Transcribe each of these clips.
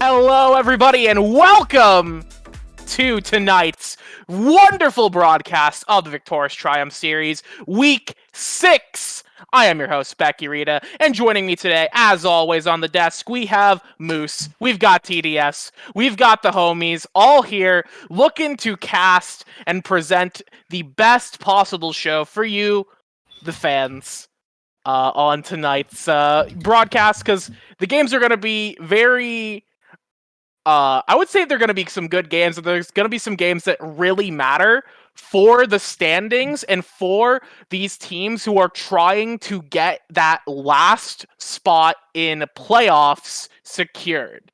Hello, everybody, and welcome to tonight's wonderful broadcast of the Victoris Triumph Series, Week 6. I am your host, Becky Rita, and joining me today, as always, on the desk, we have Moose, we've got TDS, we've got the homies, all here looking to cast and present the best possible show for you, the fans. On tonight's broadcast, because the games are going to be very... I would say they're going to be some good games, and there's going to be some games that really matter for the standings and for these teams who are trying to get that last spot in playoffs secured.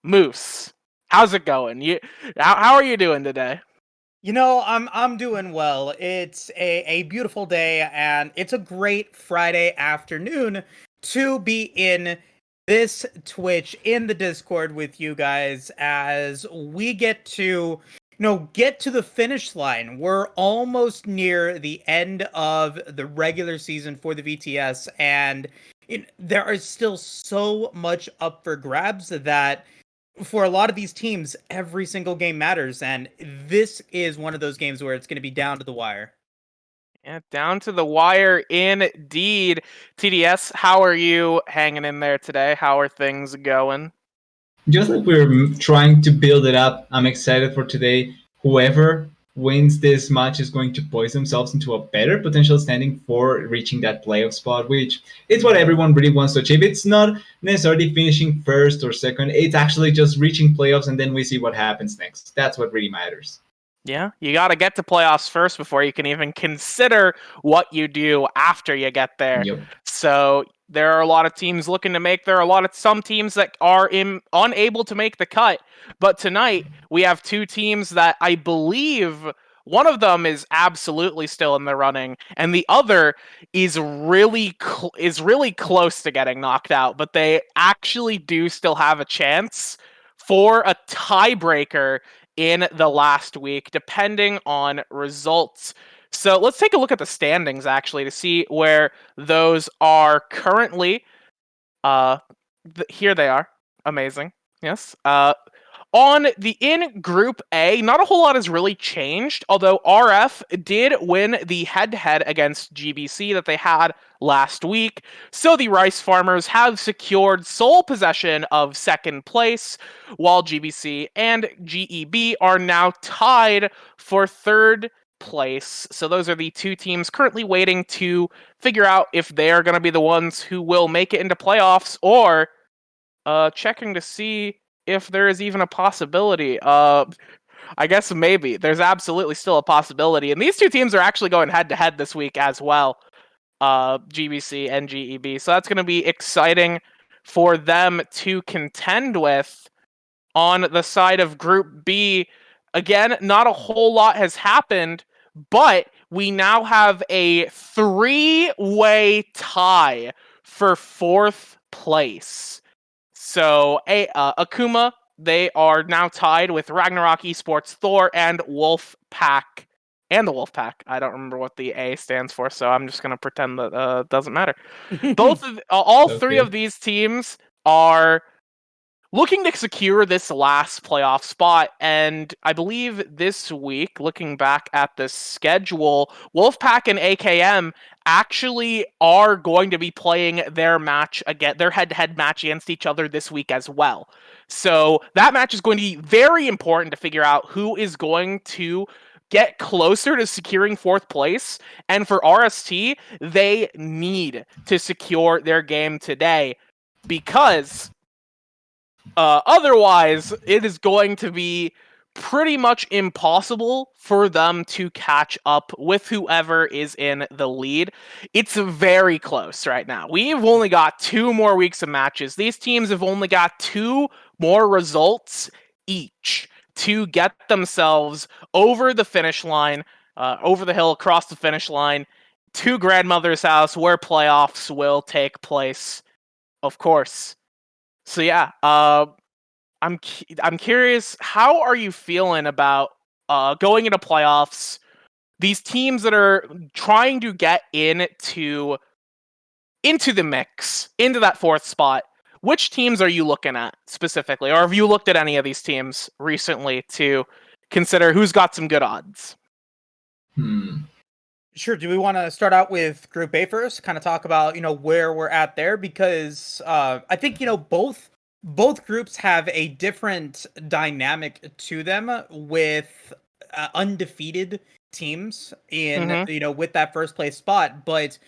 Moose, how's it going? How are you doing today? You know, I'm doing well. It's a beautiful day, and it's a great Friday afternoon to be in this Twitch in the Discord with you guys as we get to, get to the finish line. We're almost near the end of the regular season for the VTS, and there is still so much up for grabs that for a lot of these teams, every single game matters, and this is one of those games where it's going to be down to the wire. Yeah, down to the wire indeed. TDS, how are you hanging in there today? How are things going? Just like we're trying to build it up, I'm excited for today. Whoever wins this match is going to poise themselves into a better potential standing for reaching that playoff spot, which is what everyone really wants to achieve. It's not necessarily finishing first or second, it's actually just reaching playoffs and then we see what happens next. That's what really matters. Yeah, you got to get to playoffs first before you can even consider what you do after you get there. Yep. So there are a lot of teams looking to make. There are some teams that are unable to make the cut. But tonight we have two teams that I believe one of them is absolutely still in the running, and the other is really close to getting knocked out. But they actually do still have a chance for a tiebreaker in the last week, depending on results. So let's take a look at the standings actually to see where those are currently. Here they are. Amazing. Yes. In Group A, not a whole lot has really changed, although RF did win the head-to-head against GBC that they had last week. So the Rice Farmers have secured sole possession of second place, while GBC and GEB are now tied for third place. So those are the two teams currently waiting to figure out if they are going to be the ones who will make it into playoffs, or checking to see if there is even a possibility. I guess maybe. There's absolutely still a possibility. And these two teams are actually going head to head this week as well. GBC and GEB. So that's going to be exciting for them to contend with. On the side of Group B, again, not a whole lot has happened, but we now have a three-way tie for fourth place. So, Akuma, they are now tied with Ragnarok Esports, Thor, and Wolfpack. And the Wolfpack. I don't remember what the A stands for, so I'm just gonna pretend that doesn't matter. All three Okay. of these teams are looking to secure this last playoff spot, and I believe this week, looking back at the schedule, Wolfpack and AKM actually are going to be playing their head-to-head match against each other this week as well. So that match is going to be very important to figure out who is going to get closer to securing fourth place. And for RST, they need to secure their game today, because otherwise, it is going to be pretty much impossible for them to catch up with whoever is in the lead. It's very close right now. We've only got 2 more weeks of matches. These teams have only got 2 more results each to get themselves over the finish line, over the hill, across the finish line, to Grandmother's house, where playoffs will take place, of course. So yeah, I'm curious. How are you feeling about going into playoffs? These teams that are trying to get into the mix, into that fourth spot. Which teams are you looking at specifically, or have you looked at any of these teams recently to consider who's got some good odds? Sure. Do we want to start out with Group A first? Kind of talk about where we're at there, because I think both groups have a different dynamic to them with undefeated teams in Mm-hmm. with that first place spot, but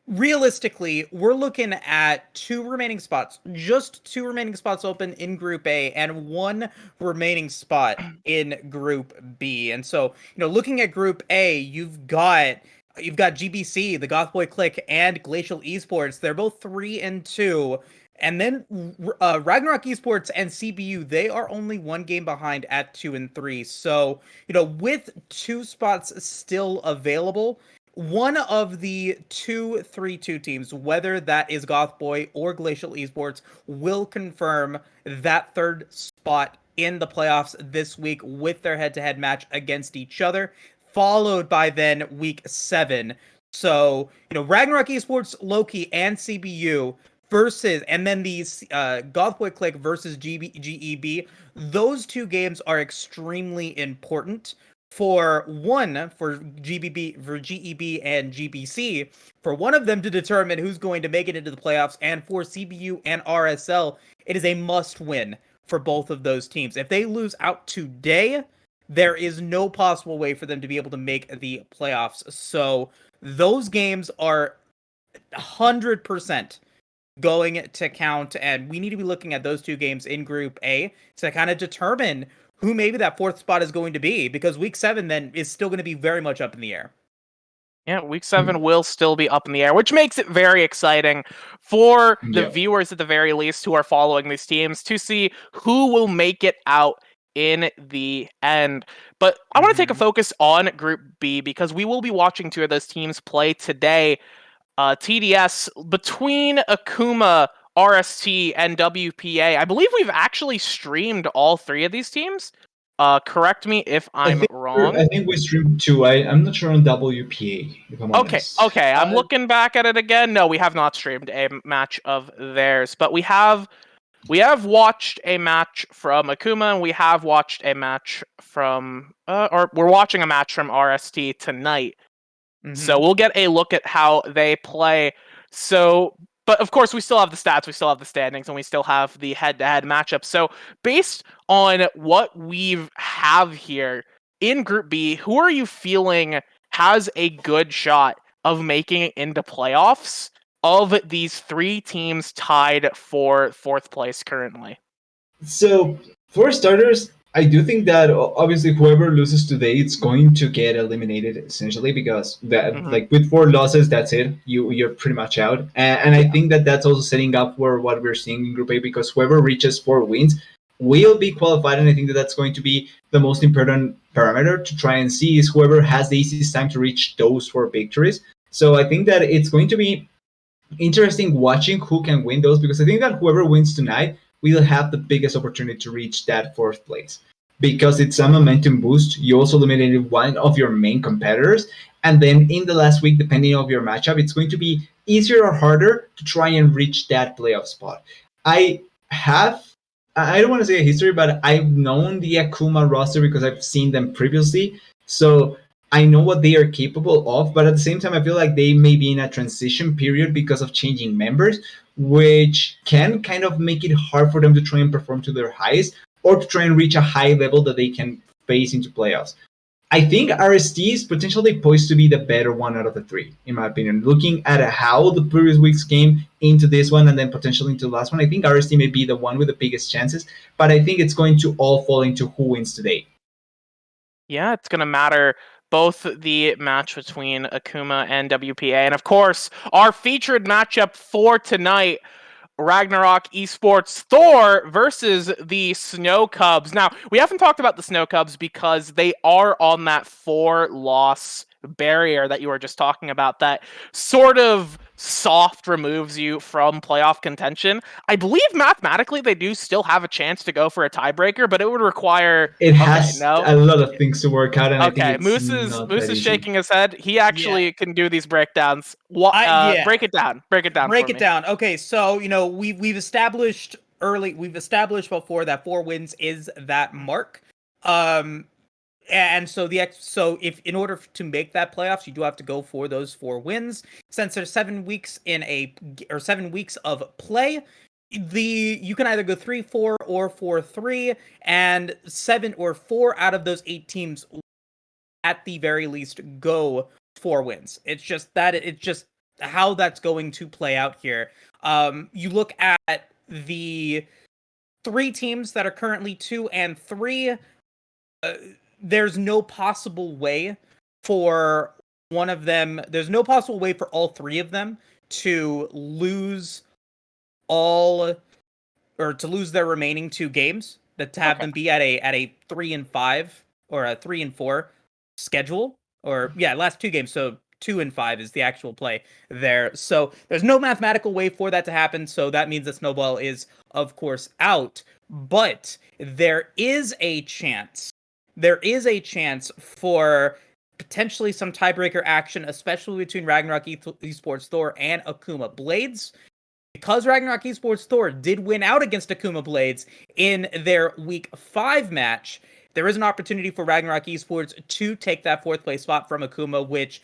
realistically, we're looking at 2 remaining spots, just 2 remaining spots open in Group A and 1 remaining spot in Group B. And so, looking at Group A, you've got GBC, the Gothboy Click, and Glacial Esports. They're both 3-2. And then Ragnarok Esports and CBU, they are only 1 game behind at 2-3. So, with 2 spots still available, one of the 2-3-2 teams, whether that is Gothboy or Glacial Esports, will confirm that third spot in the playoffs this week with their head-to-head match against each other, followed by then week 7. So, Ragnarok Esports, Loki, and CBU versus, and then these Gothboy Click versus GEB, those two games are extremely important for GEB and GBC, for one of them to determine who's going to make it into the playoffs, and for CBU and RSL, it is a must win for both of those teams. If they lose out today, there is no possible way for them to be able to make the playoffs. So those games are 100% going to count, and we need to be looking at those two games in Group A to kind of determine who maybe that fourth spot is going to be, because Week 7 then is still going to be very much up in the air. Yeah, Week 7 will still be up in the air, which makes it very exciting for the viewers at the very least who are following these teams to see who will make it out in the end. But I want to take a focus on Group B because we will be watching two of those teams play today. TDS between Akuma, RST, and WPA. I believe we've actually streamed all three of these teams. Correct me if I'm wrong. I think we streamed two. I'm not sure on WPA, if I'm honest. Okay. I'm looking back at it again. No, we have not streamed a match of theirs, but we have watched a match from Akuma, and we have watched a match from, or we're watching a match from RST tonight. So we'll get a look at how they play. So, but of course, we still have the stats, we still have the standings, and we still have the head-to-head matchup. So, based on what we have here in Group B, who are you feeling has a good shot of making it into playoffs of these three teams tied for fourth place currently? So, for starters, I do think that obviously whoever loses today, it's going to get eliminated essentially, because that like with 4 losses, that's it. You're pretty much out, and I think that that's also setting up for what we're seeing in Group A, because whoever reaches 4 wins will be qualified, and I think that that's going to be the most important parameter to try and see is whoever has the easiest time to reach those 4 victories. So I think that it's going to be interesting watching who can win those, because I think that whoever wins tonight will have the biggest opportunity to reach that 4th place, because it's a momentum boost. You also eliminated one of your main competitors, and then in the last week, depending on your matchup, it's going to be easier or harder to try and reach that playoff spot. I don't want to say a history, but I've known the Akuma roster because I've seen them previously, so I know what they are capable of, but at the same time, I feel like they may be in a transition period because of changing members, which can kind of make it hard for them to try and perform to their highest, or to try and reach a high level that they can face into playoffs. I think RST is potentially poised to be the better one out of the 3, in my opinion. Looking at how the previous weeks came into this one and then potentially into the last one, I think RST may be the one with the biggest chances, but I think it's going to all fall into who wins today. Yeah, it's going to matter both the match between Akuma and WPA, and of course, our featured matchup for tonight, Ragnarok Esports Thor versus the Snow Cubs. Now, we haven't talked about the Snow Cubs because they are on that 4-loss barrier that you were just talking about, that sort of soft removes you from playoff contention. I believe mathematically they do still have a chance to go for a tiebreaker, but it would require... It has a lot of things to work out, and I think it's Moose is shaking his head. He actually can do these breakdowns. Break it down. Break it down. Okay, so we've established before that 4 wins is that mark. And so if in order to make that playoffs, you do have to go for those 4 wins. Since there's 7 weeks 7 weeks of play, you can either go 3-4 or 4-3, and 7 or 4 out of those 8 teams at the very least go 4 wins. It's just how that's going to play out here. You look at the 3 teams that are currently 2 and 3. There's no possible way for one of them. There's no possible way for all 3 of them to lose their remaining 2 games, that to have them be at a 3-5 or a 3-4 schedule, or last 2 games. So 2 and 5 is the actual play there. So there's no mathematical way for that to happen. So that means that Snowball is, of course, out. But there is a chance for potentially some tiebreaker action, especially between Ragnarok Esports Thor and Akuma Blades. Because Ragnarok Esports Thor did win out against Akuma Blades in their Week 5 match, there is an opportunity for Ragnarok Esports to take that 4th place spot from Akuma, which,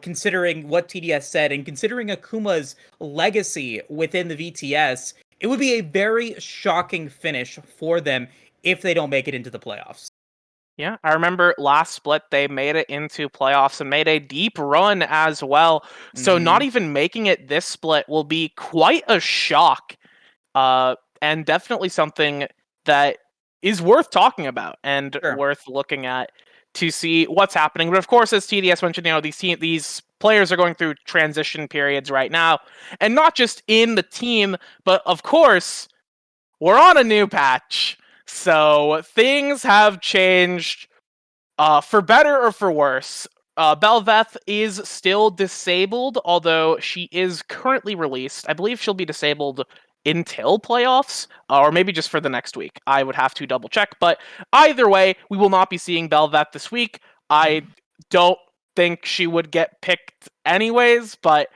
considering what TDS said and considering Akuma's legacy within the VTS, it would be a very shocking finish for them if they don't make it into the playoffs. Yeah, I remember last split they made it into playoffs and made a deep run as well. So not even making it this split will be quite a shock, and definitely something that is worth talking about and worth looking at to see what's happening. But of course, as TDS mentioned, these players are going through transition periods right now, and not just in the team, but of course, we're on a new patch. So things have changed, for better or for worse. Belveth is still disabled, although she is currently released. I believe she'll be disabled until playoffs, or maybe just for the next week. I would have to double check, but either way, we will not be seeing Belveth this week. I don't think she would get picked anyways, but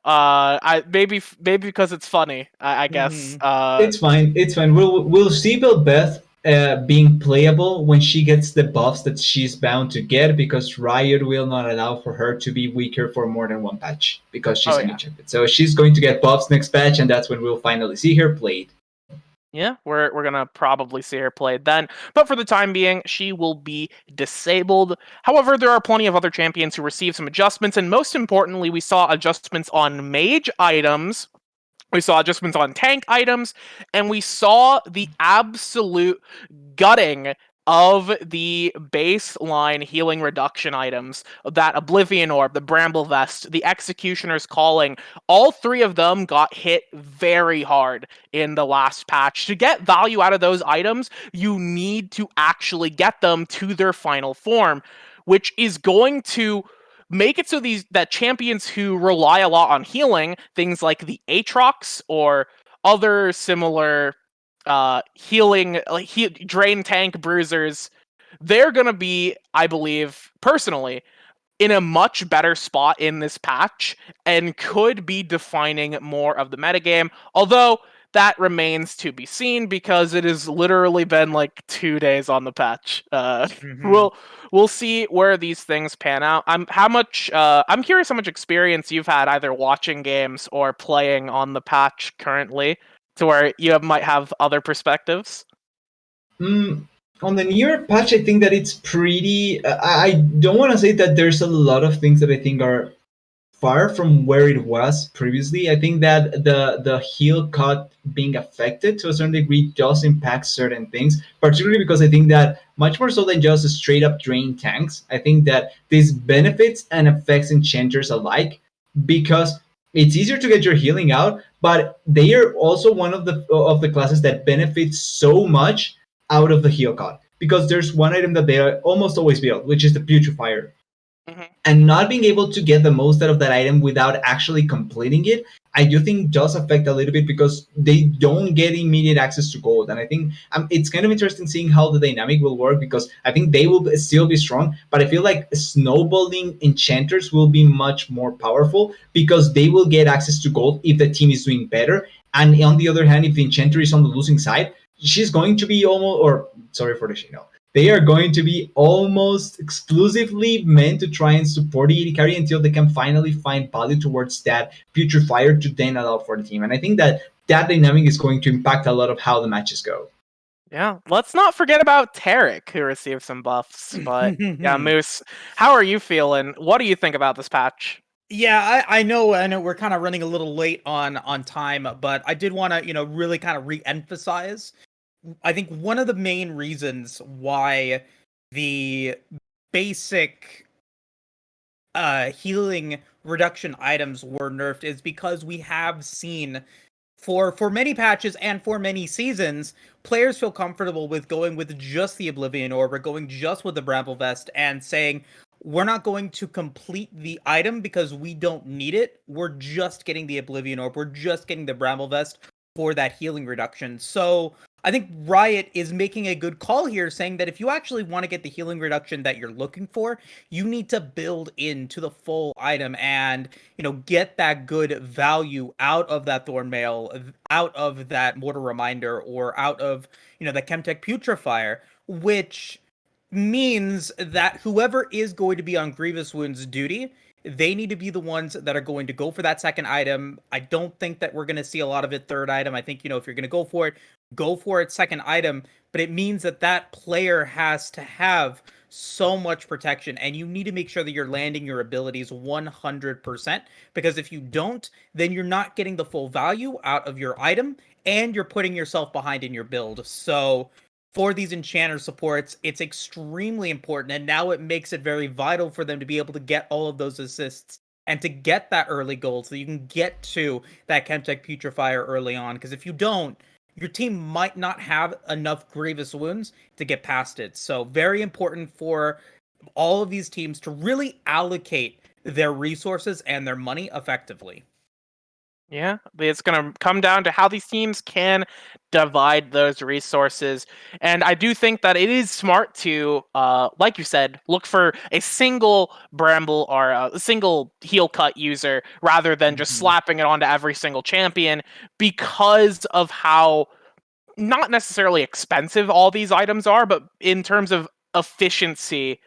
I maybe because it's funny, I guess. It's fine. It's fine. We'll see Belbeth being playable when she gets the buffs that she's bound to get, because Riot will not allow for her to be weaker for more than one patch because she's a new champion. So she's going to get buffs next patch, and that's when we'll finally see her played. Yeah, we're gonna probably see her played then, but for the time being, she will be disabled. However, there are plenty of other champions who receive some adjustments, and most importantly, we saw adjustments on mage items, we saw adjustments on tank items, and we saw the absolute gutting of the baseline healing reduction items, that Oblivion Orb, the Bramble Vest, the Executioner's Calling. All 3 of them got hit very hard in the last patch. To get value out of those items, you need to actually get them to their final form, which is going to make it so that champions who rely a lot on healing, things like the Aatrox or other similar healing, drain tank bruisers, they're gonna be, I believe, personally, in a much better spot in this patch and could be defining more of the metagame. Although that remains to be seen, because it has literally been like 2 days on the patch. We'll see where these things pan out. I'm curious how much experience you've had either watching games or playing on the patch currently, to where you might have other perspectives. On the newer patch, I think that it's pretty. I don't want to say that there's a lot of things that I think are far from where it was previously. I think that the heal cut being affected to a certain degree does impact certain things, particularly because I think that much more so than just straight up drain tanks, I think that this benefits and affects enchanters alike, because it's easier to get your healing out, but they are also one of the classes that benefits so much out of the heal cut, because there's one item that they are almost always build, which is the Putrefier. And not being able to get the most out of that item without actually completing it, I do think does affect a little bit, because they don't get immediate access to gold. And I think it's kind of interesting seeing how the dynamic will work, because I think they will still be strong, but I feel like snowballing enchanters will be much more powerful, because they will get access to gold if the team is doing better. And on the other hand, if the enchanter is on the losing side, she's going to be they are going to be almost exclusively meant to try and support the AD carry until they can finally find value towards that Putrefier to then allow for the team. And I think that dynamic is going to impact a lot of how the matches go. Yeah, let's not forget about Tarek, who received some buffs. But yeah, Moose, how are you feeling? What do you think about this patch? Yeah, I know we're kind of running a little late on time, but I did want to, really kind of re-emphasize. I think one of the main reasons why the basic healing reduction items were nerfed is because we have seen for many patches and for many seasons, players feel comfortable with going with just the Oblivion Orb or going just with the Bramble Vest and saying, we're not going to complete the item because we don't need it. We're just getting the Oblivion Orb. We're just getting the Bramble Vest for that healing reduction. So I think Riot is making a good call here, saying that if you actually want to get the healing reduction that you're looking for, you need to build into the full item and, get that good value out of that Thorn Mail, out of that Mortal Reminder, or out of, the Chemtech Putrefier, which means that whoever is going to be on Grievous Wound's duty, they need to be the ones that are going to go for that second item. I don't think that we're going to see a lot of it third item. I think, if you're going to go for it second item, but it means that that player has to have so much protection, and you need to make sure that you're landing your abilities 100%, because if you don't, then you're not getting the full value out of your item, and you're putting yourself behind in your build. So for these enchanter supports, it's extremely important, and now it makes it very vital for them to be able to get all of those assists and to get that early gold so you can get to that Chemtech Putrefier early on, because if you don't, your team might not have enough Grievous Wounds to get past it. So very important for all of these teams to really allocate their resources and their money effectively. Yeah, it's going to come down to how these teams can divide those resources. And I do think that it is smart to, like you said, look for a single Bramble or a single heal cut user rather than just slapping it onto every single champion, because of how not necessarily expensive all these items are, but in terms of efficiency,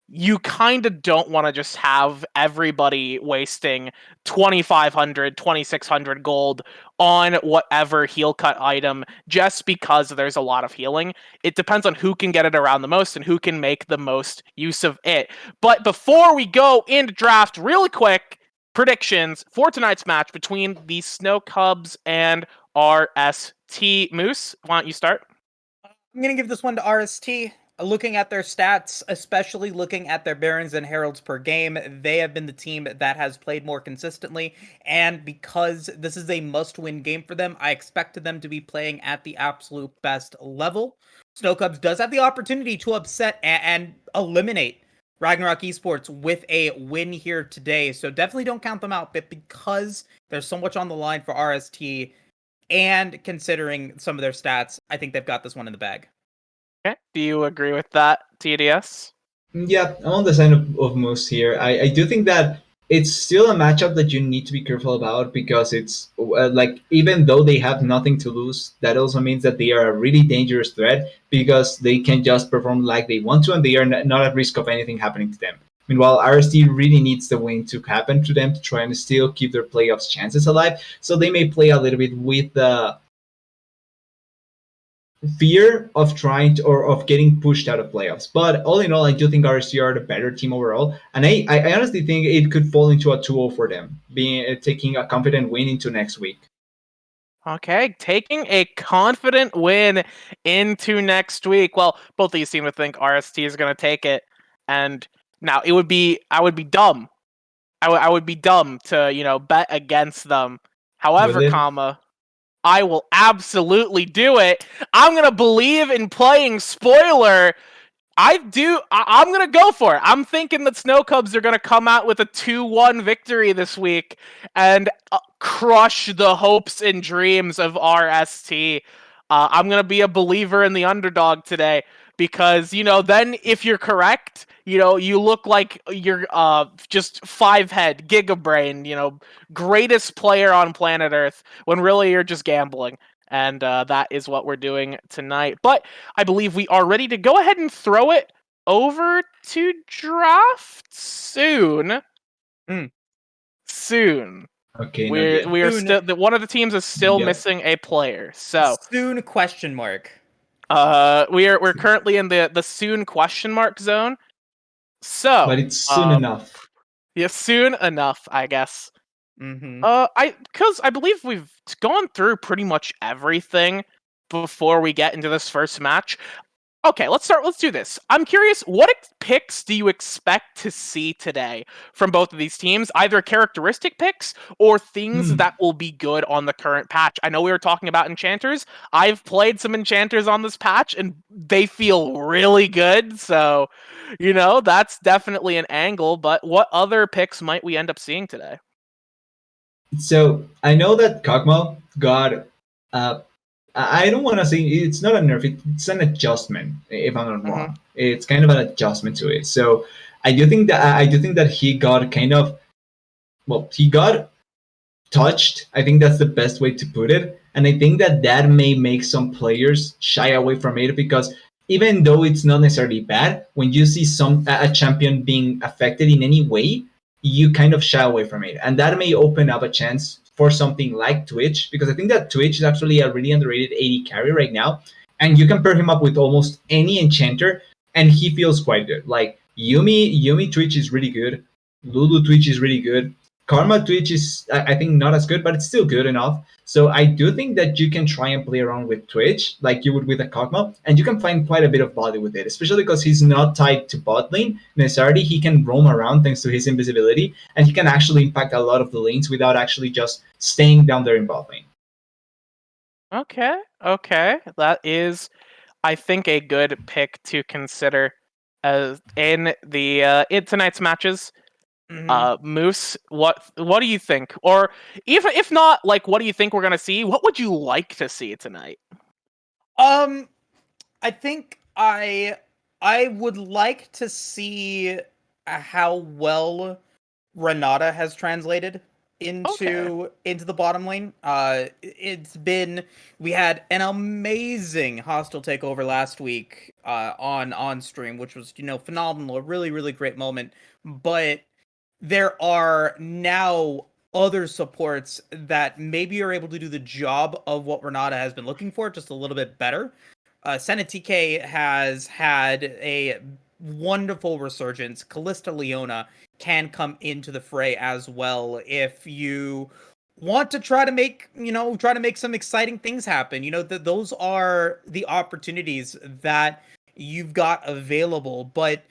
you kind of don't want to just have everybody wasting 2,500, 2,600 gold on whatever heal cut item just because there's a lot of healing. It depends on who can get it around the most and who can make the most use of it. But before we go into draft, really quick, predictions for tonight's match between the Snow Cubs and RST. Moose, why don't you start? I'm going to give this one to RST. Looking at their stats, especially looking at their Barons and Heralds per game, they have been the team that has played more consistently. And because this is a must-win game for them, I expected them to be playing at the absolute best level. Snow Cubs does have the opportunity to upset and eliminate Ragnarok Esports with a win here today. So definitely don't count them out. But because there's so much on the line for RST, and considering some of their stats, I think they've got this one in the bag. Okay. Do you agree with that, TDS? Yeah, I'm on the side of Moose here. I do think that it's still a matchup that you need to be careful about, because it's like, even though they have nothing to lose, that also means that they are a really dangerous threat, because they can just perform like they want to and they are not at risk of anything happening to them. Meanwhile, RST really needs the win to happen to them to try and still keep their playoffs chances alive. So they may play a little bit with the fear of trying to, or of getting pushed out of playoffs. But all in all, I do think RST are the better team overall, and I honestly think it could fall into a 2-0 for them, being taking a confident win into next week. Okay, taking a confident win into next week. Well, both of you seem to think RST is going to take it, and now I would be dumb. I would be dumb to bet against them. However, I will absolutely do it. I'm gonna believe in playing spoiler. I'm gonna go for it. I'm thinking that Snow Cubs are gonna come out with a 2-1 victory this week and crush the hopes and dreams of RST. I'm gonna be a believer in the underdog today, because then if you're correct, you look like you're just 5-head gigabrain, greatest player on planet Earth, when really you're just gambling. And that is what we're doing tonight. But I believe we are ready to go ahead and throw it over to draft soon. Soon. Okay, We are Soon. still, one of the teams is still missing a player. So soon question mark. we're currently in the soon question mark zone. So but it's soon enough. Yeah, soon enough, I guess. Mm-hmm. Because I believe we've gone through pretty much everything before we get into this first match. Okay, let's do this. I'm curious, what picks do you expect to see today from both of these teams? Either characteristic picks or things that will be good on the current patch. I know we were talking about enchanters. I've played some enchanters on this patch and they feel really good. So, that's definitely an angle. But what other picks might we end up seeing today? So I know that Kog'Maw got I don't want to say it's not a nerf, it's an adjustment, if I'm not Mhm. wrong. It's kind of an adjustment to it. So I do think that he got kind of, well, he got touched. I think that's the best way to put it. And I think that that may make some players shy away from it because even though it's not necessarily bad, when you see a champion being affected in any way, you kind of shy away from it, and that may open up a chance for something like Twitch, because I think that Twitch is actually a really underrated AD carry right now, and you can pair him up with almost any enchanter, and he feels quite good. Like Yumi Twitch is really good. Lulu Twitch is really good. Karma Twitch is, I think, not as good, but it's still good enough. So I do think that you can try and play around with Twitch like you would with a Kog'Maw, and you can find quite a bit of value with it, especially because he's not tied to bot lane necessarily. He can roam around thanks to his invisibility, and he can actually impact a lot of the lanes without actually just staying down there in bot lane. Okay, that is, I think, a good pick to consider as in the in tonight's matches. Moose, what do you think? Or if not, like, what do you think we're gonna see? What would you like to see tonight? I think I would like to see how well Renata has translated into the bottom lane. We had an amazing hostile takeover last week on stream, which was phenomenal, a really really great moment. But there are now other supports that maybe are able to do the job of what Renata has been looking for, just a little bit better. Senna TK has had a wonderful resurgence. Callista Leona can come into the fray as well if you want to try to make some exciting things happen. Those are the opportunities that you've got available. But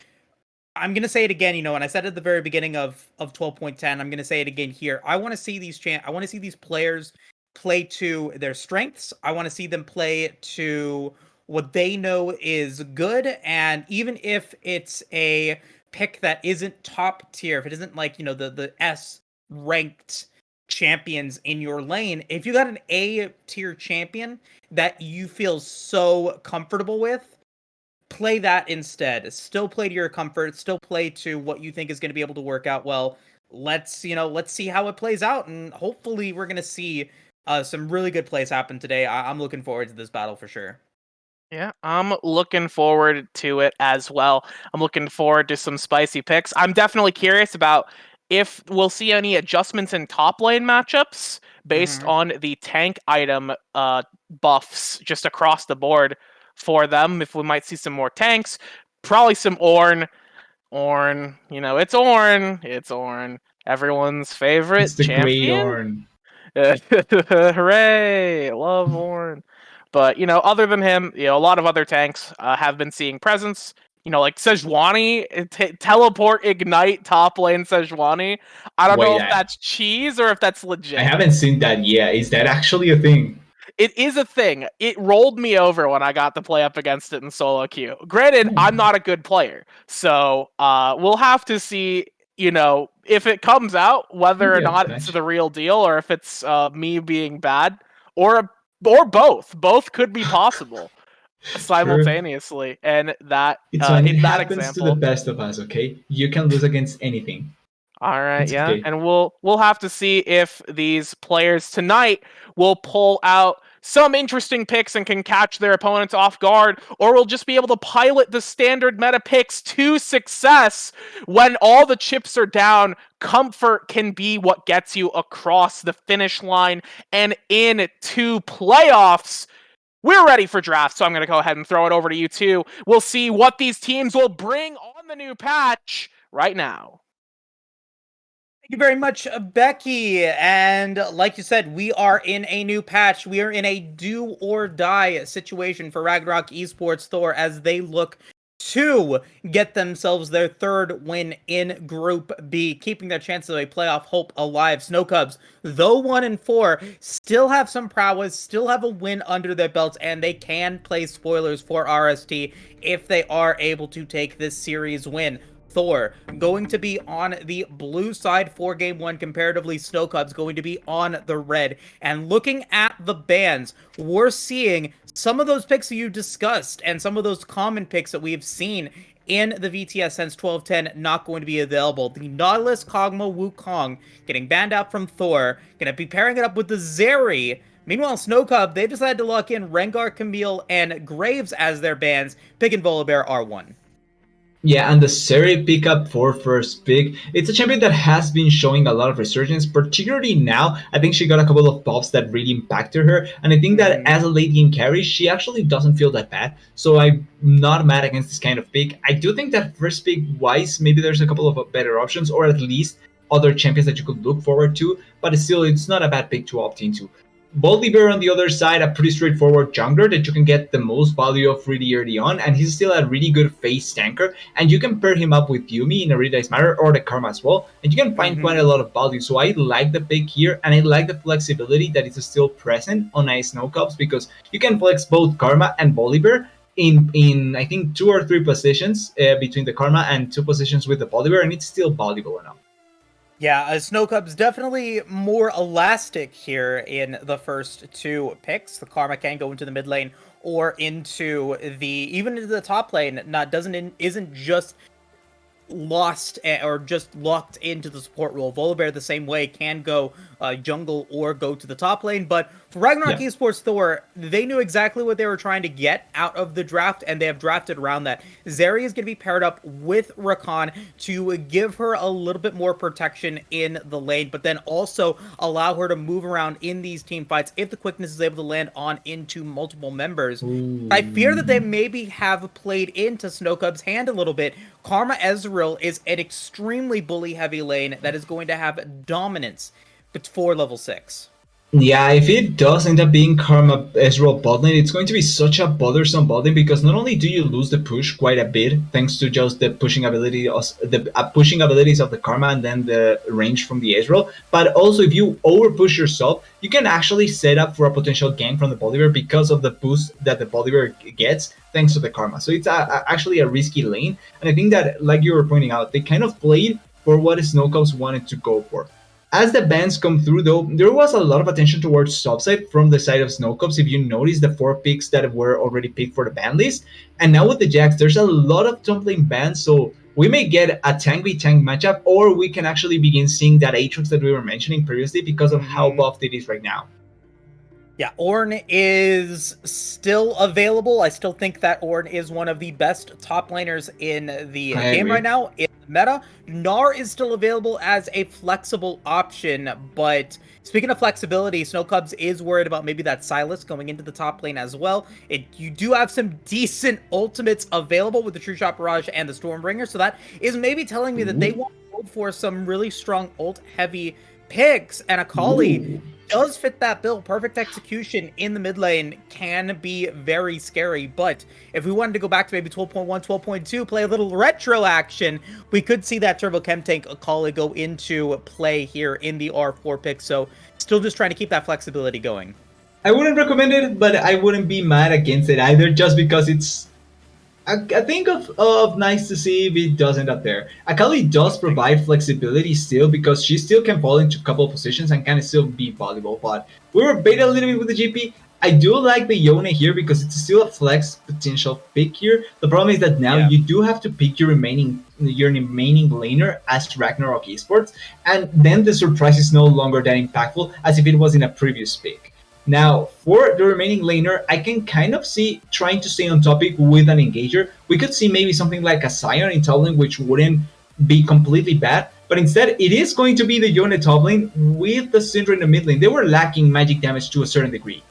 I'm gonna say it again, and I said at the very beginning of 12.10. I'm gonna say it again here. I want to see these players play to their strengths. I want to see them play to what they know is good, and even if it's a pick that isn't top tier, if it isn't like the S ranked champions in your lane, if you got an A tier champion that you feel so comfortable with, play that instead. Still play to your comfort, still play to what you think is going to be able to work out well. Let's see how it plays out, and hopefully we're going to see some really good plays happen today. I'm looking forward to this battle for sure. Yeah, I'm looking forward to it as well. I'm looking forward to some spicy picks. I'm definitely curious about if we'll see any adjustments in top lane matchups based on the tank item buffs just across the board for them. If we might see some more tanks, probably some Ornn. Ornn, it's Ornn. It's Ornn. Everyone's It's favorite the Grey champion. Ornn. Hooray! Love Ornn. But other than him, a lot of other tanks have been seeing presence. Like Sejuani, teleport, ignite, top lane Sejuani. I don't know Wait, if that's cheese or if that's legit. I haven't seen that yet. Is that actually a thing? It is a thing. It rolled me over when I got to play up against it in solo queue. Granted, I'm not a good player, so we'll have to see. If it comes out, whether or Maybe a not it's patch. the real deal, or if it's me being bad, or both. Both could be possible True. simultaneously. And that It's when it in that happens to the example, best of us, okay? You can lose against anything. all right, It's yeah, okay. and we'll have to see if these players tonight will pull out some interesting picks and can catch their opponents off guard, or will just be able to pilot the standard meta picks to success. When all the chips are down, comfort can be what gets you across the finish line and into playoffs. We're ready for draft, so I'm going to go ahead and throw it over to you two. We'll see what these teams will bring on the new patch right now. Thank you very much, Becky. And like you said, we are in a new patch. We are in a do or die situation for Ragnarok Esports Thor as they look to get themselves their third win in Group B, keeping their chances of a playoff hope alive. Snow Cubs, though 1-4, still have some prowess, still have a win under their belts, and they can play spoilers for RST if they are able to take this series win. Thor going to be on the blue side for game one. Comparatively, Snow Cubs going to be on the red. And looking at the bans, we're seeing some of those picks that you discussed and some of those common picks that we've seen in the VTS since 1210 not going to be available. The Nautilus Kog'Maw Wukong getting banned out from Thor, going to be pairing it up with the Zeri. Meanwhile, Snow Cub, they've decided to lock in Rengar, Camille, and Graves as their bans, picking Volibear R1. Yeah, and the Seri pickup for first pick, it's a champion that has been showing a lot of resurgence, particularly now. I think she got a couple of buffs that really impacted her, and I think that as a late game carry, she actually doesn't feel that bad, so I'm not mad against this kind of pick. I do think that first pick wise, maybe there's a couple of better options, or at least other champions that you could look forward to, but still, it's not a bad pick to opt into. Bolívar on the other side, a pretty straightforward jungler that you can get the most value of really early on, and he's still a really good face tanker, and you can pair him up with Yumi in a Really Nice Matter or the Karma as well, and you can find quite a lot of value. So I like the pick here, and I like the flexibility that is still present on Ice Snow Cubs, because you can flex both Karma and Bolívar in I think 2 or 3 positions between the Karma and 2 positions with the Bolívar, and it's still valuable enough. Yeah, Snow Cub's definitely more elastic here in the first 2 picks. The Karma can go into the mid lane or into even into the top lane. Isn't just lost or just locked into the support role. Volibear the same way can go jungle or go to the top lane, but for Ragnarok Esports Thor, they knew exactly what they were trying to get out of the draft, and they have drafted around that. Zeri is going to be paired up with Rakan to give her a little bit more protection in the lane, but then also allow her to move around in these team fights if the quickness is able to land on into multiple members. I fear that they maybe have played into Snow Cub's hand a little bit. Karma Ezreal is an extremely bully heavy lane that is going to have dominance for level 6. Yeah, if it does end up being Karma Ezreal bot lane, it's going to be such a bothersome bot lane, because not only do you lose the push quite a bit thanks to just the pushing ability of pushing abilities of the Karma and then the range from the Ezreal, but also if you over push yourself, you can actually set up for a potential gank from the Bolívar because of the boost that the Bolívar gets thanks to the Karma. So it's actually a risky lane, and I think that, like you were pointing out, they kind of played for what Snow Cubs wanted to go for. As the bans come through, though, there was a lot of attention towards topside from the side of Snow Cubs. If you notice the 4 picks that were already picked for the ban list, and now with the Jax, there's a lot of top lane bans, so we may get a tank v tank matchup, or we can actually begin seeing that Aatrox that we were mentioning previously because of how buffed it is right now. Yeah, Ornn is still available. I still think that Ornn is one of the best top laners in the game right now in the meta. Gnar is still available as a flexible option, but speaking of flexibility, Snow Cubs is worried about maybe that Sylas going into the top lane as well. You do have some decent ultimates available with the True Shot Barrage and the Stormbringer, so that is maybe telling me that they want to go for some really strong ult-heavy picks, and Akali does fit that bill. Perfect execution in the mid lane can be very scary, but if we wanted to go back to maybe 12.1, 12.2, play a little retro action, we could see that Turbo Chem Tank Akali go into play here in the R4 pick, so still just trying to keep that flexibility going. I wouldn't recommend it, but I wouldn't be mad against it either, just because it's I think of nice to see if it does end up there. Akali does provide flexibility still, because she still can fall into a couple of positions and can still be valuable, but we were baited a little bit with the GP. I do like the Yone here because it's still a flex potential pick here. The problem is that now you do have to pick your remaining laner as Ragnarok Esports, and then the surprise is no longer that impactful as if it was in a previous pick. Now, for the remaining laner, I can kind of see trying to stay on topic with an engager. We could see maybe something like a Sion in top lane, which wouldn't be completely bad, but instead it is going to be the Yone top lane with the Syndra in the mid lane. They were lacking magic damage to a certain degree,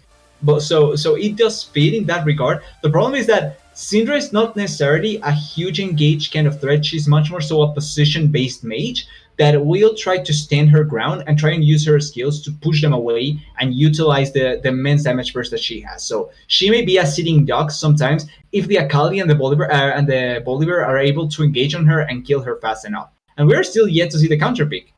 but so it does fit in that regard. The problem is that Syndra is not necessarily a huge engage kind of threat. She's much more so a position-based mage that will try to stand her ground and try and use her skills to push them away and utilize the immense damage burst that she has. So she may be a sitting duck sometimes if the Akali and the Bolívar are able to engage on her and kill her fast enough. And we're still yet to see the counter pick.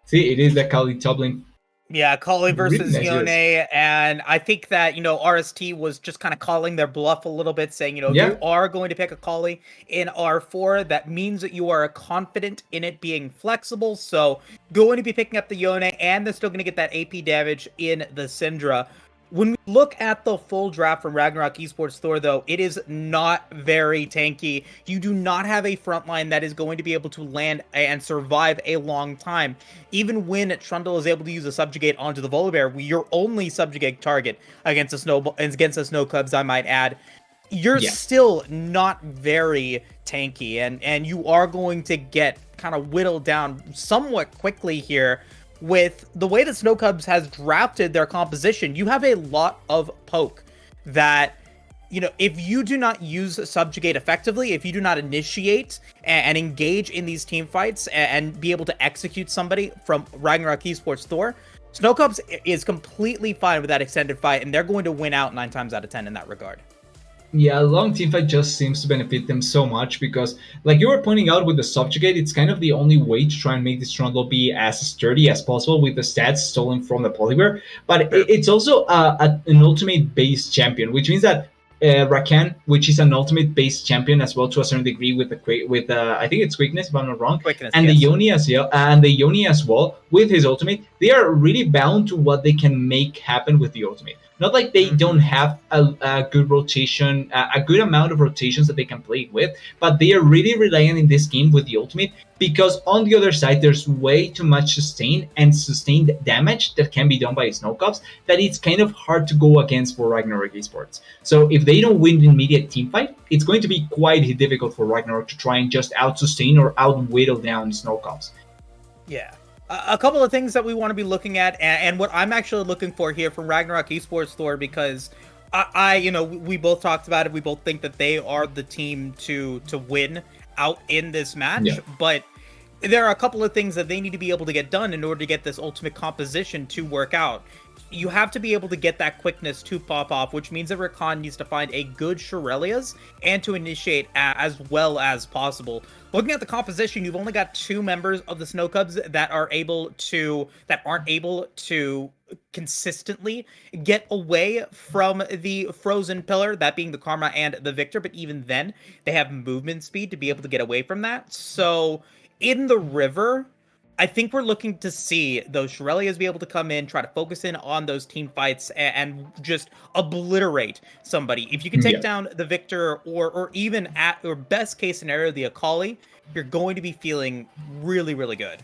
See, it is the Akali top lane. Yeah, Kali Really versus nice Yone, heroes. and I think that, RST was just kind of calling their bluff a little bit, saying, if you Yeah, are going to pick a Kali in R4, that means that you are confident in it being flexible, so going to be picking up the Yone, and they're still going to get that AP damage in the Syndra. When we look at the full draft from Ragnarok Esports Thor, though, it is not very tanky. You do not have a frontline that is going to be able to land and survive a long time. Even when Trundle is able to use a subjugate onto the Volibear, your only subjugate target against the snow clubs, I might add, you're yeah. still not very tanky, and you are going to get kind of whittled down somewhat quickly here. With the way that Snow Cubs has drafted their composition, you have a lot of poke that, if you do not use Subjugate effectively, if you do not initiate and engage in these team fights and be able to execute somebody from Ragnarok Esports Thor, Snow Cubs is completely fine with that extended fight, and they're going to win out 9 times out of 10 in that regard. Yeah, a long team fight just seems to benefit them so much because, like you were pointing out with the subjugate, it's kind of the only way to try and make this Trundle be as sturdy as possible with the stats stolen from the Polybear. But Sure. it's also an ultimate based champion, which means that Rakan, which is an ultimate based champion as well to a certain degree with I think it's quickness if I'm not wrong, Quickness, and the yes. Yoni as well, with his ultimate, they are really bound to what they can make happen with the ultimate. Not like they don't have a good rotation, a good amount of rotations that they can play with, but they are really relying in this game with the ultimate because on the other side, there's way too much sustained damage that can be done by Snow Cubs that it's kind of hard to go against for Ragnarok Esports. So if they don't win the immediate team fight, it's going to be quite difficult for Ragnarok to try and just out sustain or out whittle down Snow Cubs. Yeah. A couple of things that we want to be looking at, and what I'm actually looking for here from Ragnarok Esports Store, because we both talked about it. We both think that they are the team to win out in this match, Yeah. but there are a couple of things that they need to be able to get done in order to get this ultimate composition to work out. You have to be able to get that quickness to pop off, which means that Rakan needs to find a good Shurelias and to initiate as well as possible. Looking at the composition, you've only got 2 members of the Snow Cubs that aren't able to consistently get away from the frozen pillar, that being the Karma and the Victor, but even then, they have movement speed to be able to get away from that. So in the river, I think we're looking to see those Shurelias be able to come in, try to focus in on those team fights, and just obliterate somebody. If you can take Yeah. down the Victor, or even at or best case scenario the Akali, you're going to be feeling really, really good.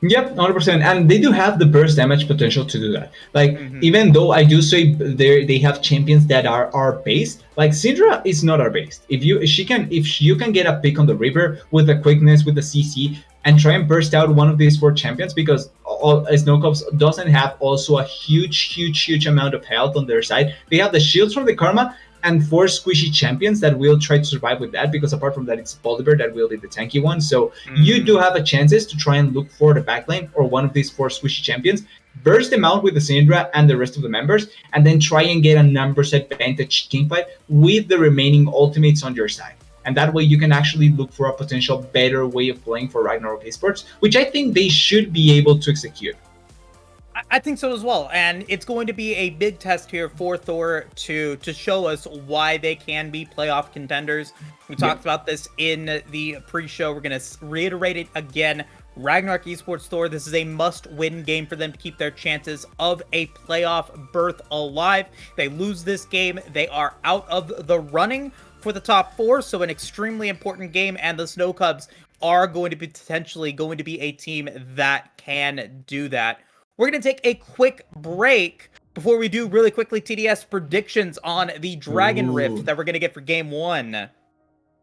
Yep, 100%. And they do have the burst damage potential to do that. Like, Mm-hmm. even though I do say they have champions that are based, like Syndra is not our based. If you can get a pick on the river with the quickness, with the CC, and try and burst out one of these 4 champions, because all Snowcubs doesn't have also a huge amount of health on their side. They have the shields from the Karma and 4 squishy champions that will try to survive with that, because apart from that, it's Polybear that will be the tanky one. So you do have a chances to try and look for the backline or one of these 4 squishy champions, burst them out with the Syndra and the rest of the members, and then try and get a numbers advantage teamfight with the remaining ultimates on your side. And that way you can actually look for a potential better way of playing for Ragnarok Esports, which I think they should be able to execute. I think so as well, and it's going to be a big test here for Thor to show us why they can be playoff contenders. We talked about this in the pre-show. We're going to reiterate it again. Ragnarok Esports Thor, this is a must-win game for them to keep their chances of a playoff berth alive. They lose this game, they are out of the running for the top 4, so an extremely important game, and the Snow Cubs are going to be potentially going to be a team that can do that. We're going to take a quick break before we do really quickly TDS predictions on the Dragon Rift that we're going to get for Game 1.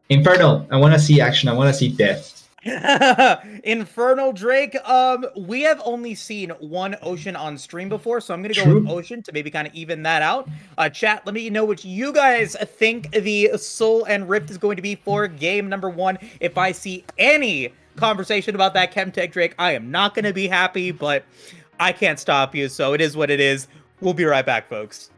Infernal, I want to see action. I want to see death. Infernal Drake, we have only seen one Ocean on stream before, so I'm going to go with Ocean to maybe kind of even that out. Chat, let me know what you guys think the Soul and Rift is going to be for game number 1. If I see any conversation about that Chemtech Drake, I am not going to be happy, but I can't stop you, so it is what it is. We'll be right back, folks.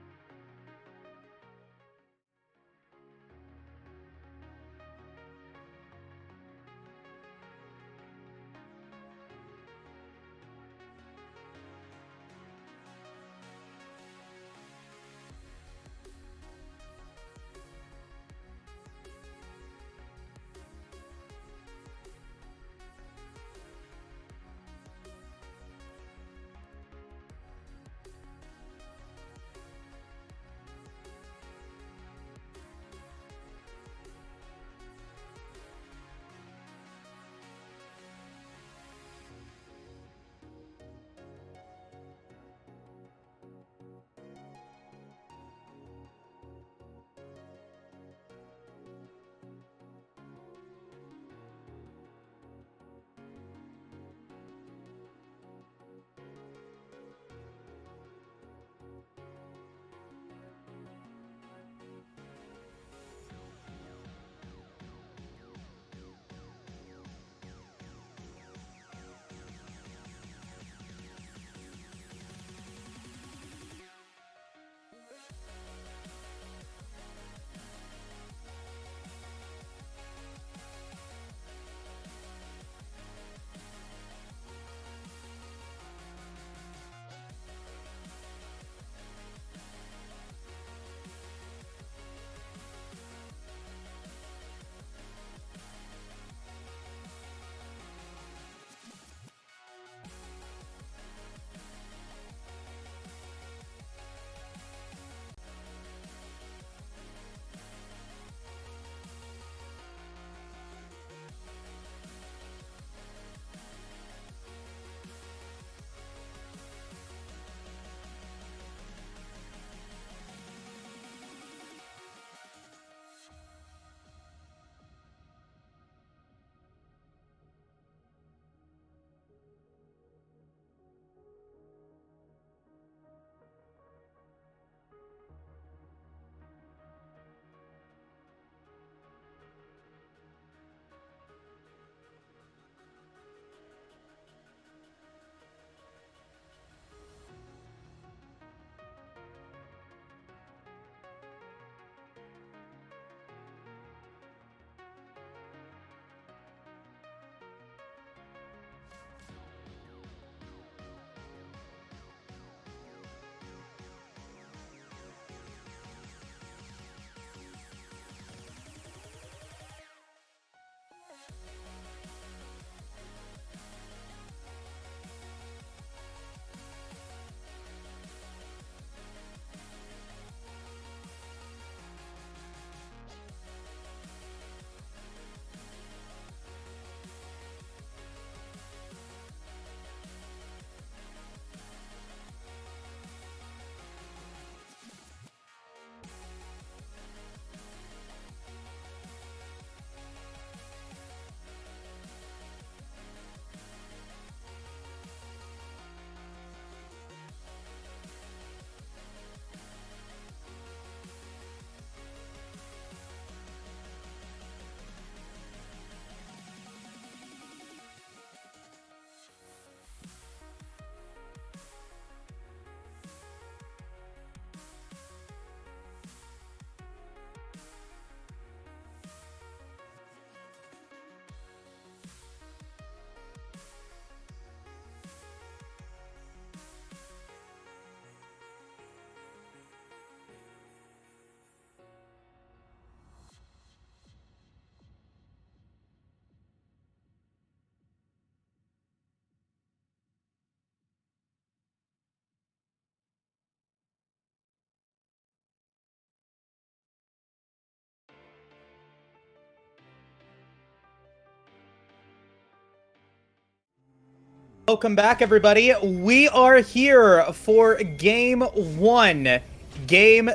Welcome back, everybody. We are here for game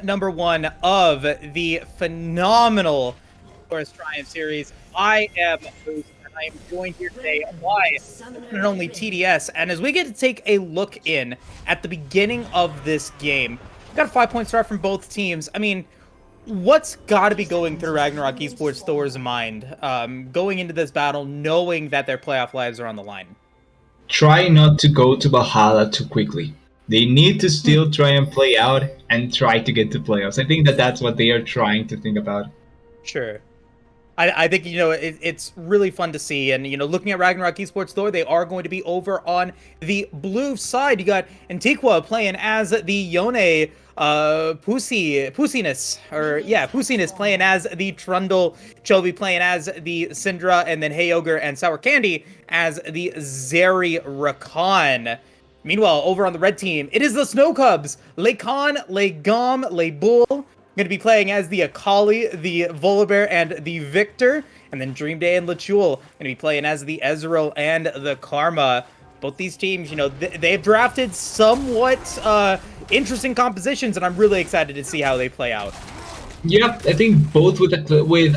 number one of the phenomenal Victoris Triumph series. I am host, and I am joined here today by the one and only TDS. And as we get to take a look in at the beginning of this game, we got a 5-point start from both teams. I mean, what's got to be going through Ragnarok Esports Thor's mind going into this battle, knowing that their playoff lives are on the line? Try not to go to Valhalla too quickly. They need to still try and play out and try to get to playoffs. I think that's what they are trying to think about. Sure. I think, it's really fun to see. And, looking at Ragnarok Esports Thor, they are going to be over on the blue side. You got Antiqua playing as the Yone Pussiness playing as the Trundle, Chovy playing as the Syndra, and then Heyoger and Sour Candy as the Zeri Rakan. Meanwhile, over on the red team, it is the Snow Cubs, Lekon, Legom, Lebull, going to be playing as the Akali, the Volibear, and the Victor. And then Dream Day and Lechul going to be playing as the Ezreal and the Karma. Both these teams, they've drafted somewhat interesting compositions, and I'm really excited to see how they play out. Yeah, I think both with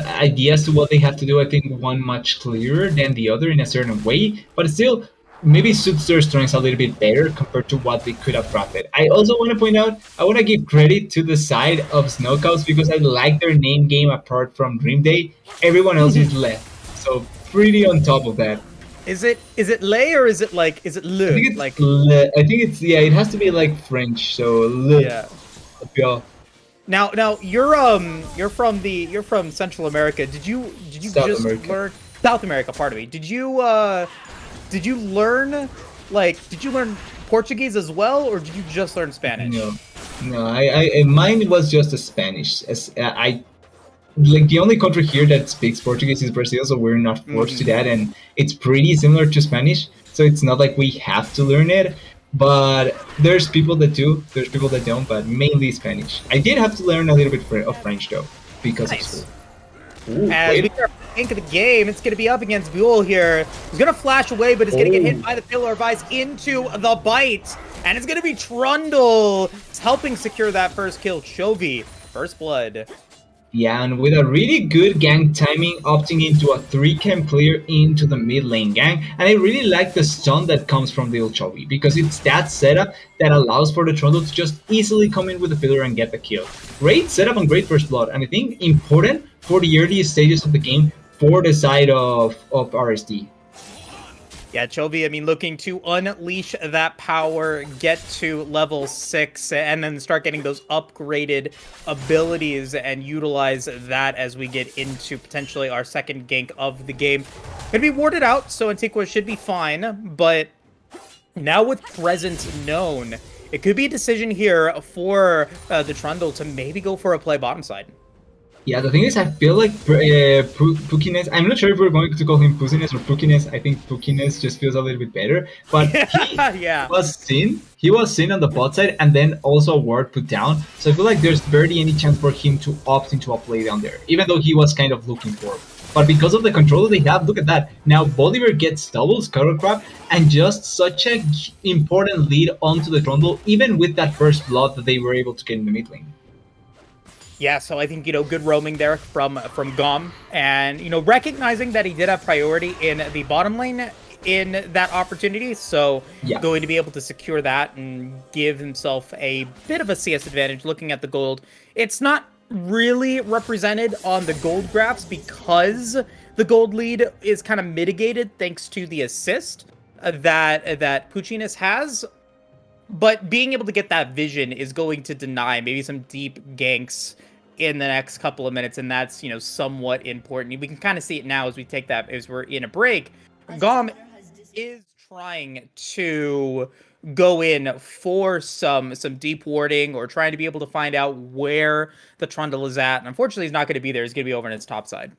ideas to what they have to do. I think one much clearer than the other in a certain way, but still maybe suits their strengths a little bit better compared to what they could have drafted. I also want to point out, I want to give credit to the side of Snowcows because I like their name game apart from Dream Day. Everyone else is left, so pretty on top of that. Is it Lay or is it Le? I think it's Le. I think it's it has to be like French, so Le. Yeah. Yeah. Now you're from Central America. Did you South America. learn South America? Pardon me. Did you learn Portuguese as well, or did you just learn Spanish? No. I mine was just a Spanish. The only country here that speaks Portuguese is Brazil, so we're not forced to that, and it's pretty similar to Spanish. So it's not like we have to learn it. But there's people that do, there's people that don't, but mainly Spanish. I did have to learn a little bit of French though, because of school. Ooh, as we are into the game, it's going to be up against Buell here. He's going to flash away, but he's going to get hit by the Pillar of Ice into the bite. And it's going to be Trundle. It's helping secure that first kill. Chovy, first blood. Yeah, and with a really good gank timing, opting into a 3-cam clear into the mid lane gank. And I really like the stun that comes from the Chovy, because it's that setup that allows for the Trundle to just easily come in with the pillar and get the kill. Great setup and great first blood, and I think important for the early stages of the game for the side of RST. Yeah, Chovy, I mean, looking to unleash that power, get to level 6, and then start getting those upgraded abilities and utilize that as we get into potentially our second gank of the game. Gonna be warded out, so Antiqua should be fine, but now with presence known, it could be a decision here for the Trundle to maybe go for a play bottom side. Yeah, the thing is, I feel like Pookiness, I'm not sure if we're going to call him Pussiness or Pookiness. I think Pookiness just feels a little bit better. But he was seen on the bot side and then also a ward put down. So I feel like there's barely any chance for him to opt into a play down there, even though he was kind of looking for it. But because of the control that they have, look at that. Now Bolivar gets double Scuttle Crab and just such an important lead onto the Trundle, even with that first blood that they were able to get in the mid lane. Yeah, so I think, good roaming there from Gom, and, recognizing that he did have priority in the bottom lane in that opportunity, so going to be able to secure that and give himself a bit of a CS advantage. Looking at the gold, it's not really represented on the gold graphs because the gold lead is kind of mitigated thanks to the assist that Puccinis has. But being able to get that vision is going to deny maybe some deep ganks in the next couple of minutes, and that's, somewhat important. We can kind of see it now as we take that, as we're in a break. Gom is trying to go in for some deep warding, or trying to be able to find out where the Trundle is at. And unfortunately, he's not going to be there. He's going to be over on its top side.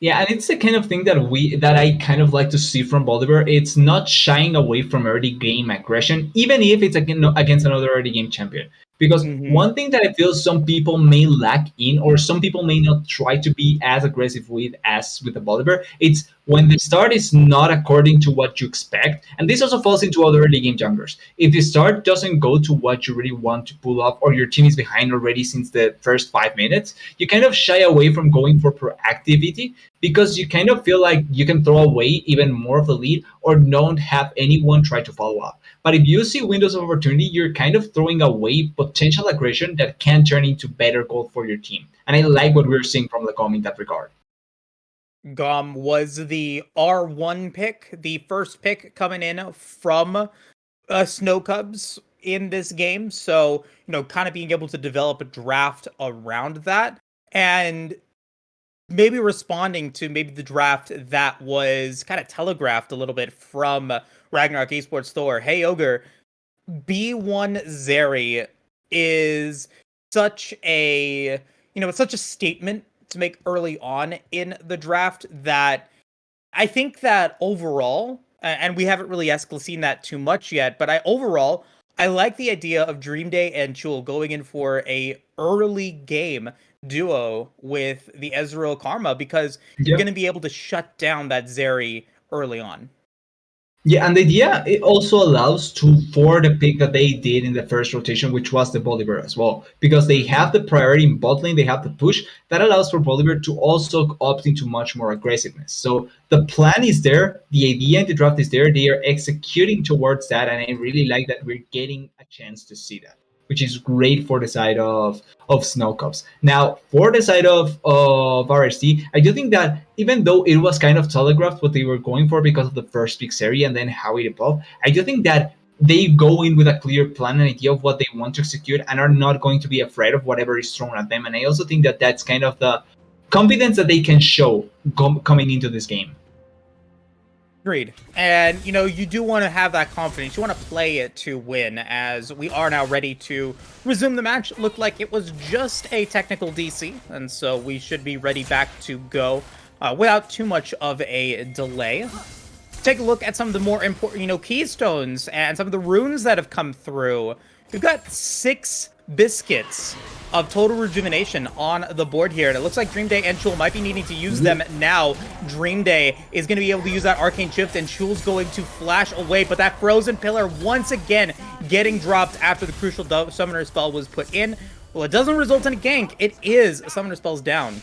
Yeah, and it's the kind of thing that I kind of like to see from Bolivar. It's not shying away from early game aggression, even if it's against another early game champion. Because one thing that I feel some people may lack in, or some people may not try to be as aggressive with as with the Bolivar, it's when the start is not according to what you expect, and this also falls into other early game junglers. If the start doesn't go to what you really want to pull off, or your team is behind already since the first 5 minutes, you kind of shy away from going for proactivity because you kind of feel like you can throw away even more of the lead or don't have anyone try to follow up. But if you see windows of opportunity, you're kind of throwing away potential aggression that can turn into better gold for your team. And I like what we're seeing from Lacombe in that regard. Gom was the R1 pick, the first pick coming in from Snow Cubs in this game. So, kind of being able to develop a draft around that and maybe responding to maybe the draft that was kind of telegraphed a little bit from Ragnarok Esports Thor. Hey, Ogre, B1 Zeri is such a, it's such a statement to make early on in the draft that I think that overall, and we haven't really seen that too much yet, but I like the idea of Dream Day and Chul going in for a early game duo with the Ezreal Karma because you're going to be able to shut down that Zeri early on. Yeah, and the idea it also allows for the pick that they did in the first rotation, which was the Bolivar as well, because they have the priority in bot lane, they have the push that allows for Bolivar to also opt into much more aggressiveness. So the plan is there, the idea in the draft is there, they are executing towards that, and I really like that we're getting a chance to see that, which is great for the side of Snow Cubs. Now, for the side of RST, I do think that even though it was kind of telegraphed what they were going for because of the first pick series and then how it evolved, I do think that they go in with a clear plan and idea of what they want to execute and are not going to be afraid of whatever is thrown at them. And I also think that that's kind of the confidence that they can show coming into this game. Agreed. And, you do want to have that confidence. You want to play it to win, as we are now ready to resume the match. It looked like it was just a technical DC, and so we should be ready back to go without too much of a delay. Take a look at some of the more important, keystones and some of the runes that have come through. We've got 6 biscuits of total rejuvenation on the board here, and it looks like Dream Day and Chul might be needing to use them now. Dream Day is going to be able to use that Arcane Shift, and Chul's going to flash away, but that Frozen Pillar once again getting dropped after the crucial Summoner spell was put in. Well, it doesn't result in a gank. It is Summoner spells down.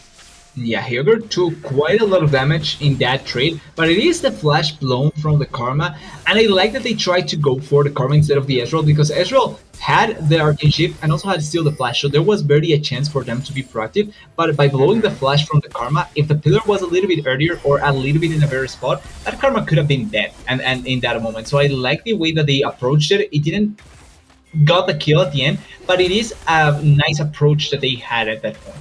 Yeah, Hilger took quite a lot of damage in that trade, but it is the flash blown from the Karma, and I like that they tried to go for the Karma instead of the Ezreal, because Ezreal had the Arcane Shift and also had still the flash, so there was barely a chance for them to be proactive, but by blowing the flash from the Karma, if the pillar was a little bit earlier or a little bit in a better spot, that Karma could have been dead and in that moment. So I like the way that they approached it. It didn't got the kill at the end, but it is a nice approach that they had at that point.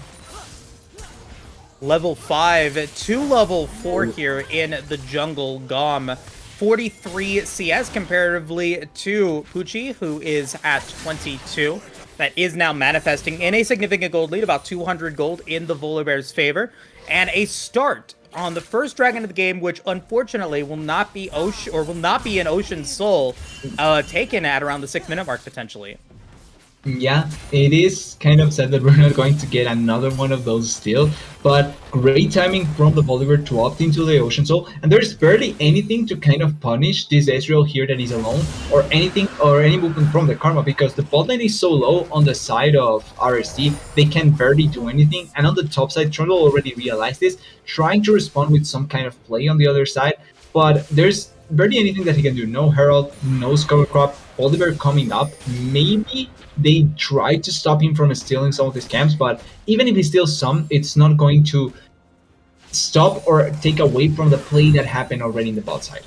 Level 5 to level 4 here in the jungle. Gom 43 CS comparatively to Pucci, who is at 22. That is now manifesting in a significant gold lead, about 200 gold in the Volibear's favor, and a start on the first dragon of the game, which unfortunately will not be an Ocean Soul, taken at around the 6-minute mark potentially. Yeah, it is kind of sad that we're not going to get another one of those still, but great timing from the Bolivar to opt into the Ocean Soul, and there's barely anything to kind of punish this Ezreal here that is alone, or anything, or any movement from the Karma, because the bot lane is so low on the side of RST, they can barely do anything, and on the top side, Trundle already realized this, trying to respond with some kind of play on the other side, but there's barely anything that he can do. No Herald, no Cover Crop, Bolivar coming up, maybe they try to stop him from stealing some of his camps, but even if he steals some, it's not going to stop or take away from the play that happened already in the bot side.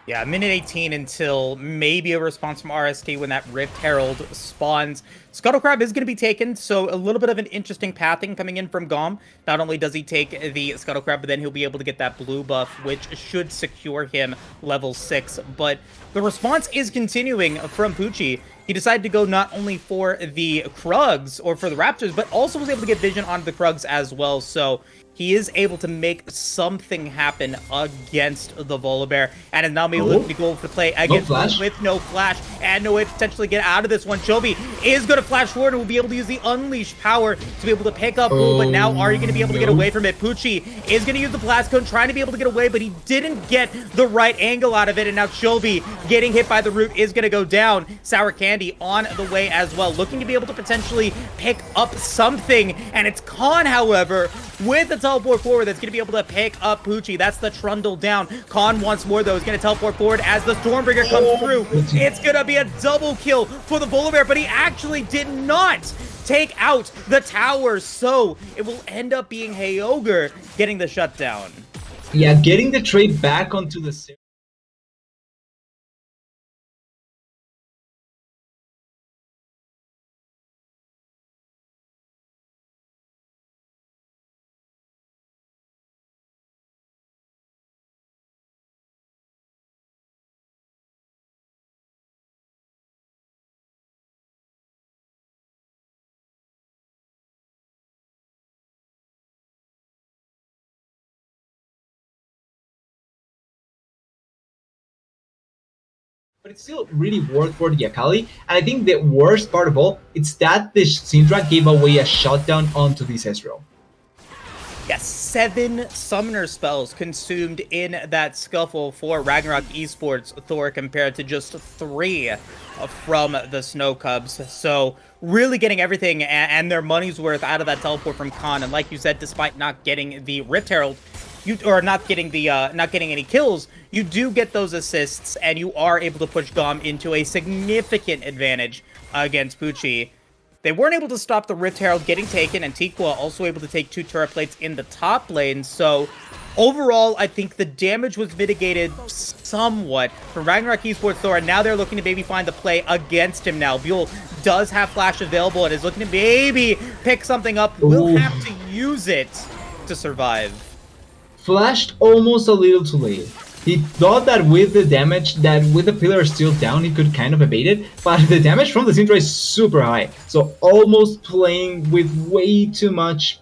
Yeah, minute 18 until maybe a response from RST when that Rift Herald spawns. Scuttle Crab is going to be taken, so a little bit of an interesting pathing coming in from Gom. Not only does he take the Scuttle Crab, but then he'll be able to get that blue buff, which should secure him level 6. But the response is continuing from Pucci. He decided to go not only for the Krugs, or for the Raptors, but also was able to get vision onto the Krugs as well. So he is able to make something happen against the Volibear, and is now able to go for the play against with no flash, and no way to potentially get out of this one. Chovy is going to flash forward and will be able to use the Unleash power to be able to pick up Bull, but now are you going to be able to get away from it? Poochie is going to use the Blast Cone, trying to be able to get away, but he didn't get the right angle out of it, and now Chovy getting hit by the root is going to go down. Sour Candy on the way as well, looking to be able to potentially pick up something, and it's Khan, however, with the teleport forward that's going to be able to pick up Poochie. That's the Trundle down. Khan once more, though, is going to teleport forward as the Stormbringer comes through. It's going to be a double kill for the Volibear, but he actually did not take out the tower, so it will end up being Heyoger getting the shutdown. Yeah, getting the trade back onto the... But it's still really worked for the Akali, and I think the worst part of all, it's that the Syndra gave away a shutdown onto this Ezreal. Yes, 7 summoner spells consumed in that scuffle for Ragnarok Esports Thor compared to just 3 from the Snow Cubs. So really getting everything and their money's worth out of that teleport from Khan. And like you said, despite not getting the Rift Herald, not getting any kills, you do get those assists, and you are able to push Gom into a significant advantage against Poochie. They weren't able to stop the Rift Herald getting taken, and Antiqua also able to take 2 turret plates in the top lane, so overall, I think the damage was mitigated somewhat from Ragnarok Esports Thor, and now they're looking to maybe find the play against him now. Buell does have Flash available and is looking to maybe pick something up. Will have to use it to survive. Flashed almost a little too late. He thought that with the damage, that with the pillar still down, he could kind of evade it, but the damage from the Syndra is super high. So almost playing with way too much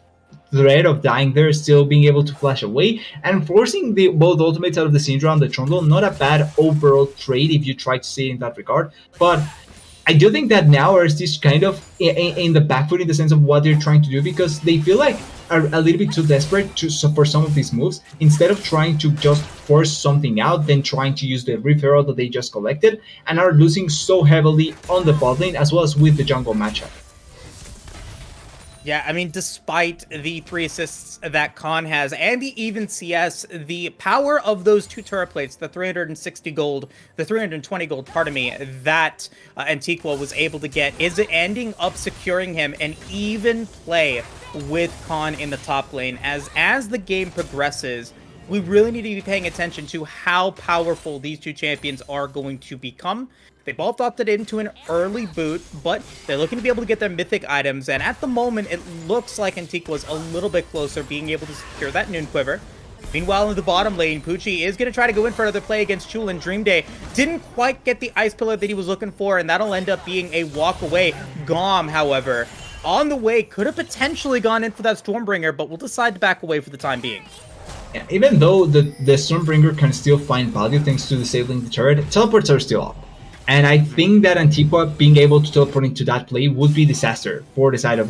threat of dying there, still being able to flash away, and forcing both ultimates out of the Syndra and the Trundle. Not a bad overall trade if you try to see it in that regard, but I do think that now RST is kind of in the back foot in the sense of what they're trying to do, because they feel like are a little bit too desperate for some of these moves. Instead of trying to just force something out, then trying to use the referral that they just collected, and are losing so heavily on the bot lane as well as with the jungle matchup. Yeah, I mean, despite the 3 assists that Khan has, and the even CS, the power of those 2 turret plates, the 360 gold, the 320 gold, pardon me, that Antiqua was able to get, is ending up securing him an even play with Khan in the top lane. As the game progresses, we really need to be paying attention to how powerful these 2 champions are going to become. They both opted into an early boot, but they're looking to be able to get their mythic items, and at the moment, it looks like Antiqua's a little bit closer, being able to secure that Noon Quiver. Meanwhile, in the bottom lane, Poochie is going to try to go in for another play against Chul and Dream Day. Didn't quite get the Ice Pillar that he was looking for, and that'll end up being a walk away. Gom, however, on the way, could have potentially gone in for that Stormbringer, but will decide to back away for the time being. Yeah, even though the Stormbringer can still find value thanks to disabling the turret, teleports are still up. And I think that Antiqua being able to teleport into that play would be disaster for the side of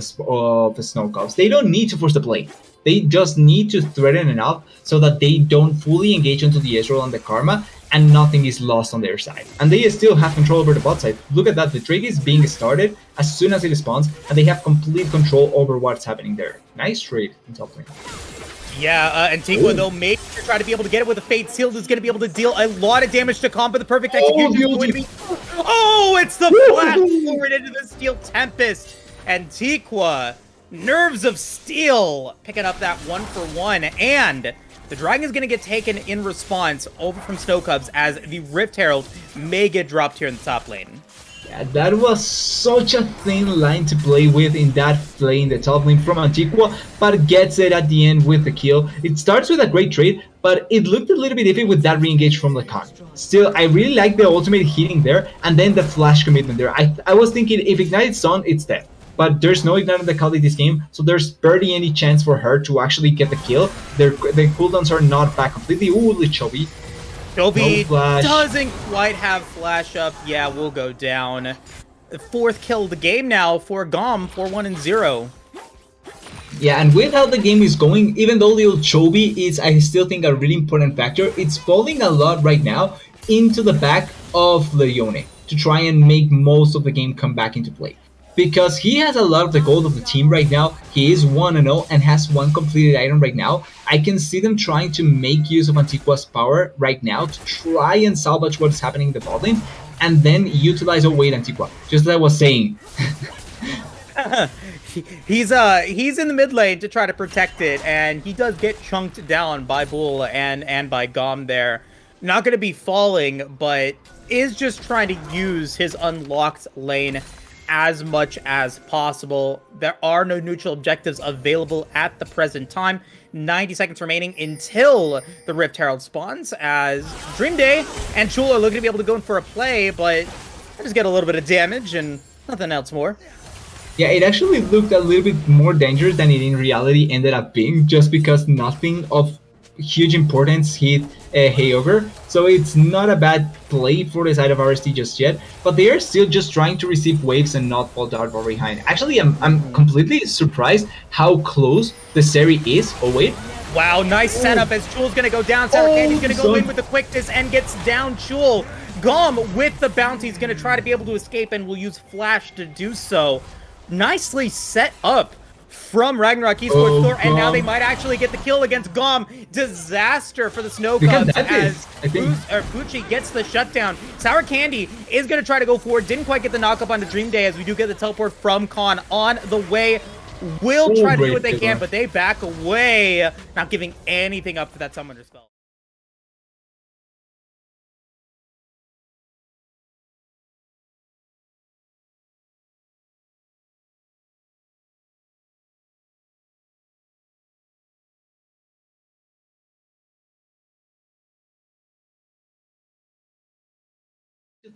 the Snow Cubs. They don't need to force the play. They just need to threaten enough so that they don't fully engage into the Ezreal and the Karma, and nothing is lost on their side. And they still have control over the bot side. Look at that, the Drake is being started as soon as it spawns, and they have complete control over what's happening there. Nice trade in top lane. Yeah, Antiqua, though, maybe to try to be able to get it with a Fate Sealed is going to be able to deal a lot of damage to Khan, but the perfect execution is going to be... Oh, it's the blast forward into the Steel Tempest. Antiqua, Nerves of Steel, picking up that 1-for-1, and the Dragon is going to get taken in response over from Snow Cubs as the Rift Herald may get dropped here in the top lane. Yeah, that was such a thin line to play with in that play in the top lane from Antiqua, but gets it at the end with the kill. It starts with a great trade, but it looked a little bit iffy with that re-engage from Khan. Still, I really like the ultimate hitting there, and then the flash commitment there. I was thinking if Ignite's on, it's dead. but there's no Ignite on the Akali this game, so there's barely any chance for her to actually get the kill. The cooldowns are not back completely. Ooh, Lichobi. Chovy No flash. doesn't quite have flash up. Yeah, we'll go down. The fourth kill of the game now for Gom, 4-1-0. Yeah, and with how the game is going, even though Lil Chovy is, I still think, a really important factor, it's falling a lot right now into the back of Leone to try and make most of the game come back into play. Because he has a lot of the gold of the team right now, he is 1-0 and has one completed item right now. I can see them trying to make use of Antiqua's power right now to try and salvage what's happening in the bot lane, and then utilize Antiqua, just as I was saying. He's in the mid lane to try to protect it, and he does get chunked down by Bull and by Gom there. Not going to be falling, but is just trying to use his unlocked lane as much as possible. There are no neutral objectives available at the present time. 90 seconds remaining until the Rift Herald spawns, as Dream Day and Chul are looking to be able to go in for a play, but I just get a little bit of damage and nothing else more. Yeah, it actually looked a little bit more dangerous than it in reality ended up being, just because nothing of huge importance hit Heyoger. So it's not a bad play for the side of RST just yet, but they are still just trying to receive waves and not fall down far behind. Actually, I'm completely surprised how close the Seri is. Oh wait. Wow, nice setup as Chul's gonna go down. Sour Candy's gonna go in with the quickness and gets down Chul. Gom with the bounty is gonna try to be able to escape and will use Flash to do so. Nicely set up from Ragnarok Esports Thor, and now they might actually get the kill against Gom. Disaster for the Snow Cubs as Pucci gets the shutdown. Sour Candy is going to try to go forward. Didn't quite get the knock-up onto Dream Day, as we do get the teleport from Khan on the way. Will try to do what they can, but they back away, not giving anything up for that Summoner spell.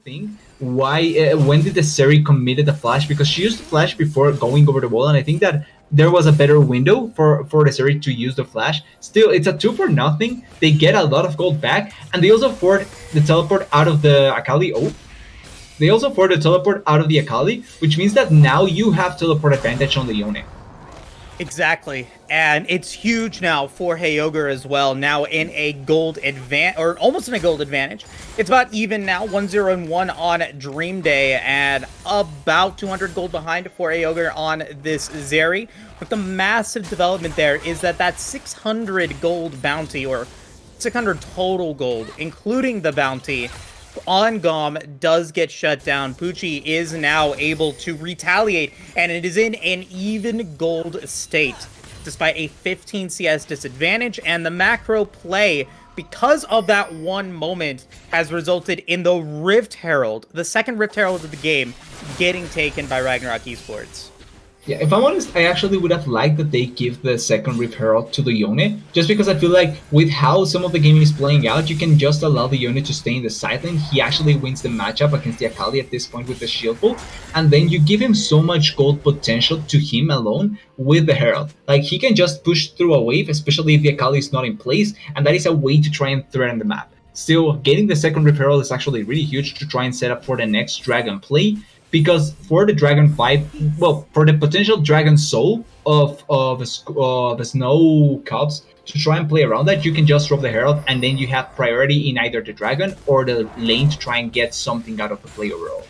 Think why when did the Seri committed the flash, because she used the flash before going over the wall, and I think that there was a better window for the Seri to use the flash. Still, it's a 2-for-0. They get a lot of gold back, and they also afford the teleport out of the Akali. They also afford the teleport out of the Akali, which means that now you have teleport advantage on Leone. Exactly, and it's huge now for Heyoger as well, now in a gold advantage, or almost in a gold advantage. It's about even now, 1-0-1 on Dream Day, and about 200 gold behind for Heyoger on this Zeri. But the massive development there is that 600 gold bounty, or 600 total gold, including the bounty, on Gom does get shut down. Pucci is now able to retaliate, and it is in an even gold state, despite a 15 CS disadvantage, and the macro play, because of that one moment, has resulted in the Rift Herald, the second Rift Herald of the game, getting taken by Ragnarok Esports. Yeah, if I'm honest, I actually would have liked that they give the second Rift Herald to the Yone, just because I feel like with how some of the game is playing out, you can just allow the Yone to stay in the side lane. He actually wins the matchup against the Akali at this point with the shield pull, and then you give him so much gold potential to him alone with the Herald. Like, he can just push through a wave, especially if the Akali is not in place, and that is a way to try and threaten the map. Still, getting the second Rift Herald is actually really huge to try and set up for the next Dragon play, because for the Dragon fight, well, for the potential Dragon Soul of the Snow Cubs to try and play around that, you can just drop the Herald, and then you have priority in either the Dragon or the lane to try and get something out of the play overall.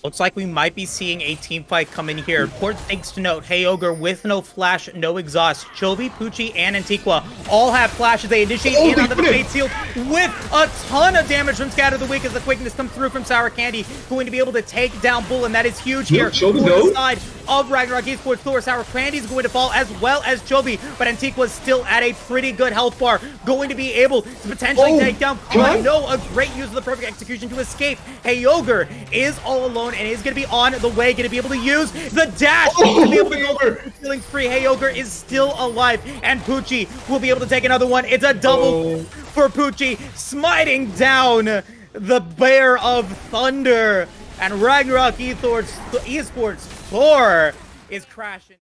Looks like we might be seeing a team fight come in here. Important things to note: Heyoger with no flash, no exhaust. Chovy, Pucci, and Antiqua all have flashes. They initiate in on the Fate Seal with a ton of damage from Scatter the Weak as the quickness comes through from Sour Candy, going to be able to take down Bull, and that is huge here for the side of Ragnarok Esports. Thor, Sour Candy is going to fall, as well as Chovy, but Antiqua is still at a pretty good health bar, going to be able to potentially take down Khan. No, a great use of the perfect execution to escape. Heyoger is all alone and is going to be on the way, going to be able to use the dash to be able to go feeling free. Heyoger is still alive, and Pucci will be able to take another one. It's a double for Pucci, smiting down the Bear of Thunder, and Ragnarok Esports floor is crashing.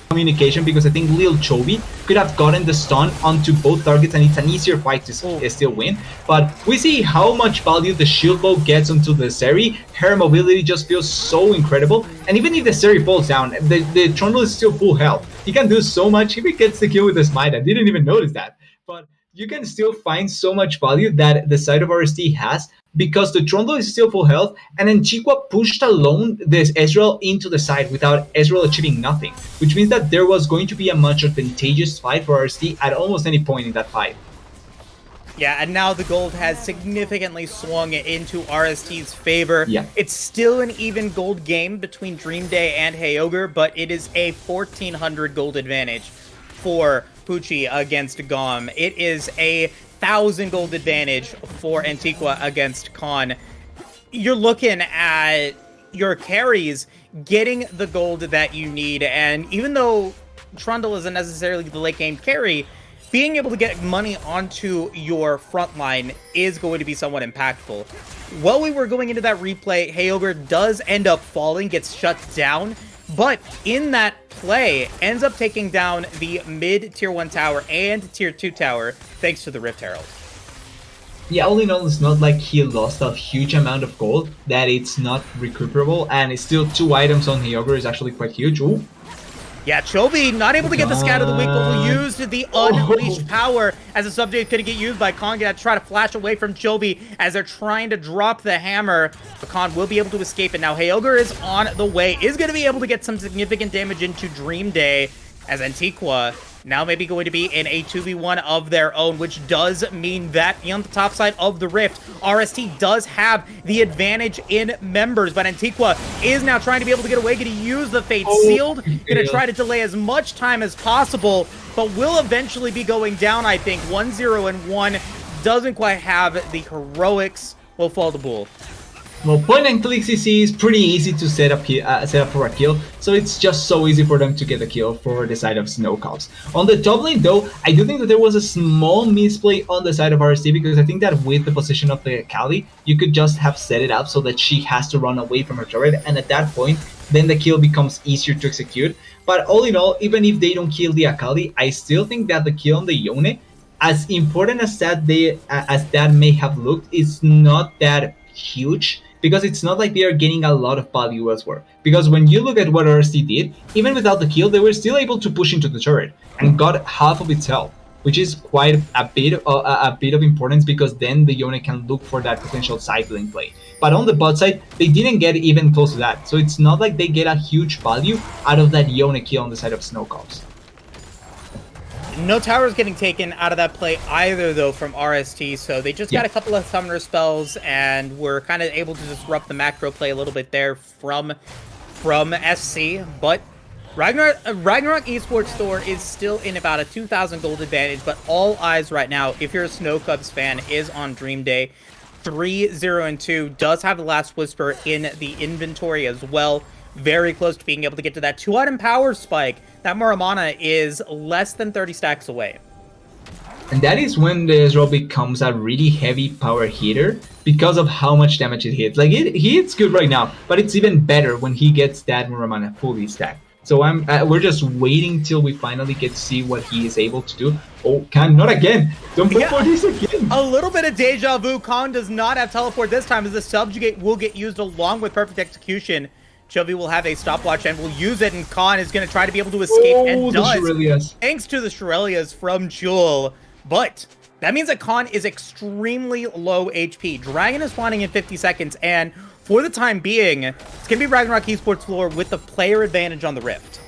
Communication, because I think Lil Chovy could have gotten the stun onto both targets and it's an easier fight to still win. But we see how much value the shield bow gets onto the Seri. Her mobility just feels so incredible, and even if the Seri falls down, the Trundle is still full health. He can do so much if he gets the kill with the smite. I didn't even notice that. But you can still find so much value that the side of RST has, because the Trundle is still full health, and Antigua pushed alone this Ezreal into the side without Ezreal achieving nothing, which means that there was going to be a much advantageous fight for RST at almost any point in that fight. Yeah, and now the gold has significantly swung into RST's favor. Yeah. It's still an even gold game between Dream Day and Heyoger, but it is a 1,400 gold advantage for Pucci against Gom. It is a 1,000 gold advantage for Antigua against Khan. You're looking at your carries getting the gold that you need, and even though Trundle isn't necessarily the late game carry, being able to get money onto your front line is going to be somewhat impactful. While we were going into that replay, Heyoger does end up falling, gets shut down, but in that play, ends up taking down the mid tier 1 tower and tier 2 tower thanks to the Rift Herald. Yeah, all in all, it's not like he lost a huge amount of gold, that it's not recuperable, and it's still 2 items on Heyoger is actually quite huge. Ooh. Yeah, Chovy not able to get the scat of the week, but will use the unleashed power as the subject couldn't get used by Khan. Gonna try to flash away from Chovy as they're trying to drop the hammer, but Khan will be able to escape it. Now Heyoger is on the way, is going to be able to get some significant damage into Dream Day as Antigua now maybe going to be in a 2v1 of their own, which does mean that on the top side of the Rift, RST does have the advantage in members, but Antigua is now trying to be able to get away, going to use the Fate Sealed, going to try to delay as much time as possible, but will eventually be going down, I think. 1-0 and 1 doesn't quite have the heroics, will fall to Bull. Well, point and click CC is pretty easy to set up for a kill, so it's just so easy for them to get a kill for the side of Snowcops. On the top lane though, I do think that there was a small misplay on the side of RST, because I think that with the position of the Akali, you could just have set it up so that she has to run away from her turret, and at that point, then the kill becomes easier to execute. But all in all, even if they don't kill the Akali, I still think that the kill on the Yone, as important as that may have looked, is not that huge, because it's not like they are gaining a lot of value elsewhere. Because when you look at what RST did, even without the kill, they were still able to push into the turret and got half of its health, which is quite a bit of importance, because then the Yone can look for that potential side lane play. But on the bot side, they didn't get even close to that, so it's not like they get a huge value out of that Yone kill on the side of Snowcops. No towers getting taken out of that play either, though, from RST, so they just got a couple of summoner spells and were kind of able to disrupt the macro play a little bit there from SC, but Ragnarok Esports Store is still in about a 2,000 gold advantage, but all eyes right now, if you're a Snow Cubs fan, is on Dream Day. 3-0 and 2 does have the Last Whisper in the inventory as well. Very close to being able to get to that 2-item power spike. That Muramana is less than 30 stacks away. And that is when the Ezreal becomes a really heavy power hitter, because of how much damage it hits. Like, he hits good right now, but it's even better when he gets that Muramana fully stacked. So we're just waiting till we finally get to see what he is able to do. Oh, Khan, not again! Don't put for this again! A little bit of deja vu. Khan does not have teleport this time, as the subjugate will get used along with perfect execution. Chovy will have a stopwatch and will use it, and Khan is going to try to be able to escape, and does, thanks to the Shurelias from Jewel. But that means that Khan is extremely low HP. Dragon is spawning in 50 seconds, and for the time being, it's going to be Ragnarok Esports floor with the player advantage on the Rift.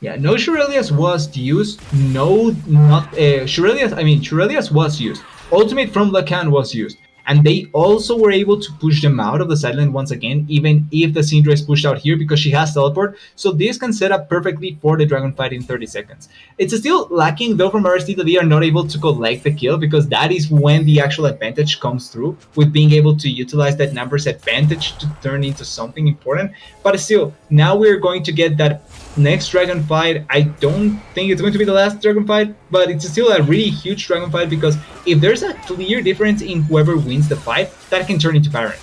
Yeah, no Shurelias was used. No, not Shurelias. I mean, Shurelias was used. Ultimate from Lacan was used. And they also were able to push them out of the sideline once again, even if the Syndra is pushed out here, because she has teleport. So this can set up perfectly for the dragon fight in 30 seconds. It's still lacking though from RST that they are not able to collect the kill, because that is when the actual advantage comes through, with being able to utilize that numbers advantage to turn into something important. But still, now we're going to get that next dragon fight, I don't think it's going to be the last dragon fight, but it's still a really huge dragon fight because if there's a clear difference in whoever wins the fight, that can turn into Baron.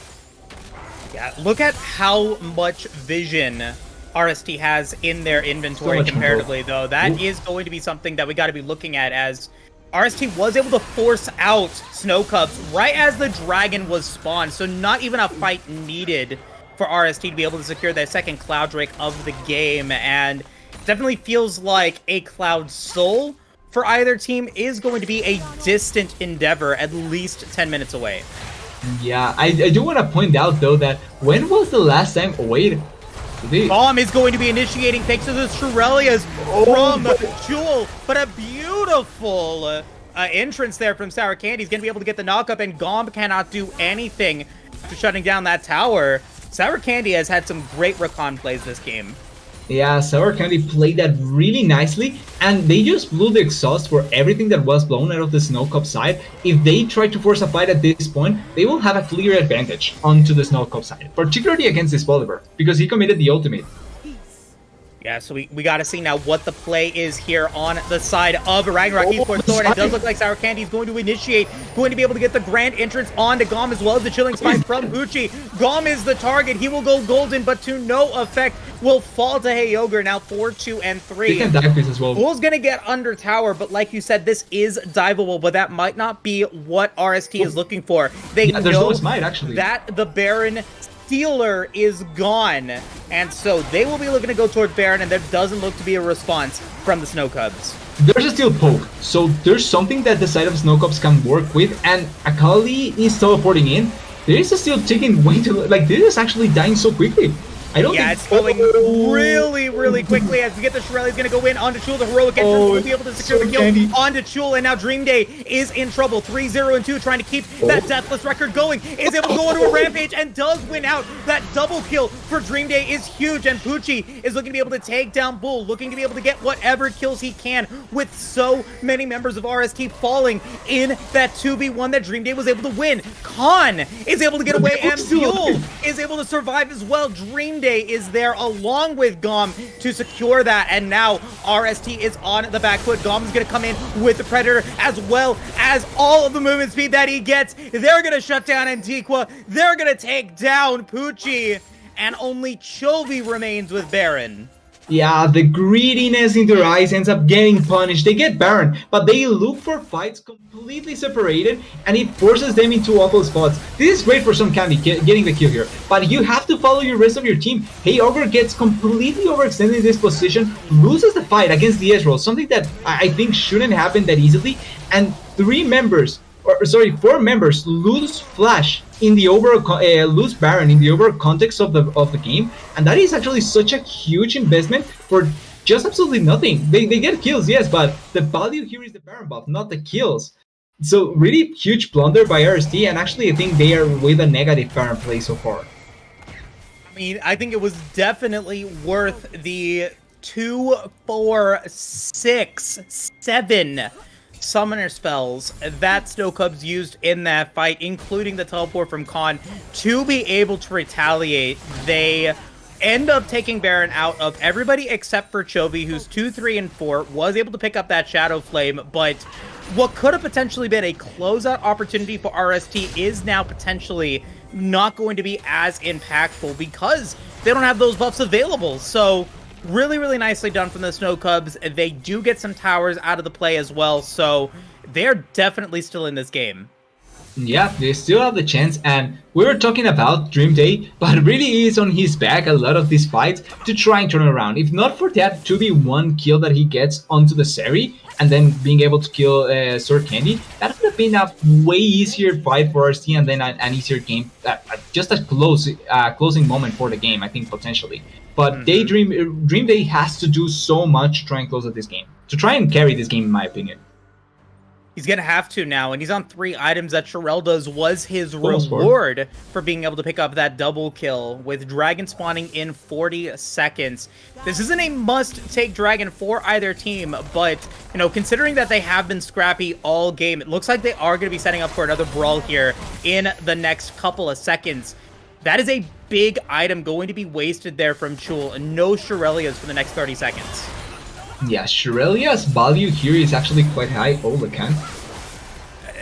Yeah, look at how much vision RST has in their inventory comparatively, though. That is going to be something that we got to be looking at, as RST was able to force out Snow Cubs right as the dragon was spawned, so not even a fight needed for RST to be able to secure their second Cloud Drake of the game, and it definitely feels like a Cloud Soul for either team is going to be a distant endeavor, at least 10 minutes away. Yeah, I do want to point out, though, that when was the last time... Oh, wait. Bomb is going to be initiating thanks to the Shurelias from Jewel, but a beautiful entrance there from Sour Candy. He's going to be able to get the knockup, and Gomb cannot do anything after shutting down that tower. Sour Candy has had some great recon plays this game. Yeah, Sour Candy played that really nicely, and they just blew the exhaust for everything that was blown out of the Snow Cup side. If they try to force a fight at this point, they will have a clear advantage onto the Snow Cup side, particularly against this Bolivar, because he committed the ultimate. Yeah, so we got to see now what the play is here on the side of Ragnarok Esports Thor. It does look like Sour Candy is going to initiate, going to be able to get the grand entrance onto Gom, as well as the Chilling Spine from Uchi. Gom is the target. He will go golden, but to no effect, will fall to Heyoger, now 4, 2, and 3. He can dive this as well. Bull's going to get under tower, but like you said, this is diveable, but that might not be what RST is looking for. They there's know no smite, actually. That the Baron Stealer is gone, and so they will be looking to go toward Baron, and there doesn't look to be a response from the Snow Cubs. There's a steel poke, so there's something that the side of Snow Cubs can work with, and Akali is teleporting in. There is a steel taking way too... Like, this is actually dying so quickly. I don't think... it's going really, really quickly as we get the Shirelli. He's going to go in onto Chul. The heroic entrance will be able to secure the kill onto Chul, and now Dream Day is in trouble. 3-0-2, trying to keep that deathless record going. Is able to go into a rampage and does win out. That double kill for Dream Day is huge, and Pucci is looking to be able to take down Bull, looking to be able to get whatever kills he can with so many members of RST falling in that 2v1 that Dream Day was able to win. Khan is able to get away, and Buell is able to survive as well. Dream Day is there along with Gom to secure that, and now RST is on the back foot. Gom is going to come in with the Predator as well as all of the movement speed that he gets. They're going to shut down Antiqua. They're going to take down Pucci, and only Chovy remains with Baron. Yeah, the greediness in their eyes ends up getting punished. They get Baron, but they look for fights completely separated, and it forces them into awful spots. This is great for some Candy getting the kill here, but you have to follow your rest of your team. Heyoger gets completely overextended in this position, loses the fight against the Ezreal, something that I think shouldn't happen that easily, and 4 members lose Flash in the overall lose Baron in the overall context of the game, and that is actually such a huge investment for just absolutely nothing. They get kills, yes, but the value here is the Baron buff, not the kills. So really huge blunder by RST, and actually I think they are with a negative Baron play so far. I mean, I think it was definitely worth the 2, 4, 6, 7 summoner spells that Snow Cubs used in that fight, including the teleport from Khan, to be able to retaliate. They end up taking Baron out of everybody except for Chovy, who's 2, 3, and 4, was able to pick up that Shadow Flame, but what could have potentially been a closeout opportunity for RST is now potentially not going to be as impactful because they don't have those buffs available. So really, really nicely done from the Snow Cubs. They do get some towers out of the play as well, so they're definitely still in this game. Yeah, they still have the chance, and we were talking about Dream Day, but it really is on his back a lot of these fights to try and turn around. If not for that 2v1 kill that he gets onto the Seri, and then being able to kill Sword Candy, that would have been a way easier fight for RST, and then an easier game, just a closing moment for the game, I think, potentially. But Dream Day has to do so much to try and close out this game, to try and carry this game, in my opinion. He's going to have to now, and he's on 3 items that Sherelle does was his reward for being able to pick up that double kill with Dragon spawning in 40 seconds. This isn't a must-take Dragon for either team, but, you know, considering that they have been scrappy all game, it looks like they are going to be setting up for another brawl here in the next couple of seconds. That is a big item going to be wasted there from Chul, and no Shirelias for the next 30 seconds. Yeah, Shirelia's value here is actually quite high. Oh, Lacan.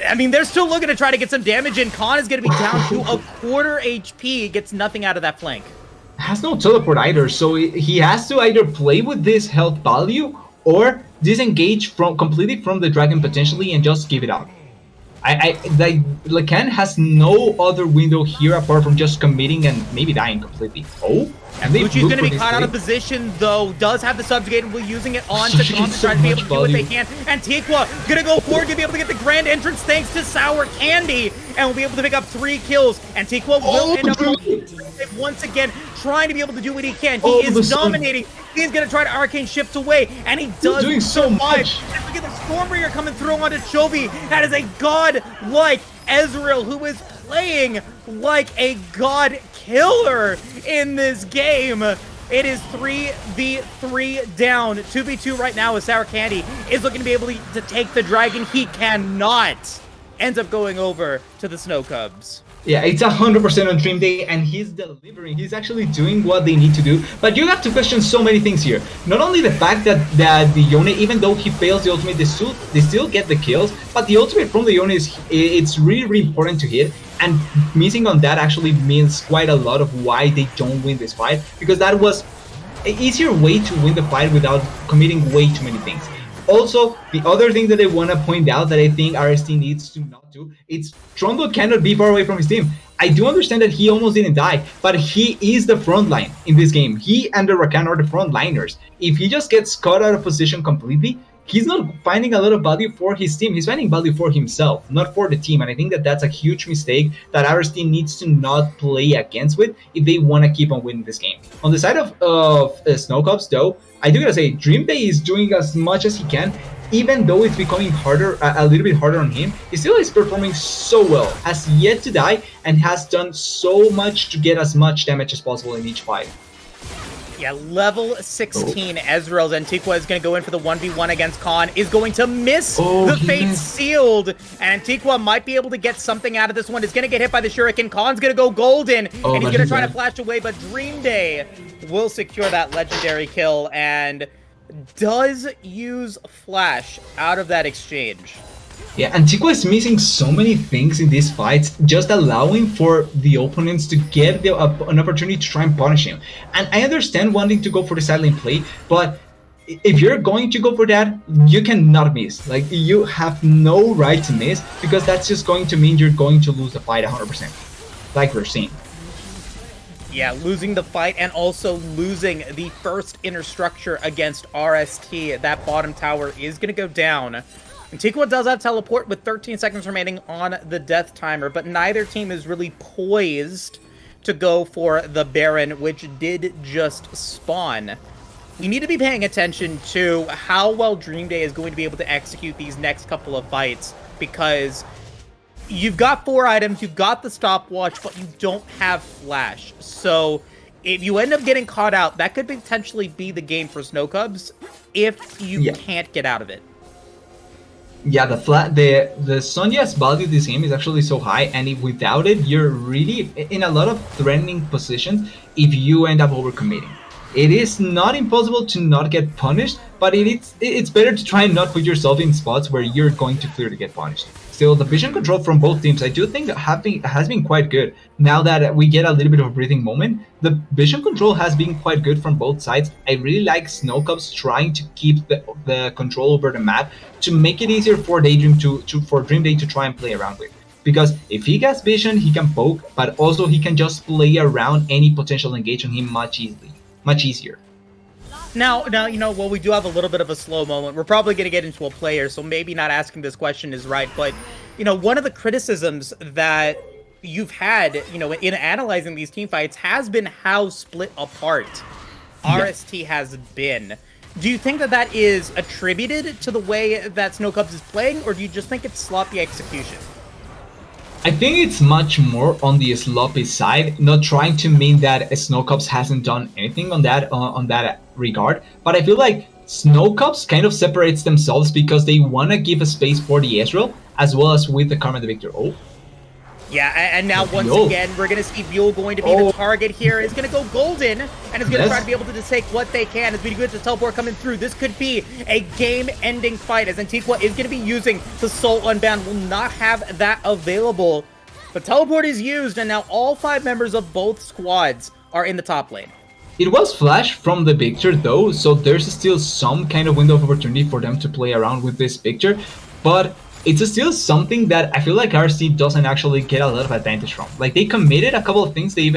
I mean, they're still looking to try to get some damage in. Khan is going to be down to a quarter HP, gets nothing out of that flank. Has no teleport either, so he has to either play with this health value or disengage completely from the dragon potentially and just give it up. Lacan has no other window here apart from just committing and maybe dying completely. Oh, and Gucci's going to be caught out of position, though. Does have the subjugate and will using it on to Khan to try to be able to do what they can. Antiqua going to go forward to be able to get the grand entrance thanks to Sour Candy, and will be able to pick up 3 kills. Antiqua will end up once again trying to be able to do what he can. He is dominating. He's going to try to arcane shift away, and he does. He's doing so much. And look at the Stormbringer coming through onto Chovy. That is a god-like Ezreal who is playing like a god killer in this game. It is 3v3 down. 2v2 right now with Sour Candy is looking to be able to take the dragon. He cannot. Ends up going over to the Snow Cubs. Yeah, it's 100% on Dream Day, and he's delivering. He's actually doing what they need to do. But you have to question so many things here. Not only the fact that the Yone, even though he fails the ultimate, they still get the kills. But the ultimate from the Yone it's really, really important to hit. And missing on that actually means quite a lot of why they don't win this fight. Because that was an easier way to win the fight without committing way too many things. Also, the other thing that I want to point out that I think RST needs to not do, it's Trundle cannot be far away from his team. I do understand that he almost didn't die, but he is the front line in this game. He and the Rakan are the front liners. If he just gets caught out of position completely, he's not finding a lot of value for his team. He's finding value for himself, not for the team. And I think that that's a huge mistake that RST needs to not play against with if they want to keep on winning this game. On the side of Snow Cubs, though, I do gotta say, Dream Day is doing as much as he can, even though it's becoming harder, a little bit harder on him. He still is performing so well, has yet to die, and has done so much to get as much damage as possible in each fight. Yeah, level 16, Ezreal's Antiqua is going to go in for the 1v1 against Khan, is going to miss the Fate Sealed, and Antiqua might be able to get something out of this one. Is going to get hit by the Shuriken. Khan's going to go golden, and he's going to try to flash away, but Dream Day will secure that legendary kill, and does use Flash out of that exchange. Yeah, Antiqua is missing so many things in these fights, just allowing for the opponents to get an opportunity to try and punish him. And I understand wanting to go for the silent play, but if you're going to go for that, you cannot miss. Like, you have no right to miss, because that's just going to mean you're going to lose the fight 100%, like we're seeing. Yeah, losing the fight and also losing the first inner structure against RST. That bottom tower is going to go down. Antiqua does have teleport with 13 seconds remaining on the death timer, but neither team is really poised to go for the Baron, which did just spawn. We need to be paying attention to how well Dream Day is going to be able to execute these next couple of fights, because you've got 4 items, you've got the stopwatch, but you don't have Flash. So if you end up getting caught out, that could potentially be the game for Snow Cubs if you can't get out of it. Yeah, the Sonya's value this game is actually so high, and if without it, you're really in a lot of threatening positions if you end up overcommitting. It is not impossible to not get punished, but it's better to try and not put yourself in spots where you're going to clearly get punished. Still, the vision control from both teams, I do think has been quite good. Now that we get a little bit of a breathing moment, the vision control has been quite good from both sides. I really like Snow Cubs trying to keep the control over the map to make it easier for Daydream for Dream Day to try and play around with. Because if he gets vision, he can poke, but also he can just play around any potential engage on him much easier. Now, you know, well, we do have a little bit of a slow moment. We're probably going to get into a player, so maybe not asking this question is right. But, you know, one of the criticisms that you've had, you know, in analyzing these team fights has been how split apart RST has been. Do you think that that is attributed to the way that Snow Cubs is playing, or do you just think it's sloppy execution? I think it's much more on the sloppy side, not trying to mean that Snow Cubs hasn't done anything on that regard, but I feel like Snow Cubs kind of separates themselves because they want to give a space for the Ezreal, as well as with the Karma the Victor. Oh. Yeah, and now once Buell. again, we're going to see Buell going to be the target here. It's going to go golden, and it's going to try to be able to just take what they can. As we get the teleport coming through, this could be a game-ending fight, as Antiqua is going to be using the Soul Unbound. Will not have that available. But teleport is used, and now all 5 members of both squads are in the top lane. It was flash from the Victor though, so there's still some kind of window of opportunity for them to play around with this Victor, but it's still something that I feel like RST doesn't actually get a lot of advantage from. Like, they committed a couple of things. They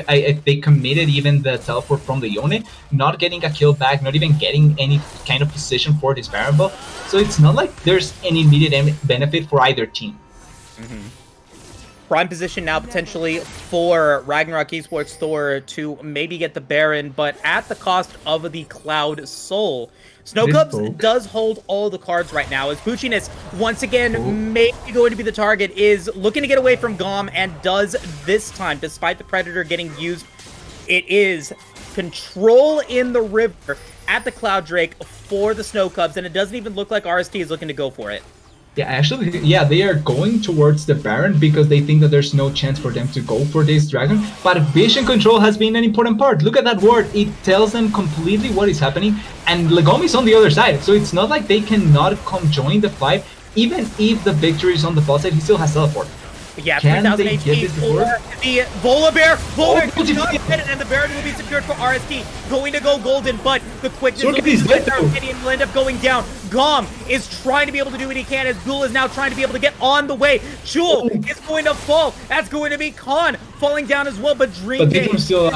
committed even the teleport from the Yone, not getting a kill back, not even getting any kind of position for this Baron buff. So it's not like there's any immediate benefit for either team. Prime position now potentially for Ragnarok Esports Thor to maybe get the Baron, but at the cost of the Cloud Soul. Snowcubs does hold all the cards right now, as Pucciness, once again, maybe going to be the target, is looking to get away from Gom, and does this time, despite the Predator getting used. It is control in the river at the Cloud Drake for the Snowcubs, and it doesn't even look like RST is looking to go for it. Yeah, actually, yeah, they are going towards the Baron because they think that there's no chance for them to go for this Dragon. But vision control has been an important part. Look at that ward. It tells them completely what is happening. And Legom is on the other side. So it's not like they cannot come join the fight. Even if the Victory is on the bot side, he still has teleport. Yeah, 3,000 HP for the Volibear. Volibear does not get it, and the Baron will be secured for RST. Going to go golden, but the quickness will be will end up going down. Gom is trying to be able to do what he can, as Bull is now trying to be able to get on the way. Jewel is going to fall. That's going to be Khan falling down as well, but Dream Day is still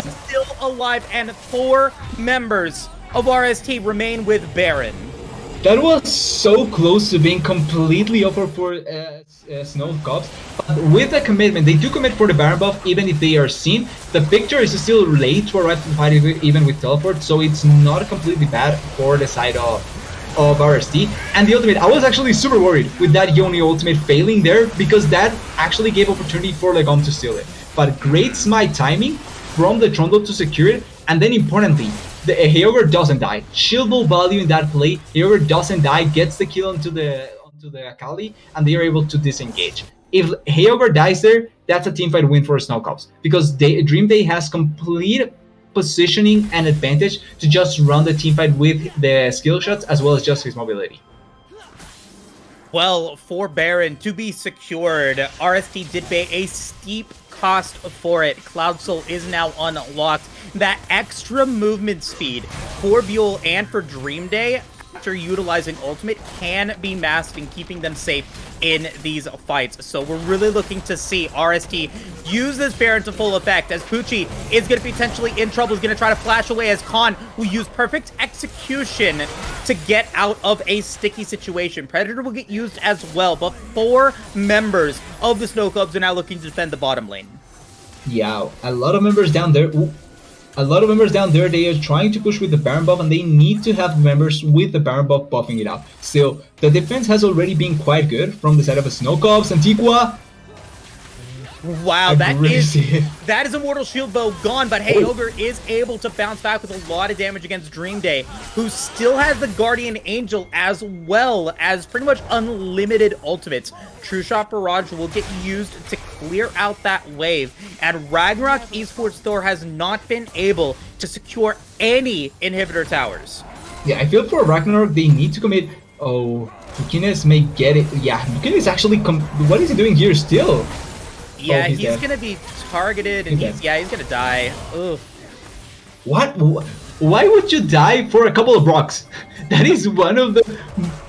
alive, and 4 members of RST remain with Baron. That was so close to being completely over for Snowcubs. But with the commitment, they do commit for the Baron buff, even if they are seen. The Victor is still late to arrive to the fight, even with teleport, so it's not completely bad for the side of RST. And the ultimate, I was actually super worried with that Yone ultimate failing there, because that actually gave opportunity for Legom to steal it. But great smite timing from the Trundle to secure it, and then importantly, the Heogar doesn't die. Shieldable value in that play. Heogar doesn't die, gets the kill onto the Akali, and they are able to disengage. If Heogar dies there, that's a teamfight win for Snowcubs, because Dream Day has complete positioning and advantage to just run the teamfight with the skill shots as well as just his mobility. Well, for Baron to be secured, RST did pay a steep cost for it. Cloud Soul is now unlocked. That extra movement speed for Buell and for Dream Day, after utilizing ultimate, can be masked and keeping them safe in these fights. So we're really looking to see RST use this Baron to full effect, as Pucci is going to be potentially in trouble. He's going to try to flash away, as Khan will use perfect execution to get out of a sticky situation. Predator will get used as well, but 4 members of the Snowcubs are now looking to defend the bottom lane. Yeah, a lot of members down there. They are trying to push with the Baron buff, and they need to have members with the Baron buff buffing it up. Still, the defense has already been quite good from the side of the Snowcubs. Antiqua. Wow, that is Immortal Shield Bow gone, but Heogar is able to bounce back with a lot of damage against Dream Day, who still has the Guardian Angel as well as pretty much unlimited ultimates. True Shot Barrage will get used to clear out that wave, and Ragnarok Esports Thor has not been able to secure any inhibitor towers. Yeah, I feel for Ragnarok they need to commit. Oh, Pucciness may get it. Yeah, Pucciness actually what is he doing here still? Yeah, he's gonna be targeted, and he's gonna die. Ugh. What? Why would you die for a couple of rocks? That is one of the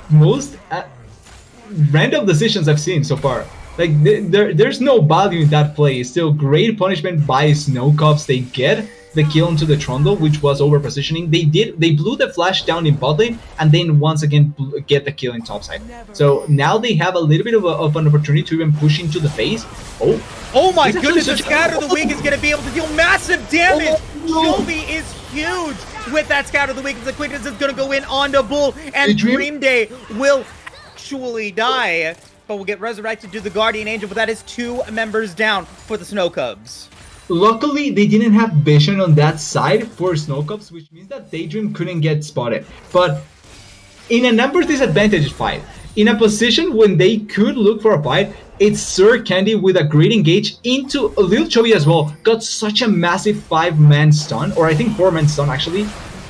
most random decisions I've seen so far. Like, there's no value in that play. It's still great punishment by Snowcubs. They get the kill into the Trundle, which was over positioning. They blew the flash down in bot lane, and then once again get the kill in topside. So now they have a little bit of an opportunity to even push into the base. Oh my goodness, the Scatter the Weak is going to be able to deal massive damage. Jovi is huge with that Scatter the Weak. The quickness is going to go in onto Bull, and Dream Day will actually die, but will get resurrected to the Guardian Angel, but that is 2 members down for the Snowcubs. Luckily, they didn't have vision on that side for Snowcubs, which means that Daydream couldn't get spotted. But in a numbers disadvantaged fight, in a position when they could look for a fight, It's Sir Candy with a great engage into a little Chovy as well. Got such a massive 5-man stun, or I think 4-man stun actually.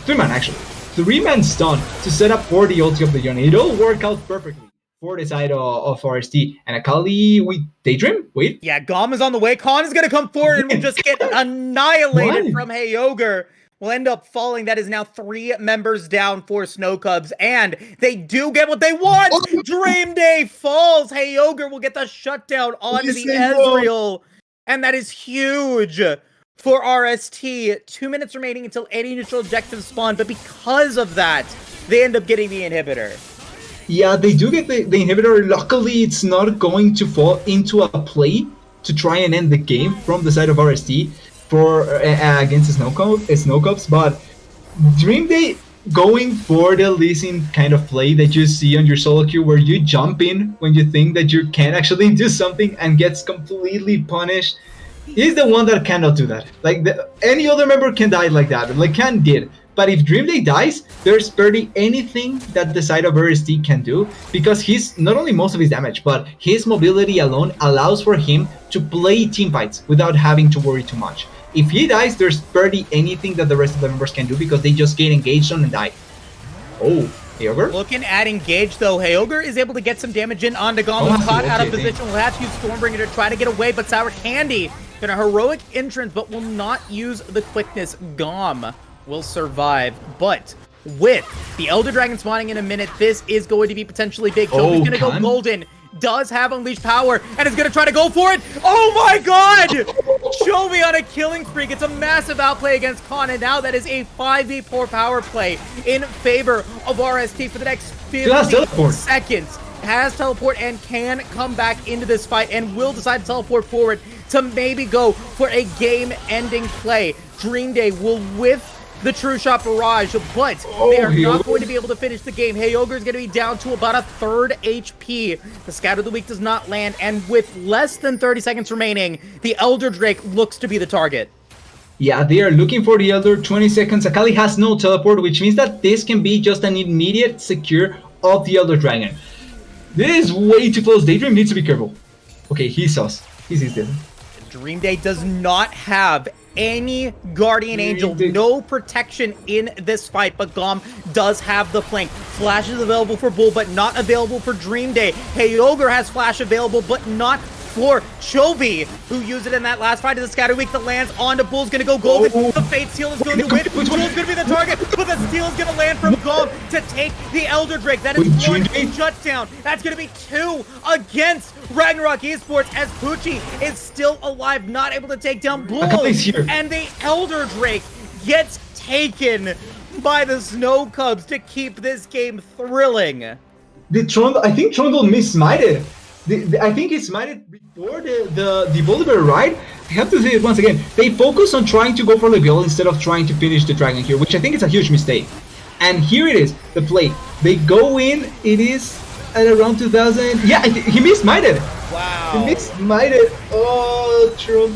3-man actually. 3-man stun to set up for the ulti of the Yone. It all worked out perfectly for the side of RST. And Akali with Daydream? Wait. Yeah, Gom is on the way. Khan is going to come forward and will just get annihilated from Heyoger. Will end up falling. That is now 3 members down for Snow Cubs, and they do get what they want. Dream Day falls. Heyoger will get the shutdown onto the Ezreal, and that is huge for RST. 2 minutes remaining until any neutral objectives spawn, but because of that, they end up getting the inhibitor. Yeah, they do get the inhibitor. Luckily, it's not going to fall into a play to try and end the game from the side of RST for against Snow Cubs, but Dream Day going for the Lee Sin kind of play that you see on your solo queue, where you jump in when you think that you can actually do something and gets completely punished. He's the one that cannot do that. Like any other member can die like that, like Can did. But if Dream Day dies, there's barely anything that the side of RST can do, because he's not only most of his damage, but his mobility alone allows for him to play team fights without having to worry too much. If he dies, there's barely anything that the rest of the members can do, because they just get engaged on and die. Oh, Heyoger? Looking at engage though, Heyoger is able to get some damage in onto Gom. Caught out of position, will have to use Stormbringer to try to get away, but Sour Candy got a heroic entrance, but will not use the quickness. Gom will survive, but with the Elder Dragon spawning in a minute, this is going to be potentially big. Chovy's gonna go golden, does have Unleashed Power, and is gonna try to go for it. Oh my god! Chovy on a killing spree gets a massive outplay against Khan, and now that is a 5v4 power play in favor of RST for the next 50 seconds. Has teleport and can come back into this fight, and will decide to teleport forward to maybe go for a game-ending play. Dream Day will whiff the True Shot Barrage, but they are not going to be able to finish the game. Heyoger is going to be down to about a 3rd HP. The Scout of the Week does not land, and with less than 30 seconds remaining, the Elder Drake looks to be the target. Yeah, they are looking for the Elder. 20 seconds. Akali has no teleport, which means that this can be just an immediate secure of the Elder Dragon. This is way too close. Daydream needs to be careful. Okay, he saws. He sees this. Dream Day does not have any Guardian Angel, no protection in this fight, but Gom does have the flank. Flash is available for Bull, but not available for Dream Day. Heyoger has Flash available, but not for Chovy, who used it in that last fight of the Scatter Week that lands onto Bull's gonna go golden. The Fate Seal is going to win. Bull's gonna be the target, but the steal is gonna land from Gom to take the Elder Drake. That is 1 shutdown. That's gonna be 2 against Ragnarok Esports, as Poochie is still alive, not able to take down Bull. And the Elder Drake gets taken by the Snow Cubs to keep this game thrilling. I think Trundle missmited. I think he smited before the Bolivar, right? I have to say it once again. They focus on trying to go for the kill instead of trying to finish the dragon here, which I think is a huge mistake. And here it is, the play. They go in, it is at around 2000. Yeah, he missmited. Wow. He missmited. Oh, true.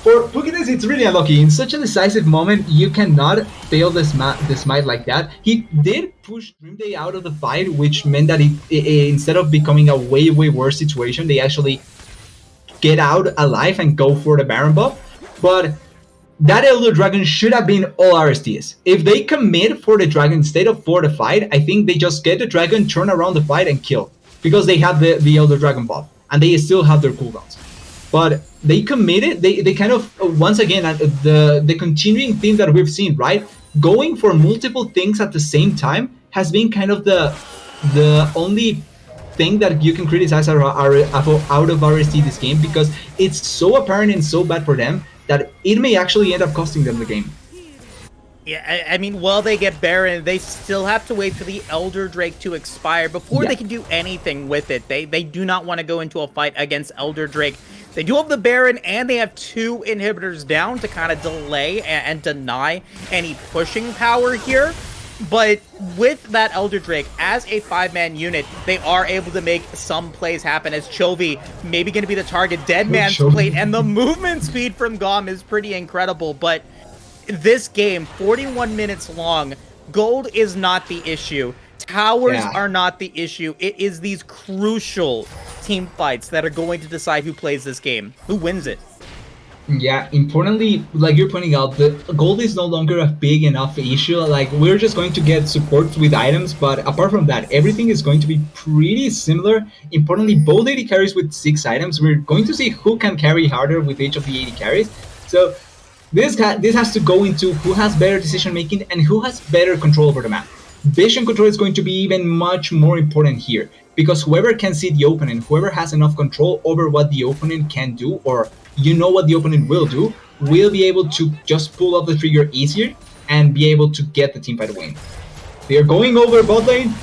For Pookiness, it's really unlucky. In such a decisive moment, you cannot fail the smite like that. He did push Dream Day out of the fight, which meant that instead of becoming a way worse situation, they actually get out alive and go for the Baron buff. But that Elder Dragon should have been all RSTs. If they commit for the Dragon instead of for the fight, I think they just get the Dragon, turn around the fight, and kill. Because they have the Elder Dragon buff, and they still have their cooldowns. But they committed, they kind of, once again, the continuing theme that we've seen, right? Going for multiple things at the same time has been kind of the only thing that you can criticize out of RST this game, because it's so apparent and so bad for them that it may actually end up costing them the game. Yeah, I mean, while they get Baron, they still have to wait for the Elder Drake to expire before they can do anything with it. They do not want to go into a fight against Elder Drake. They do have the Baron, and they have 2 inhibitors down to kind of delay and deny any pushing power here. But with that Elder Drake as a 5-man unit, they are able to make some plays happen, as Chovy maybe going to be the target. Dead Man's Plate, and the movement speed from Gom is pretty incredible. But this game, 41 minutes long, gold is not the issue. Towers are not the issue. It is these crucial team fights that are going to decide who plays this game, who wins it. Yeah, importantly, like you're pointing out, the gold is no longer a big enough issue. Like, we're just going to get support with items, but apart from that, everything is going to be pretty similar. Importantly, both AD carries with 6 items. We're going to see who can carry harder with each of the AD carries. So this has to go into who has better decision making and who has better control over the map. Vision control is going to be even much more important here, because whoever can see the opponent, whoever has enough control over what the opponent can do, or what the opponent will do, will be able to just pull off the trigger easier and be able to get the teamfight win. They are going over bot lane.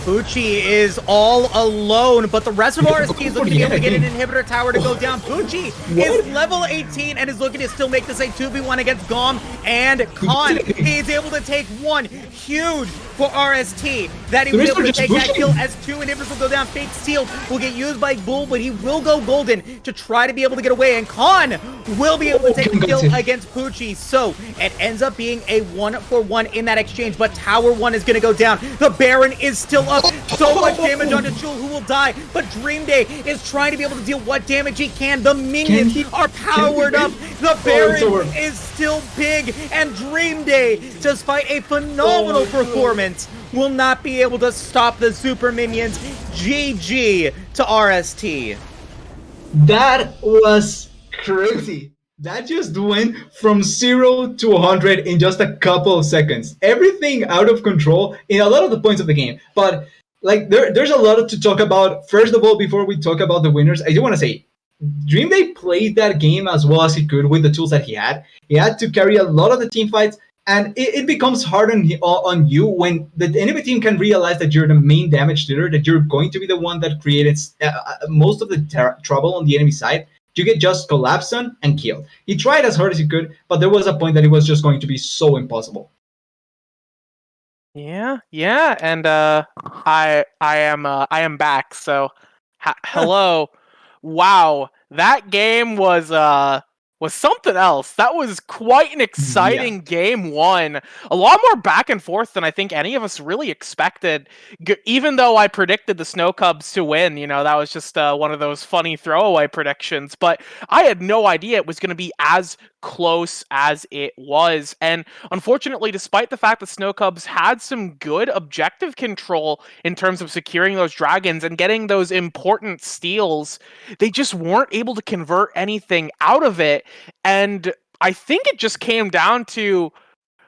Pucci is all alone, but the rest of RST is looking to be able to get an inhibitor tower to go down. Pucci is level 18 and is looking to still make this a 2v1 against Gom and Khan. He is able to take one huge for RST. That he was able to take that kill as 2 inhibitors will go down. Fake Steel will get used by Bull, but he will go golden to try to be able to get away, and Khan will be able to take the kill against Pucci. So it ends up being a 1-for-1 in that exchange, but Tower 1 is going to go down. The Baron is still up. So much damage onto Jewel, who will die, but Dream Day is trying to be able to deal what damage he can. The minions are powered up. The Baron is still big, and Dream Day, despite a phenomenal performance, will not be able to stop the super minions. GG to RST. That was crazy. That just went from 0 to 100 in just a couple of seconds. Everything out of control in a lot of the points of the game. But like there's a lot to talk about. First of all, before we talk about the winners, I do want to say Dream Day played that game as well as he could with the tools that he had. He had to carry a lot of the team fights, and it becomes hard on you when the enemy team can realize that you're the main damage dealer, that you're going to be the one that creates most of the trouble on the enemy side. You get just collapsed on and killed. He tried as hard as he could, but there was a point that it was just going to be so impossible. Yeah, and I am back. So, hello. Wow, that game was something else. That was quite an exciting game one. A lot more back and forth than I think any of us really expected. Even though I predicted the Snow Cubs to win, that was just one of those funny throwaway predictions. But I had no idea it was going to be as close as it was. And unfortunately, despite the fact that Snow Cubs had some good objective control in terms of securing those dragons and getting those important steals, they just weren't able to convert anything out of it. And I think it just came down to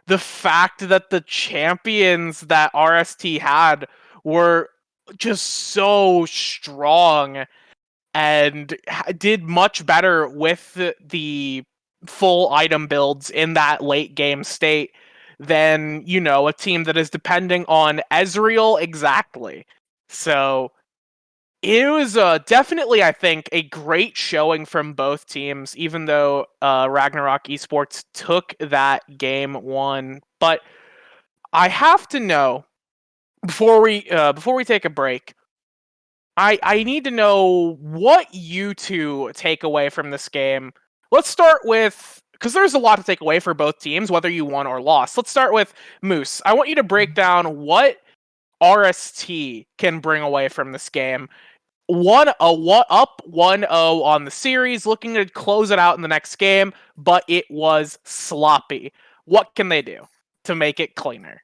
the fact that the champions that RST had were just so strong and did much better with the full item builds in that late game state than, a team that is depending on Ezreal exactly. So it was definitely, I think, a great showing from both teams, even though Ragnarok Esports took that game one. But I have to know, before we take a break, I need to know what you two take away from this game. Let's start with, because there's a lot to take away for both teams, whether you won or lost. Let's start with Moose. I want you to break down what RST can bring away from this game. 1-0 on the series, looking to close it out in the next game, but it was sloppy. What can they do to make it cleaner?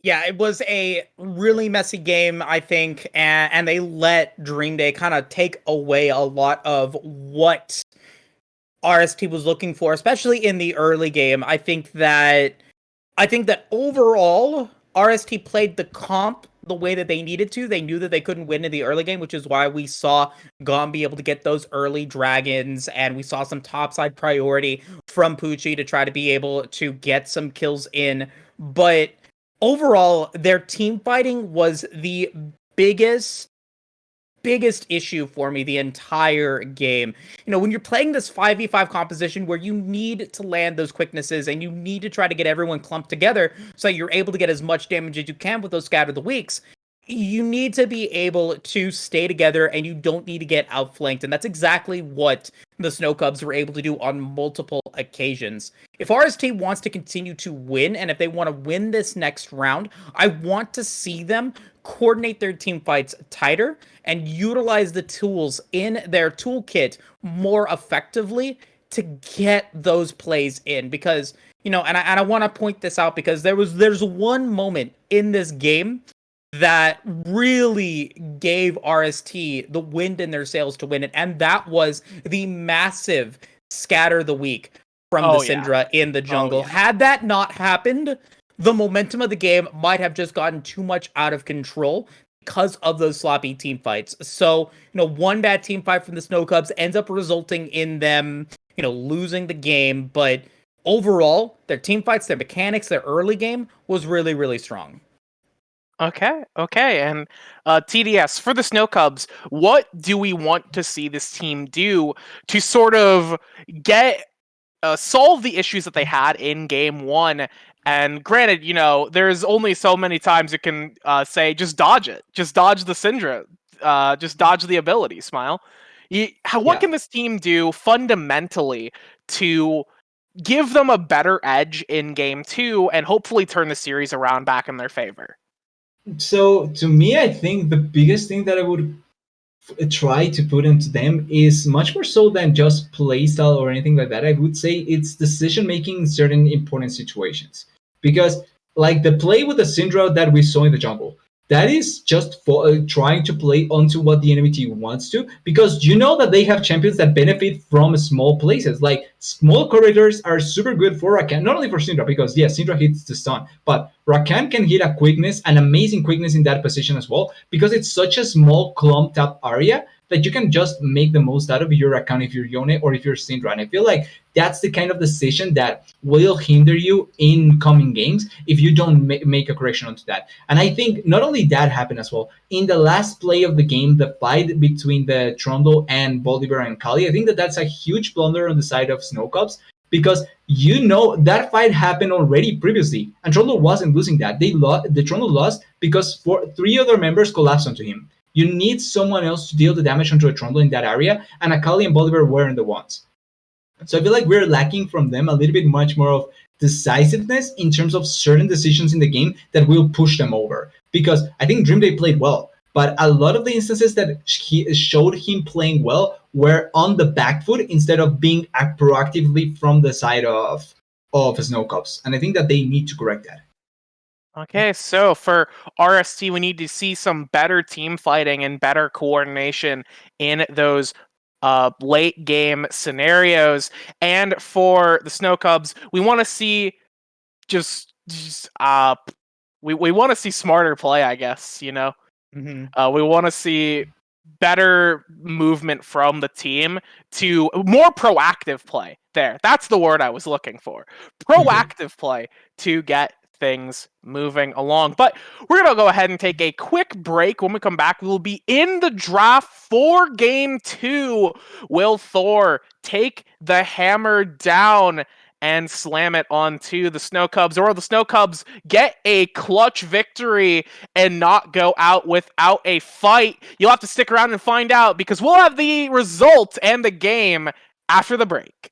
Yeah, it was a really messy game, I think, and they let Dream Day kind of take away a lot of what RST was looking for, especially in the early game. I think that overall RST played the comp the way that they needed to. They knew that they couldn't win in the early game, which is why we saw Gom be able to get those early dragons, and we saw some topside priority from Pucci to try to be able to get some kills in. But overall, their team fighting was the biggest issue for me the entire game. When you're playing this 5v5 composition where you need to land those quicknesses and you need to try to get everyone clumped together so you're able to get as much damage as you can with those Scatter the Weaks, you need to be able to stay together and you don't need to get outflanked. And that's exactly what the Snow Cubs were able to do on multiple occasions. If RST wants to continue to win, and if they want to win this next round, I want to see them coordinate their team fights tighter and utilize the tools in their toolkit more effectively to get those plays in. Because, and I want to point this out because there's one moment in this game that really gave RST the wind in their sails to win it, and that was the massive scatter the weak from the Syndra in the jungle. Had that not happened, the momentum of the game might have just gotten too much out of control because of those sloppy team fights. So, one bad team fight from the Snow Cubs ends up resulting in them, losing the game. But overall, their team fights, their mechanics, their early game was really, really strong. Okay, and TDS, for the Snow Cubs, what do we want to see this team do to sort of get solve the issues that they had in game one? And granted, there's only so many times you can say, just dodge it. Just dodge the Syndra. Just dodge the ability, Smile. What can this team do fundamentally to give them a better edge in game two and hopefully turn the series around back in their favor? So to me, I think the biggest thing that I would try to put into them is much more so than just playstyle or anything like that. I would say it's decision making in certain important situations. Because like the play with the Syndra that we saw in the jungle, that is just for trying to play onto what the enemy team wants to, because you know that they have champions that benefit from small places. Like small corridors are super good for Rakan, not only for Syndra, because yes, Syndra hits the stun, but Rakan can hit a quickness, an amazing quickness in that position as well, because it's such a small clumped up area that you can just make the most out of your account if you're Yone or if you're Syndra. And I feel like that's the kind of decision that will hinder you in coming games if you don't make a correction onto that. And I think not only that happened as well, in the last play of the game, the fight between the Trundle and Bolivar and Kali, I think that that's a huge blunder on the side of Snow Cubs, because that fight happened already previously, and Trundle wasn't losing that. The Trundle lost because three other members collapsed onto him. You need someone else to deal the damage onto a Trundle in that area, and Akali and Bolivar weren't the ones. So I feel like we're lacking from them a little bit much more of decisiveness in terms of certain decisions in the game that will push them over. Because I think Dream Day played well, but a lot of the instances that he showed him playing well were on the back foot instead of being proactively from the side of Snow Cubs. And I think that they need to correct that. Okay, so for RST, we need to see some better team fighting and better coordination in those late game scenarios. And for the Snow Cubs, we want to see we want to see smarter play, I guess, Mm-hmm. We want to see better movement from the team to more proactive play. That's the word I was looking for. Proactive play to get things moving along. But we're going to go ahead and take a quick break. When we come back, we'll be in the draft for game 2. Will Thor take the hammer down and slam it onto the Snow Cubs, or the Snow Cubs get a clutch victory and not go out without a fight? You'll have to stick around and find out, because we'll have the results and the game after the break.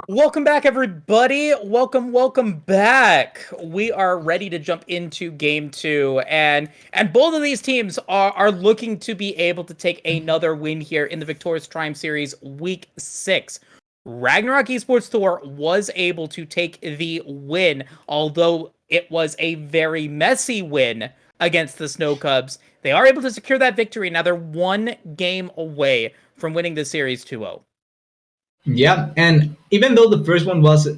Welcome back, everybody. Welcome back. We are ready to jump into game 2, and both of these teams are looking to be able to take another win here in the Victoris Triumph Series Week 6. Ragnarok Esports Tour was able to take the win, although it was a very messy win against the Snow Cubs. They are able to secure that victory. Now they're one game away from winning the series 2-0. Yeah, and even though the first one was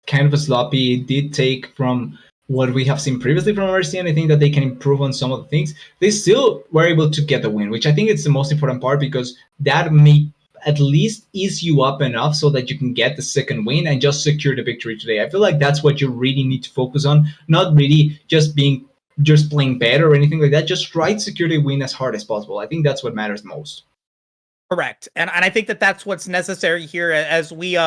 kind of a sloppy, it did take from what we have seen previously from RST, and I think that they can improve on some of the things. They still were able to get the win, which I think is the most important part because that may at least ease you up enough so that you can get the second win and just secure the victory today. I feel like that's what you really need to focus on, not really just playing better or anything like that. Just try to secure the win as hard as possible. I think that's what matters most. Correct. And I think that that's what's necessary here as we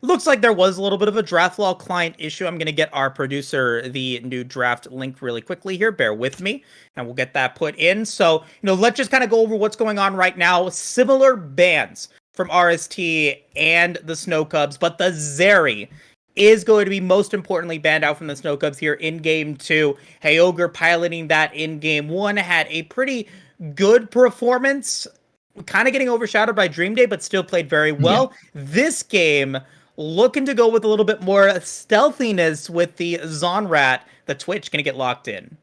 looks like there was a little bit of a draft law client issue. I'm going to get our producer the new draft link really quickly here. Bear with me and we'll get that put in. So, let's just kind of go over what's going on right now. Similar bans from RST and the Snow Cubs, but the Zeri is going to be most importantly banned out from the Snow Cubs here in game 2. Heogre piloting that in game 1 had a pretty good performance, kind of getting overshadowed by Dream Day, but still played very well. Yeah. This game, looking to go with a little bit more stealthiness with the Zonrat, the Twitch, going to get locked in.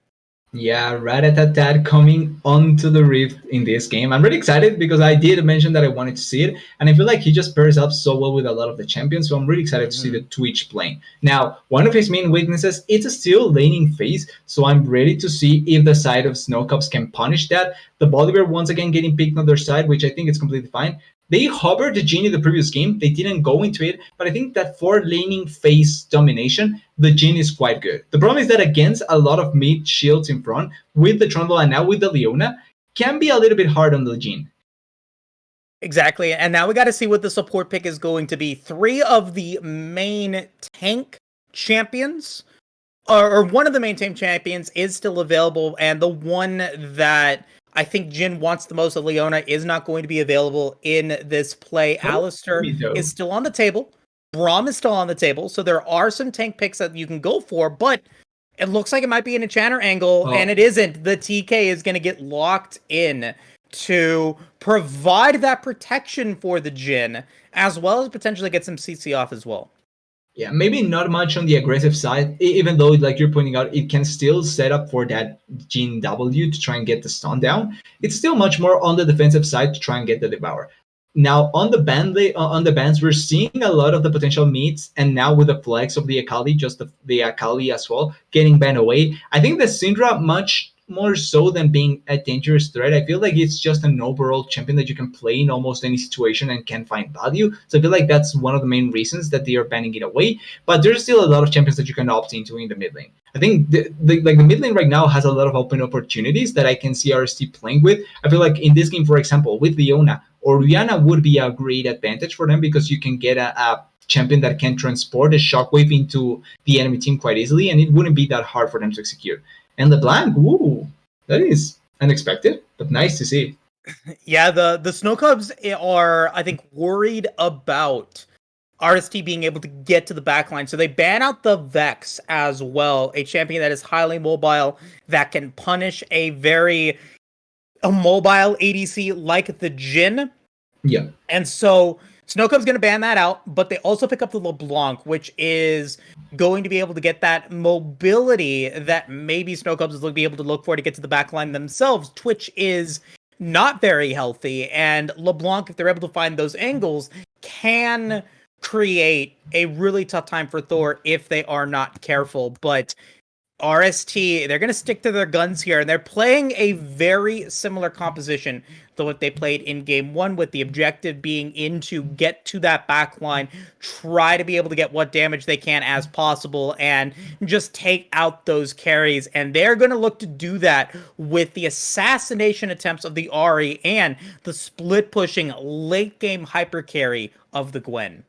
Yeah, Rat-a-tat-tat coming onto the Rift in this game. I'm really excited because I did mention that I wanted to see it, and I feel like he just pairs up so well with a lot of the champions, so I'm really excited to see the Twitch playing. Now, one of his main weaknesses is a still laning phase, so I'm ready to see if the side of Snow Cubs can punish that. The Bolivar once again getting picked on their side, which I think is completely fine. They hovered the Jhin in the previous game. They didn't go into it, but I think that for laning phase domination, the Jhin is quite good. The problem is that against a lot of mid shields in front, with the Trundle and now with the Leona, can be a little bit hard on the Jhin. Exactly, and now we got to see what the support pick is going to be. 3 of the main tank champions, or one of the main tank champions is still available, and the one that I think Jhin wants the most of Leona is not going to be available in this play. Alistair is still on the table. Braum is still on the table. So there are some tank picks that you can go for, but it looks like it might be an enchanter angle, and it isn't. The TK is going to get locked in to provide that protection for the Jhin, as well as potentially get some CC off as well. Yeah, maybe not much on the aggressive side, even though, like you're pointing out, it can still set up for that Jhin W to try and get the stun down. It's still much more on the defensive side to try and get the Devour. Now, on the bans, we're seeing a lot of the potential meets, and now with the flex of the Akali, just the Akali as well, getting banned away. I think the Syndra much more so than being a dangerous threat. I feel like it's just an overall champion that you can play in almost any situation and can find value. So I feel like that's one of the main reasons that they are banning it away. But there's still a lot of champions that you can opt into in the mid lane. I think the mid lane right now has a lot of open opportunities that I can see RST playing with. I feel like in this game, for example, with Leona, Orianna would be a great advantage for them because you can get a champion that can transport a shockwave into the enemy team quite easily, and it wouldn't be that hard for them to execute. And LeBlanc, ooh, that is unexpected, but nice to see. Yeah, the Snow Cubs are, I think, worried about RST being able to get to the backline. So they ban out the Vex as well, a champion that is highly mobile, that can punish a mobile ADC like the Jhin. Yeah. And so Snow Cub's going to ban that out, but they also pick up the LeBlanc, which is going to be able to get that mobility that maybe Snow Cubs will be able to look for to get to the backline themselves. Twitch is not very healthy, and LeBlanc, if they're able to find those angles, can create a really tough time for Thor if they are not careful. But RST, they're going to stick to their guns here, and they're playing a very similar composition to what they played in game 1, with the objective being to get to that back line, try to be able to get what damage they can as possible, and just take out those carries. And they're going to look to do that with the assassination attempts of the Ahri and the split pushing late game hyper carry of the Gwen.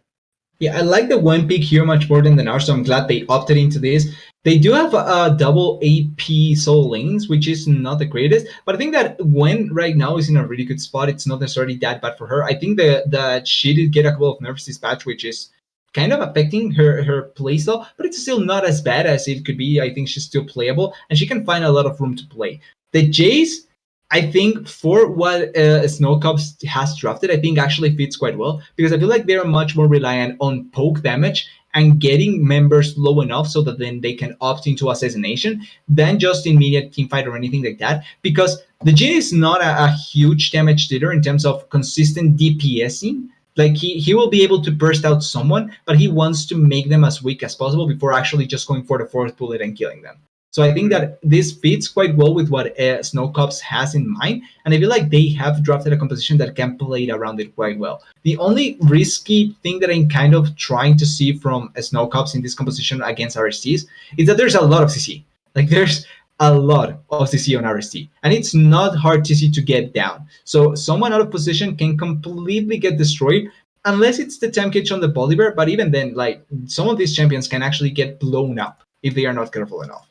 Yeah, I like the one pick here much more than the Nar, so I'm glad they opted into this. They do have a double AP solo lanes, which is not the greatest, but I think that Gwen right now is in a really good spot. It's not necessarily that bad for her. I think that she did get a couple of nerfs this patch, which is kind of affecting her playstyle, but it's still not as bad as it could be. I think she's still playable, and she can find a lot of room to play. The Jace, I think for what Snowcups has drafted, I think actually fits quite well because I feel like they're much more reliant on poke damage and getting members low enough so that then they can opt into assassination than just immediate teamfight or anything like that. Because the Jin is not a huge damage dealer in terms of consistent DPSing. Like he will be able to burst out someone, but he wants to make them as weak as possible before actually just going for the fourth bullet and killing them. So I think that this fits quite well with what Snowcups has in mind, and I feel like they have drafted a composition that can play around it quite well. The only risky thing that I'm kind of trying to see from Snowcups in this composition against RSTs is that there's a lot of CC. Like there's a lot of CC on RST, and it's not hard CC to get down. So someone out of position can completely get destroyed unless it's the time catch on the Bolivar, but even then, like some of these champions can actually get blown up if they are not careful enough.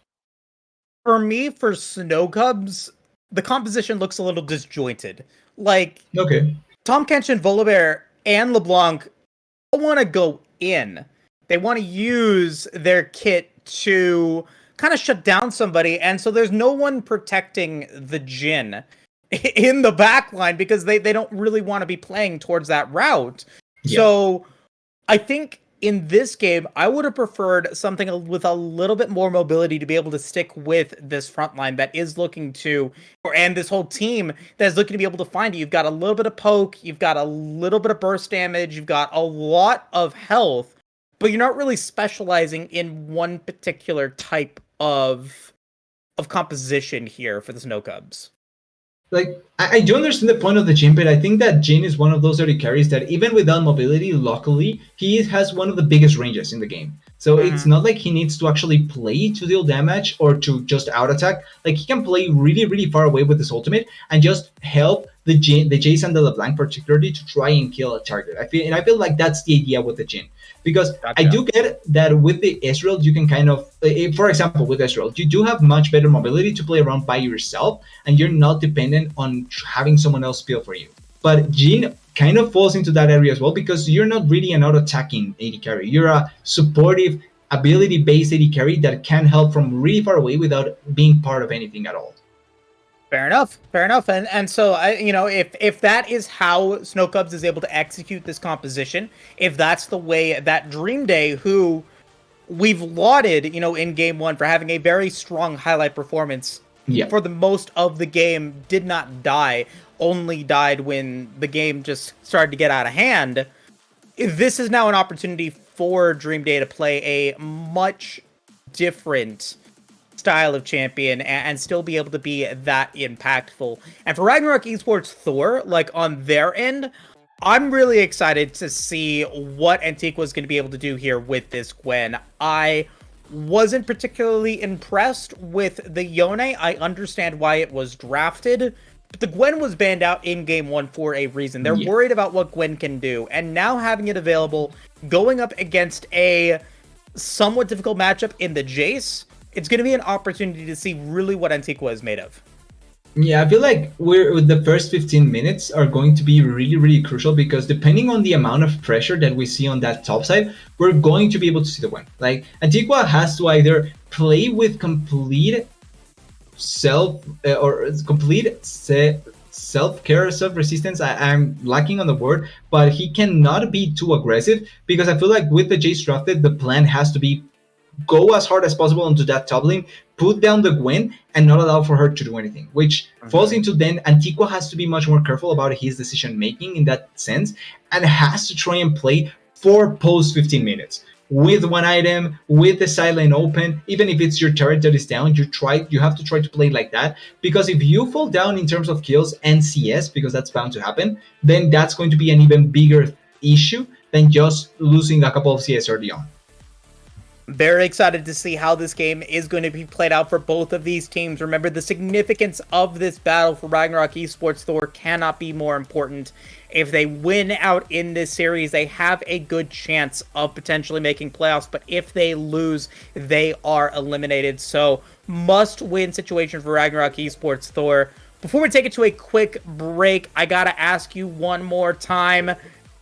For me, for Snow Cubs, the composition looks a little disjointed. Like, okay, Tom Kenshin, Volibear, and LeBlanc all want to go in. They want to use their kit to kind of shut down somebody, and so there's no one protecting the Jin in the backline because they don't really want to be playing towards that route. Yeah. So I think in this game, I would have preferred something with a little bit more mobility to be able to stick with this front line that is looking to, and this whole team that is looking to be able to find you. You've got a little bit of poke, you've got a little bit of burst damage, you've got a lot of health, but you're not really specializing in one particular type of composition here for the Snow Cubs. Like, I do understand the point of the Jin, but I think that Jin is one of those early carries that even without mobility, luckily, he has one of the biggest ranges in the game. So it's not like he needs to actually play to deal damage or to just out-attack. Like, he can play really, really far away with his ultimate and just help the Jace and the LeBlanc particularly to try and kill a target. I feel like that's the idea with the Jin. Because I do get that with the Ezreal, you can kind of, for example, with Ezreal, you do have much better mobility to play around by yourself, and you're not dependent on having someone else peel for you. But Jin kind of falls into that area as well because you're not really an auto-attacking AD carry. You're a supportive, ability-based AD carry that can help from really far away without being part of anything at all. Fair enough. And so if that is how Snow Cubs is able to execute this composition, if that's the way that Dream Day, who we've lauded, in game one for having a very strong highlight performance for the most of the game, did not die, only died when the game just started to get out of hand. This is now an opportunity for Dream Day to play a much different style of champion and still be able to be that impactful. And for Ragnarok Esports Thor, like on their end, I'm really excited to see what Antiqua is going to be able to do here with this Gwen. I wasn't particularly impressed with the Yone. I understand why it was drafted, but the Gwen was banned out in game one for a reason. They're worried about what Gwen can do, and now having it available, going up against a somewhat difficult matchup in the Jace, it's going to be an opportunity to see really what Antiqua is made of. Yeah, I feel like the first 15 minutes are going to be really, really crucial because depending on the amount of pressure that we see on that top side, we're going to be able to see the win. Like, Antiqua has to either play with complete self-care, self-resistance. I'm lacking on the word, but he cannot be too aggressive because I feel like with the Jace drafted, the plan has to be go as hard as possible into that top lane, put down the Gwen, and not allow for her to do anything, which falls into then Antiqua has to be much more careful about his decision making in that sense, and has to try and play for post 15 minutes with one item, with the side lane open. Even if it's your turret that is down, you have to try to play like that, because if you fall down in terms of kills and CS, because that's bound to happen, then that's going to be an even bigger issue than just losing a couple of CS early on. Very excited to see how this game is going to be played out for both of these teams. Remember, the significance of this battle for Ragnarok Esports Thor cannot be more important. If they win out in this series, they have a good chance of potentially making playoffs, but if they lose, they are eliminated. So, must-win situation for Ragnarok Esports Thor. Before we take it to a quick break, I gotta ask you one more time.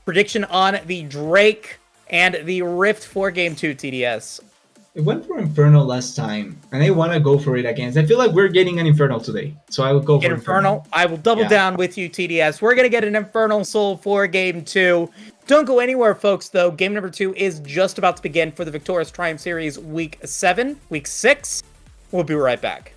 Prediction on the Drake and the Rift 4 Game 2 TDS. It went for Infernal last time, and I want to go for it again. I feel like we're getting an Infernal today, so I will go for Infernal. I will double down with you, TDS. We're going to get an Infernal Soul 4 Game 2. Don't go anywhere, folks, though. Game number 2 is just about to begin for the Victoris Triumph Series Week 7, Week 6. We'll be right back.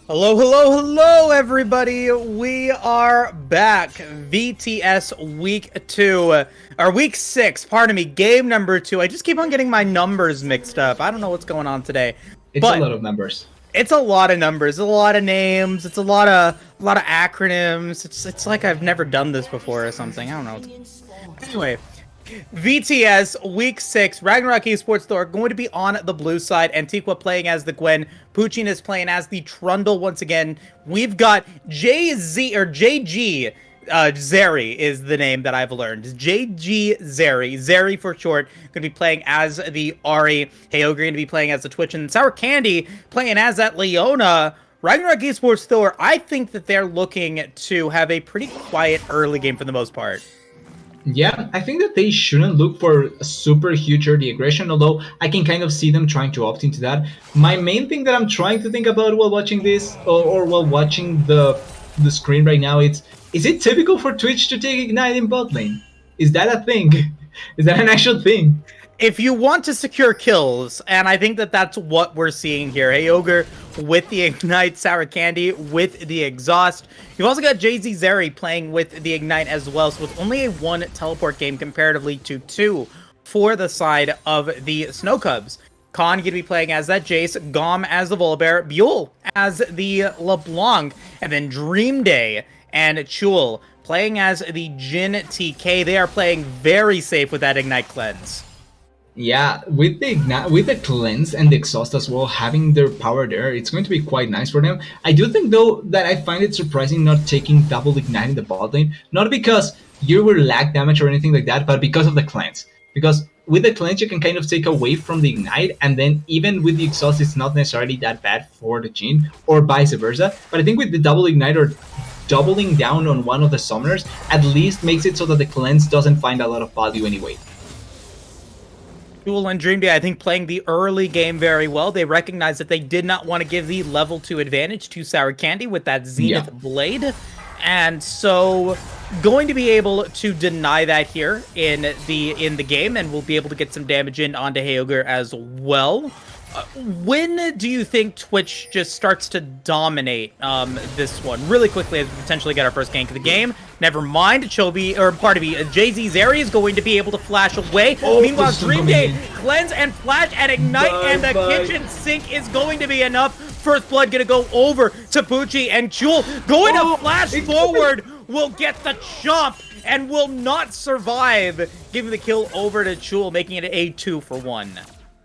Hello, hello, hello, everybody. We are back. VTS Week 2, or Week 6, pardon me, game number 2. I just keep on getting my numbers mixed up. I don't know what's going on today. It's a lot of numbers. It's a lot of numbers, a lot of names, it's a lot of acronyms. It's like I've never done this before or something. I don't know. Anyway, VTS Week 6, Ragnarok Esports Store going to be on the blue side. Antiqua playing as the Gwen. Puchin is playing as the Trundle once again. We've got JG Zeri is the name that I've learned. JG Zeri for short, going to be playing as the Ari. Heyo going to be playing as the Twitch, and Sour Candy playing as that Leona. Ragnarok Esports Store, I think that they're looking to have a pretty quiet early game for the most part. Yeah, I think that they shouldn't look for a super huge early aggression, although I can kind of see them trying to opt into that. My main thing that I'm trying to think about while watching this, or while watching the screen right now, it's is it typical for Twitch to take Ignite in bot lane? Is that a thing? Is that an actual thing? If you want to secure kills, and I think that that's what we're seeing here. Hey Ogre with the Ignite, Sour Candy with the Exhaust. You've also got Jay-Z Zeri playing with the Ignite as well, so it's only a 1 teleport game comparatively to 2 for the side of the Snow Cubs. Khan going to be playing as that Jace, Gom as the Volibear, Buell as the LeBlanc, and then Dream Day and Chul playing as the Jin TK. They are playing very safe with that Ignite Cleanse. Yeah, with the cleanse and the exhaust as well, having their power there, it's going to be quite nice for them. I do think though that I find it surprising not taking double ignite in the bot lane, not because you will lack damage or anything like that, but because of the cleanse. Because with the cleanse you can kind of take away from the ignite, and then even with the exhaust it's not necessarily that bad for the Jhin, or vice versa. But I think with the double ignite or doubling down on one of the summoners at least makes it so that the cleanse doesn't find a lot of value anyway. Jewel and Dream Day, I think, playing the early game very well. They recognized that they did not want to give the level 2 advantage to Sour Candy with that Zenith Blade. And so going to be able to deny that here in the game, and we'll be able to get some damage in onto Heoger as well. When do you think Twitch just starts to dominate this one? Really quickly, as we potentially get our first gank of the game. Never mind, Jay-Z Zeri is going to be able to flash away. Meanwhile, Dream Day, cleanse and flash and ignite, and the kitchen sink is going to be enough. First blood going to go over to Poochie, and Jewel going to flash forward, will get the chomp and will not survive, giving the kill over to Jewel, making it a 2-for-1.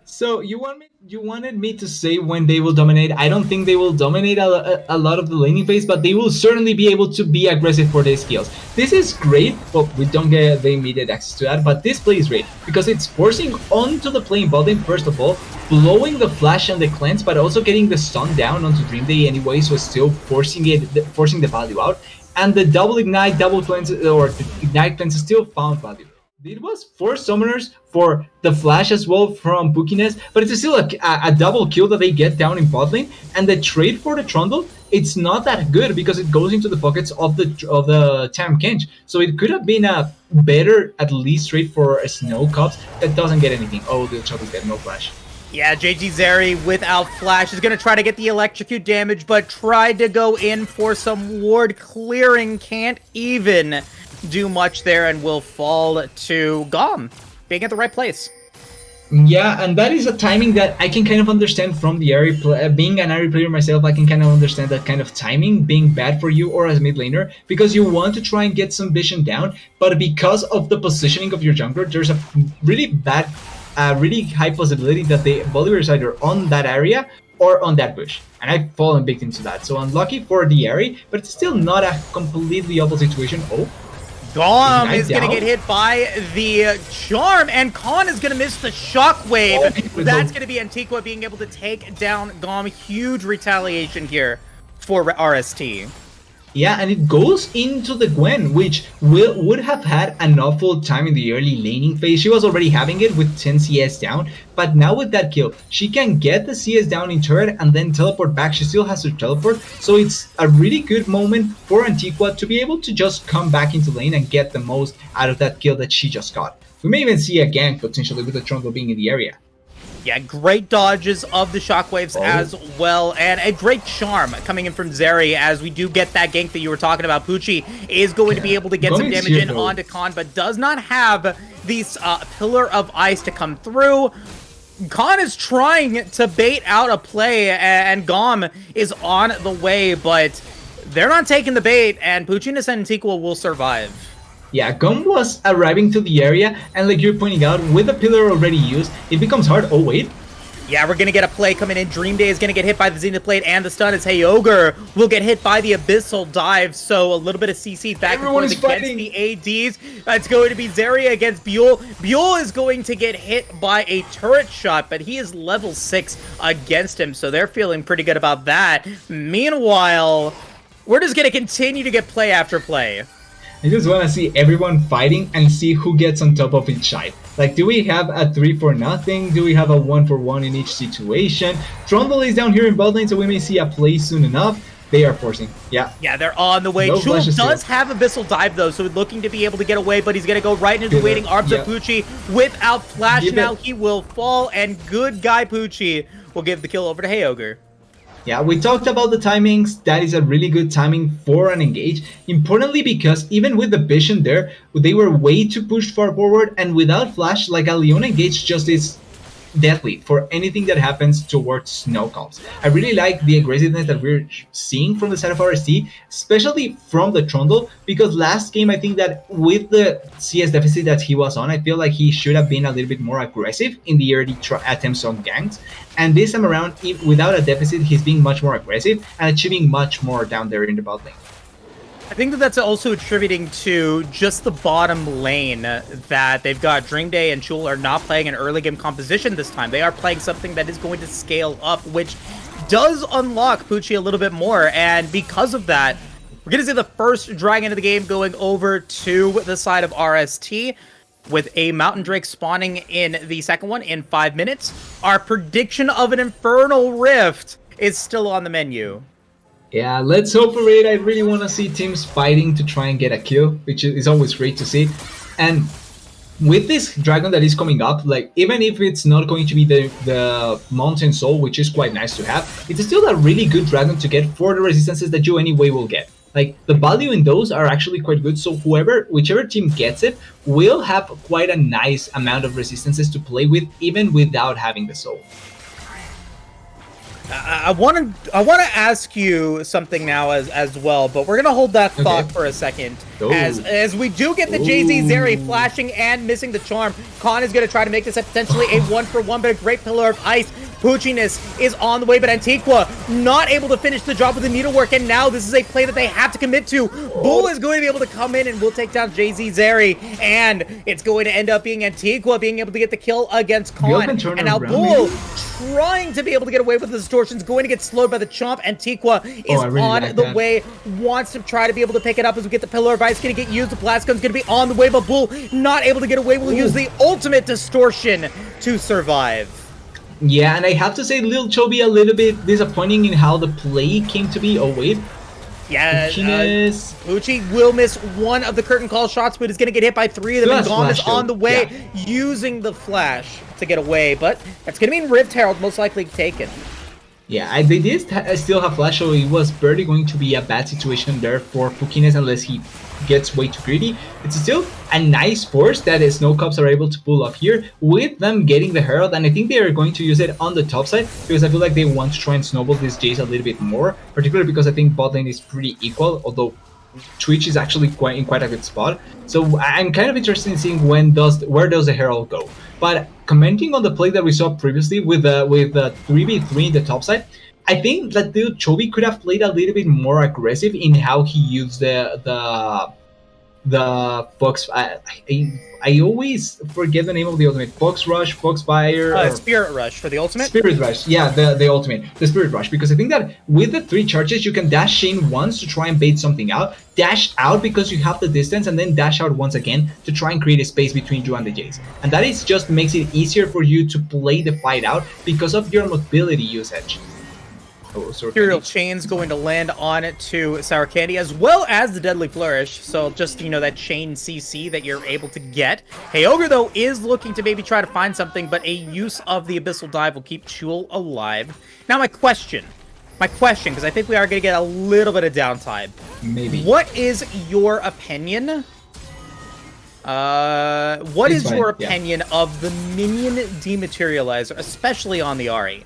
So you wanted me to say when they will dominate. I don't think they will dominate a lot of the laning phase, but they will certainly be able to be aggressive for their skills. This is great. Well, we don't get the immediate access to that, but this play is great because it's forcing onto the playing bot lane first of all, blowing the flash and the cleanse, but also getting the stun down onto Dream Day anyway, so it's still forcing the value out. And the double ignite, double cleanse, or the ignite cleanse still found value. It was 4 summoners for the flash as well from Pookiness, but it's still a double kill that they get down in bot lane. And the trade for the Trundle, it's not that good because it goes into the pockets of the Tam Kench. So it could have been a better, at least, trade for a Snow Cubs that doesn't get anything. Oh, the Chuckle's dead, no flash. Yeah, Jay-Z Zeri without flash is going to try to get the electrocute damage, but tried to go in for some ward clearing. Can't even do much there and will fall to Gom, being at the right place. Yeah, and that is a timing that I can kind of understand from the Ahri being an Ahri player myself. I can kind of understand that kind of timing being bad for you or as mid laner, because you want to try and get some vision down, but because of the positioning of your jungler, there's a really high possibility that the Volibear is either on that area or on that bush, and I've fallen victim to that. So unlucky for the Ahri, but it's still not a completely opposite situation. Oh, Gom is going to get hit by the charm, and Khan is going to miss the shockwave. That's going to be Antiqua being able to take down Gom. Huge retaliation here for RST. Yeah, and it goes into the Gwen, which would have had an awful time in the early laning phase. She was already having it with 10 CS down, but now with that kill, she can get the CS down in turret and then teleport back. She still has to teleport, so it's a really good moment for Antiqua to be able to just come back into lane and get the most out of that kill that she just got. We may even see a gank potentially with the Trundle being in the area. Yeah, great dodges of the shockwaves as well, and a great charm coming in from Zeri as we do get that gank that you were talking about. Poochie is going to be able to get some damage in onto Khan, but does not have these Pillar of Ice to come through. Khan is trying to bait out a play, and Gom is on the way, but they're not taking the bait, and Poochie and Antiqua will survive. Yeah, Gom was arriving to the area, and like you're pointing out, with the pillar already used, it becomes hard. Oh, wait. Yeah, we're going to get a play coming in. Dream Day is going to get hit by the Zenith Blade and the stun as Heoger will get hit by the Abyssal Dive. So a little bit of CC back and forth against the ADs. It's going to be Zeri against Buell. Buell is going to get hit by a turret shot, but he is level 6 against him, so they're feeling pretty good about that. Meanwhile, we're just going to continue to get play after play. I just want to see everyone fighting and see who gets on top of each side. Like, do we have a 3-for-0? Do we have a 1-for-1 in each situation? Trundle is down here in bot lane, so we may see a play soon enough. They are forcing. Yeah. Yeah, they're on the way. No Chul flashes does here. have Abyssal Dive, though, so looking to be able to get away, but he's going to go right into the waiting arms of Poochie without flash. Now he will fall, and good guy Poochie will give the kill over to Hey Ogre. Yeah, we talked about the timings. That is a really good timing for an engage. Importantly, because even with the vision there, they were way too pushed far forward, and without flash, like a Leon engage just is deadly for anything that happens towards snow calms. I really like the aggressiveness that we're seeing from the side of RST, especially from the Trundle, because last game I think that with the CS deficit that he was on, I feel like he should have been a little bit more aggressive in the early attempts on ganks. And this time around, without a deficit, he's being much more aggressive and achieving much more down there in the bot lane. I think that that's also attributing to just the bottom lane that they've got Dream Day and Chul are not playing an early game composition this time. They are playing something that is going to scale up, which does unlock Poochie a little bit more. And because of that, we're going to see the first Dragon of the game going over to the side of RST with a Mountain Drake spawning in the second one in 5 minutes. Our prediction of an Infernal Rift is still on the menu. Yeah, let's hope for it. I really want to see teams fighting to try and get a kill, which is always great to see. And with this dragon that is coming up, like, even if it's not going to be the Mountain Soul, which is quite nice to have, it's still a really good dragon to get for the resistances that you anyway will get. Like, the value in those are actually quite good, so whichever team gets it will have quite a nice amount of resistances to play with, even without having the soul. I want to ask you something now as well, but we're gonna hold that thought for a second. As we do get the Jay-Z Zeri flashing and missing the charm, Khan is gonna try to make this potentially a 1-for-1, but a great pillar of ice. Poochiness is on the way, but Antiqua not able to finish the job with the needlework, and now this is a play that they have to commit to. Bull is going to be able to come in and will take down Jay-Z Zeri, and it's going to end up being Antiqua being able to get the kill against Khan. And now Bull trying to be able to get away with the distortions, going to get slowed by the chomp. Antiqua is on the way, wants to try to be able to pick it up as we get the pillar of ice, going to get used. The blast gun's going to be on the way, but Bull not able to get away. Will use the ultimate distortion to survive. Yeah, and I have to say, Lil Chobi a little bit disappointing in how the play came to be. Oh, wait. Yeah, Poochie will miss one of the curtain call shots, but is going to get hit by 3 of them. And Gom is on the way, using the flash to get away, but that's going to mean Rift Herald most likely taken. Yeah, they did still have flash, so it was barely going to be a bad situation there for Pukines unless he gets way too greedy. It's still a nice force that the Snow Cubs are able to pull off here with them getting the Herald, and I think they are going to use it on the top side because I feel like they want to try and snowball this Jace a little bit more, particularly because I think bot lane is pretty equal, although Twitch is actually in quite a good spot. So I'm kind of interested in seeing where does the Herald go. But commenting on the play that we saw previously with the 3v3 in the top side, I think that the Chovy could have played a little bit more aggressive in how he used the Fox. I always forget the name of the ultimate. Fox Rush, Foxfire, Spirit Rush for the ultimate. Spirit Rush, yeah, the ultimate, the Spirit Rush, because I think that with the 3 charges you can dash in once to try and bait something out, dash out because you have the distance, and then dash out once again to try and create a space between you and the Jace. And that is just makes it easier for you to play the fight out because of your mobility usage. Imperial Chain's going to land on it to Sour Candy, as well as the Deadly Flourish. So just, you know, that chain CC that you're able to get. Hey Ogre, though, is looking to maybe try to find something, but a use of the Abyssal Dive will keep Chul alive. Now my question, because I think we are going to get a little bit of downtime. Maybe. What is your opinion? What is your opinion of the minion dematerializer, especially on the Ahri?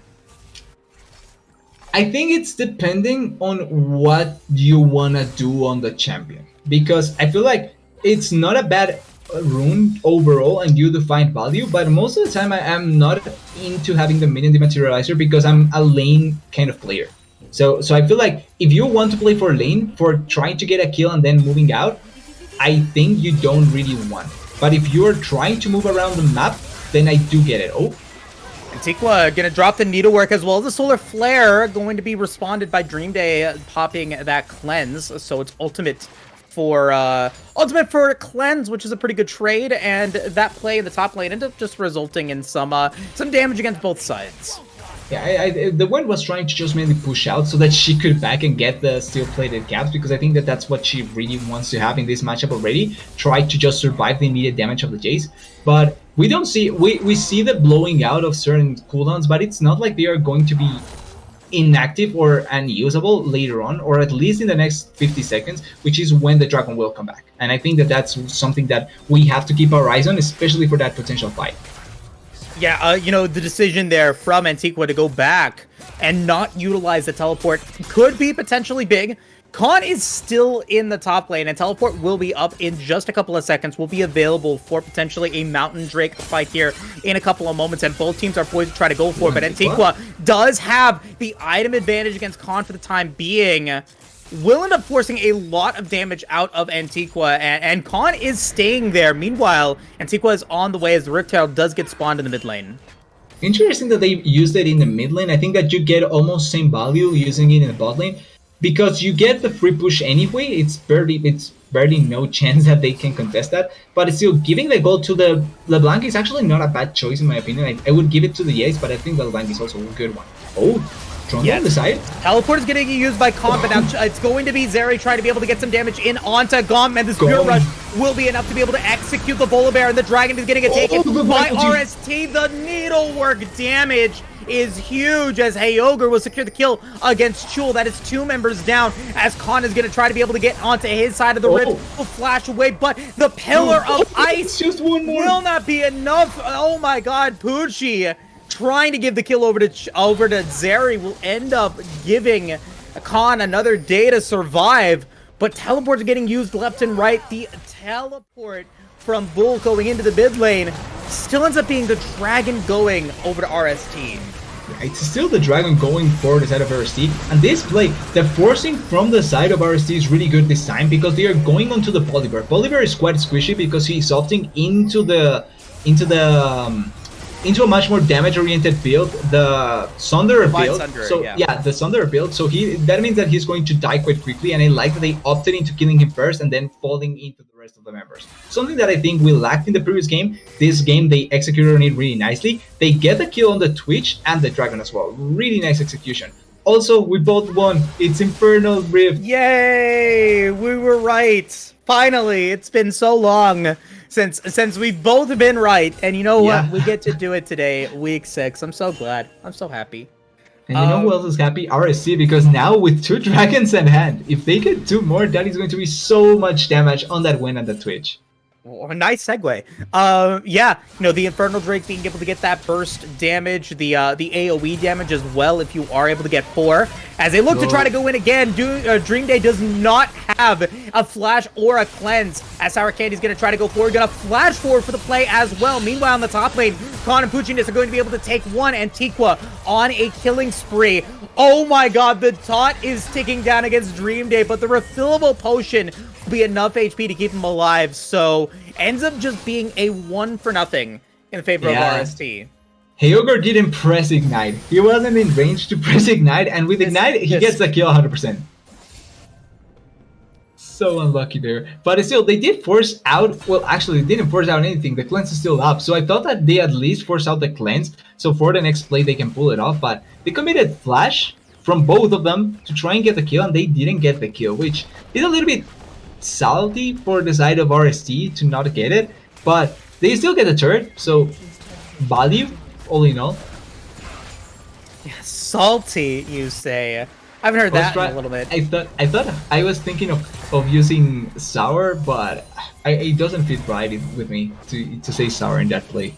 I think it's depending on what you want to do on the champion, because I feel like it's not a bad rune overall and you define value, but most of the time I am not into having the minion dematerializer because I'm a lane kind of player. So I feel like if you want to play for lane, for trying to get a kill and then moving out, I think you don't really want it. But if you're trying to move around the map, then I do get it. Oh. Antiqua gonna drop the needlework as well as the solar flare, going to be responded by Dream Day popping that cleanse, so its ultimate for Cleanse, which is a pretty good trade, and that play in the top lane ended up just resulting in some damage against both sides. Yeah, the Wind was trying to just mainly push out so that she could back and get the steel-plated caps, because I think that that's what she really wants to have in this matchup already. Try to just survive the immediate damage of the Jace. But we don't see, we see the blowing out of certain cooldowns, but it's not like they are going to be inactive or unusable later on, or at least in the next 50 seconds, which is when the Dragon will come back. And I think that that's something that we have to keep our eyes on, especially for that potential fight. Yeah, you know, the decision there from Antiqua to go back and not utilize the teleport could be potentially big. Khan is still in the top lane, and teleport will be up in just a couple of seconds. Will be available for potentially a Mountain Drake fight here in a couple of moments, and both teams are poised to try to go for it. But Antiqua does have the item advantage against Khan for the time being. Will end up forcing a lot of damage out of Antiqua, and Khan is staying there. Meanwhile, Antiqua is on the way as the Rift Herald does get spawned in the mid lane. Interesting that they used it in the mid lane. I think that you get almost same value using it in the bot lane, because you get the free push anyway. It's barely no chance that they can contest that, but still giving the gold to the LeBlanc is actually not a bad choice in my opinion. I would give it to the Ace, but I think the LeBlanc is also a good one. Oh, Trundle on the side. Teleport is getting used by Comp, but now it's going to be Zeri trying to be able to get some damage in onto Gomp, and this Spirit Rush will be enough to be able to execute the Volibear, and the Dragon is getting it taken by RST. The needlework damage is huge as Heyoger will secure the kill against Chul. That is 2 members down as Khan is going to try to be able to get onto his side of the rift. Will flash away, but the Pillar of Ice just one more. Will not be enough. Oh my god, Poochie trying to give the kill over to Zeri will end up giving Khan another day to survive, but teleports are getting used left and right. The teleport from Bull going into the mid lane still ends up being the Dragon going over to RST. It's still the Dragon going for the side of RST, and this play, the forcing from the side of RST is really good this time because they are going onto the Volibear. Volibear is quite squishy because he's opting into a much more damage-oriented build, the Sunderer build. The Sunderer build. So that means that he's going to die quite quickly, and I like that they opted into killing him first and then falling into the rest of the members. Something that I think we lacked in the previous game. This game they executed on it really nicely. They get the kill on the Twitch and the Dragon as well. Really nice execution. Also, we both won. It's Infernal Rift. Yay! We were right. Finally, it's been so long since we've both been right, and you know what? We get to do it today, week 6. I'm so glad. I'm so happy. And you know who else is happy? RST, because now with 2 dragons in hand, if they get 2 more, that is going to be so much damage on that win on the Twitch. Oh, nice segue. Yeah, you know, the Infernal Drake being able to get that burst damage, the AoE damage as well if you are able to get 4. As they look to try to go in again, Dream Day does not have a flash or a cleanse. As Sour Candy's going to try to go forward, going to flash forward for the play as well. Meanwhile, in the top lane, Khan and Puchiness are going to be able to take one Antiqua on a killing spree. Oh my god, the taunt is ticking down against Dream Day, but the refillable potion will be enough HP to keep him alive. So ends up just being a 1-for-0 in favor of RST. Heyoger didn't press Ignite. He wasn't in range to press Ignite, and with Ignite, he gets the kill 100%. So unlucky there. But still, they did force out... Well, actually, they didn't force out anything. The cleanse is still up. So I thought that they at least forced out the cleanse. So for the next play, they can pull it off. But they committed flash from both of them to try and get the kill, and they didn't get the kill, which is a little bit salty for the side of RST to not get it. But they still get the turret, so value, all in all. Yeah, salty, you say. I haven't heard that in a little bit. I was thinking of using sour, but it doesn't fit right with me to say sour in that play.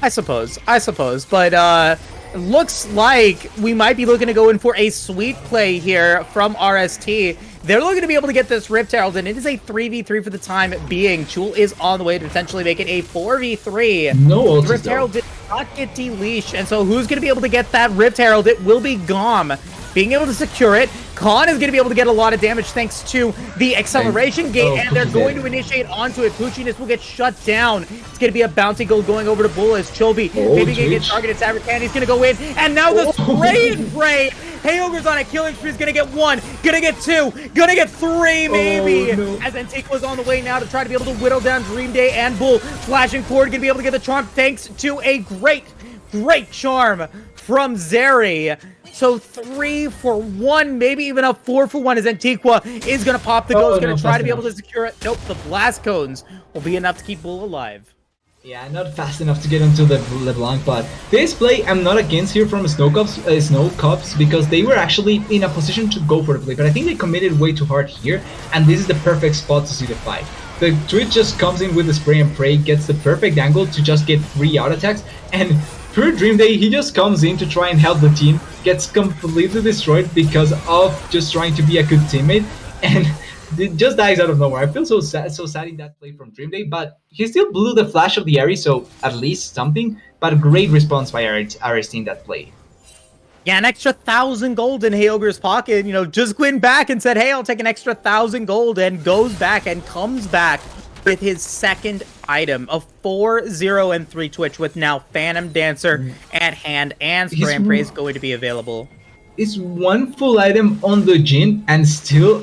I suppose, but looks like we might be looking to go in for a sweet play here from RST. They're looking to be able to get this Rift Herald, and it is a 3v3 for the time being. Chul is on the way to potentially make it a 4v3. No ultis, Rift Herald did not get deleashed, and so who's going to be able to get that Rift Herald? It will be Gom being able to secure it. Khan is going to be able to get a lot of damage thanks to the acceleration gate, and they're going to initiate onto it. Pucciness will get shut down. It's going to be a bounty goal going over to Bull as Chovy maybe going to get targeted. Savarkandy's going to go in, and now the spray and pray. Heyoger's on a killing spree. He's going to get 1, going to get 2, going to get 3 maybe. As Antiqua's on the way now to try to be able to whittle down Dream Day and Bull. Flashing forward, going to be able to get the charm thanks to a great charm from Zeri. So 3 for 1, maybe even a 4 for 1 as Antiqua is going to pop the goal. He's going to try to be able to secure it. Nope, the blast cones will be enough to keep Bull alive. Yeah, not fast enough to get into the LeBlanc, but this play I'm not against here from Snow Cups because they were actually in a position to go for the play, but I think they committed way too hard here, and this is the perfect spot to see the fight. The Twitch just comes in with the spray and pray, gets the perfect angle to just get 3 out attacks, and per Dream Day, he just comes in to try and help the team, gets completely destroyed because of just trying to be a good teammate, and it just dies out of nowhere. I feel so sad in that play from Dream Day, but he still blew the flash of the Ares, so at least something, but a great response by RST in that play. Yeah, an extra 1,000 gold in Heyoger's pocket. You know, just went back and said, hey, I'll take an extra 1,000 gold, and goes back and comes back with his second item, a 4-0-3 Twitch with now Phantom Dancer at hand, and Spray and Pray is going to be available. It's 1 full item on the Jhin, and still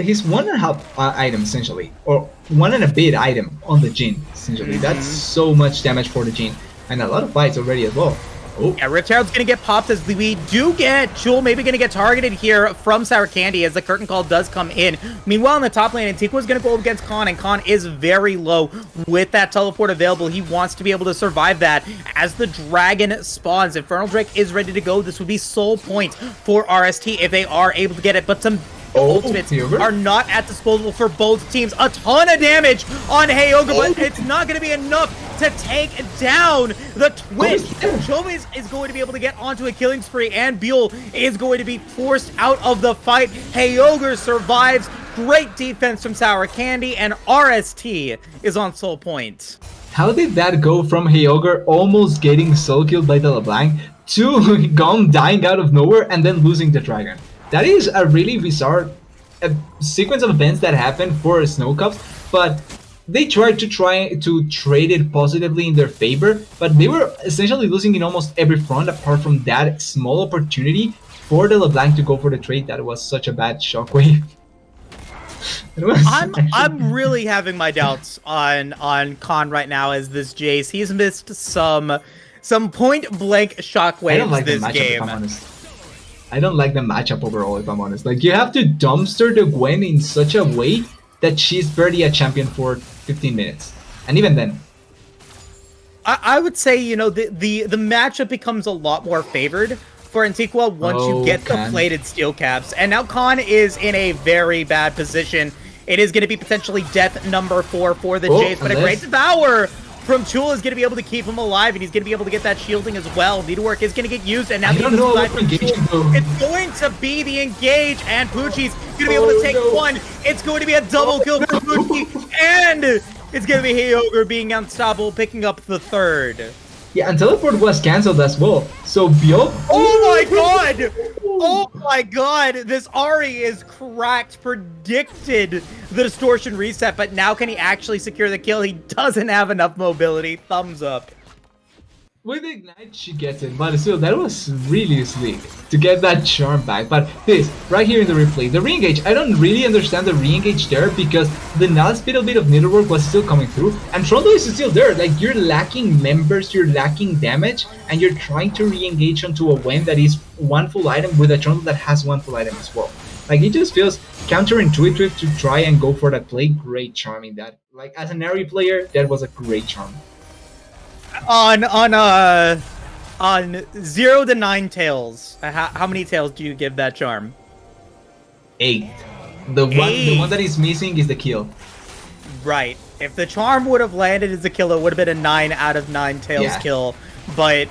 he's 1.5 item essentially, or 1 and a bit item on the Jhin essentially. That's so much damage for the Jhin, and a lot of fights already as well. Yeah, Rift Herald's going to get popped as we do get Chul maybe going to get targeted here from Savarkandy as the curtain call does come in. Meanwhile, in the top lane, Antiqua's going to go up against Khan, and Khan is very low with that teleport available. He wants to be able to survive that as the dragon spawns. Infernal Drake is ready to go. This would be soul point for RST if they are able to get it, but some ultimates are not at disposal for both teams. A ton of damage on Heyoger, but it's not going to be enough to take down the Twitch. Chovy is going to be able to get onto a killing spree, and Buell is going to be forced out of the fight. Heyoger survives. Great defense from Savarkandy, and RST is on soul point. How did that go from Heyoger almost getting soul killed by the LeBlanc to Gom dying out of nowhere and then losing the dragon? That is a really bizarre sequence of events that happened for Snow Cups, but they tried to trade it positively in their favor, but they were essentially losing in almost every front apart from that small opportunity for the LeBlanc to go for the trade. That was such a bad shockwave. I'm really having my doubts on Khan right now as this Jace. He's missed some point blank shockwaves this game. I don't like the matchup overall, if I'm honest. Like, you have to dumpster the Gwen in such a way that she's barely a champion for 15 minutes. And even then. I would say, you know, the matchup becomes a lot more favored for Antiqua once you get the plated steel caps. And now Khan is in a very bad position. It is going to be potentially death number 4 for the Jace, but a great devour from Chul is going to be able to keep him alive, and he's going to be able to get that shielding as well. Needlework is going to get used, and now it's going to be the engage, and Pucci's going to be able to take 1. It's going to be a double kill for Pucci, and it's going to be Heyoger being unstoppable, picking up the 3rd. Yeah, and teleport was cancelled as well. So Bio. Oh my god! Oh my god! This Ahri is cracked. Predicted the distortion reset, but now can he actually secure the kill? He doesn't have enough mobility. Thumbs up. With Ignite, she gets it, but still, that was really sleek to get that charm back. But this, right here in the replay, the re-engage, I don't really understand the re-engage there because the last little bit of needlework was still coming through, and Trundle is still there. Like, you're lacking members, you're lacking damage, and you're trying to re-engage onto a Wen that is 1 full item with a Trundle that has 1 full item as well. Like, it just feels counterintuitive to try and go for that play. Great charm in that. Like, as an Ahri player, that was a great charm. On 0 to 9 tails, how many tails do you give that charm? 8. The one that is missing is the kill. Right. If the charm would have landed as a kill, it would have been a 9 out of 9 tails kill. But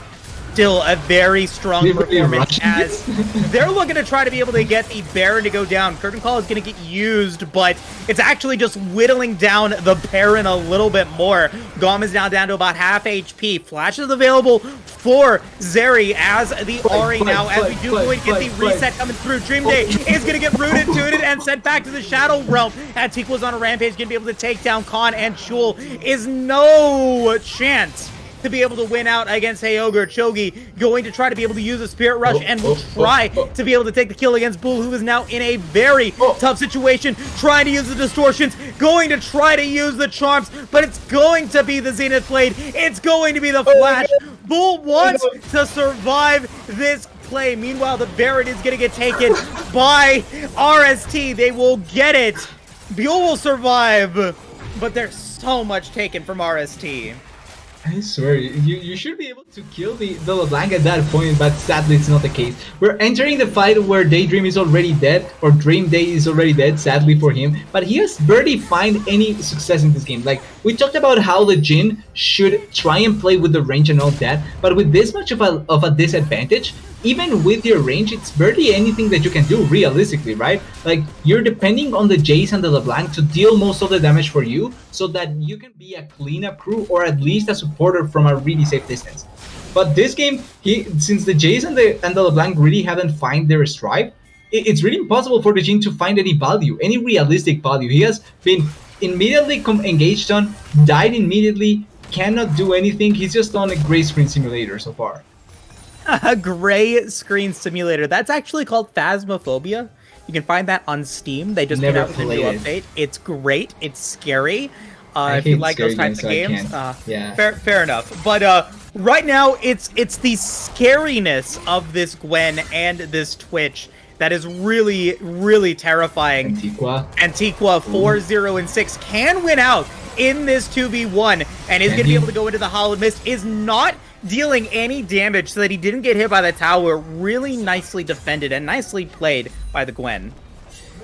still a very strong performance as they're looking to try to be able to get the Baron to go down. Curtain Call is going to get used, but it's actually just whittling down the Baron a little bit more. Gom is now down to about half HP. Flash is available for Zeri as the Ari now, as we do go and get the reset coming through. Dream Day is going to get rooted, tooted, and sent back to the Shadow Realm. Antiqua's on a rampage, going to be able to take down Khan, and Chul is no chance to be able to win out against Heyoger. Chogi going to try to be able to use a Spirit Rush and will try to be able to take the kill against Bull, who is now in a very tough situation, trying to use the distortions, going to try to use the charms, but it's going to be the Zenith Blade. It's going to be the Flash. Bull wants to survive this play. Meanwhile, the Baron is going to get taken by RST. They will get it. Buell will survive, but there's so much taken from RST. I swear, you should be able to kill the LeBlanc at that point, but sadly it's not the case. We're entering the fight where Daydream is already dead, or Dream Day is already dead, sadly for him, but he has barely found any success in this game. Like, we talked about how the Jhin should try and play with the range and all that, but with this much of a disadvantage, even with your range, it's barely anything that you can do realistically, right? Like, you're depending on the Jace and the LeBlanc to deal most of the damage for you, so that you can be a cleanup crew, or at least a supporter from a really safe distance. But this game, since the Jace and the LeBlanc really haven't found their stride, it's really impossible for the Jhin to find any value, any realistic value. He has been immediately engaged on, died immediately, cannot do anything. He's just on a gray screen simulator so far. A gray screen simulator. That's actually called Phasmophobia. You can find that on Steam. They just came out with a new update. It's great. It's scary. If you like those types of games, yeah, fair enough. But right now, it's the scariness of this Gwen and this Twitch that is really, really terrifying. Antiqua 4-0 and 6 can win out in this 2v1 and is going to be able to go into the Hollow Mist. Is not dealing any damage so that he didn't get hit by the tower. Really nicely defended and nicely played by the Gwen.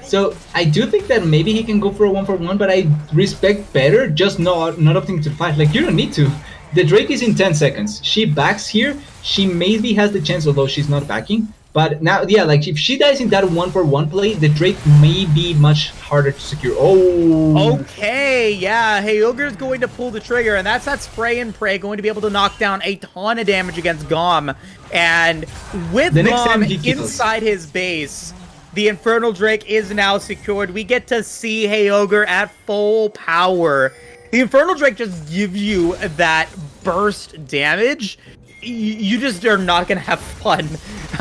So I do think that maybe he can go for a 1-for-1, but I respect better just not opting to fight. Like, you don't need to. The Drake is in 10 seconds. She backs here. She maybe has the chance, although she's not backing. But now, yeah, like, if she dies in that 1-for-1 play, the Drake may be much harder to secure. Oh! Okay, yeah, Heyoger's going to pull the trigger, and that's that spray and pray, going to be able to knock down a ton of damage against Gom. And with Gom inside his base, the Infernal Drake is now secured. We get to see Heyoger at full power. The Infernal Drake just gives you that burst damage. You just are not going to have fun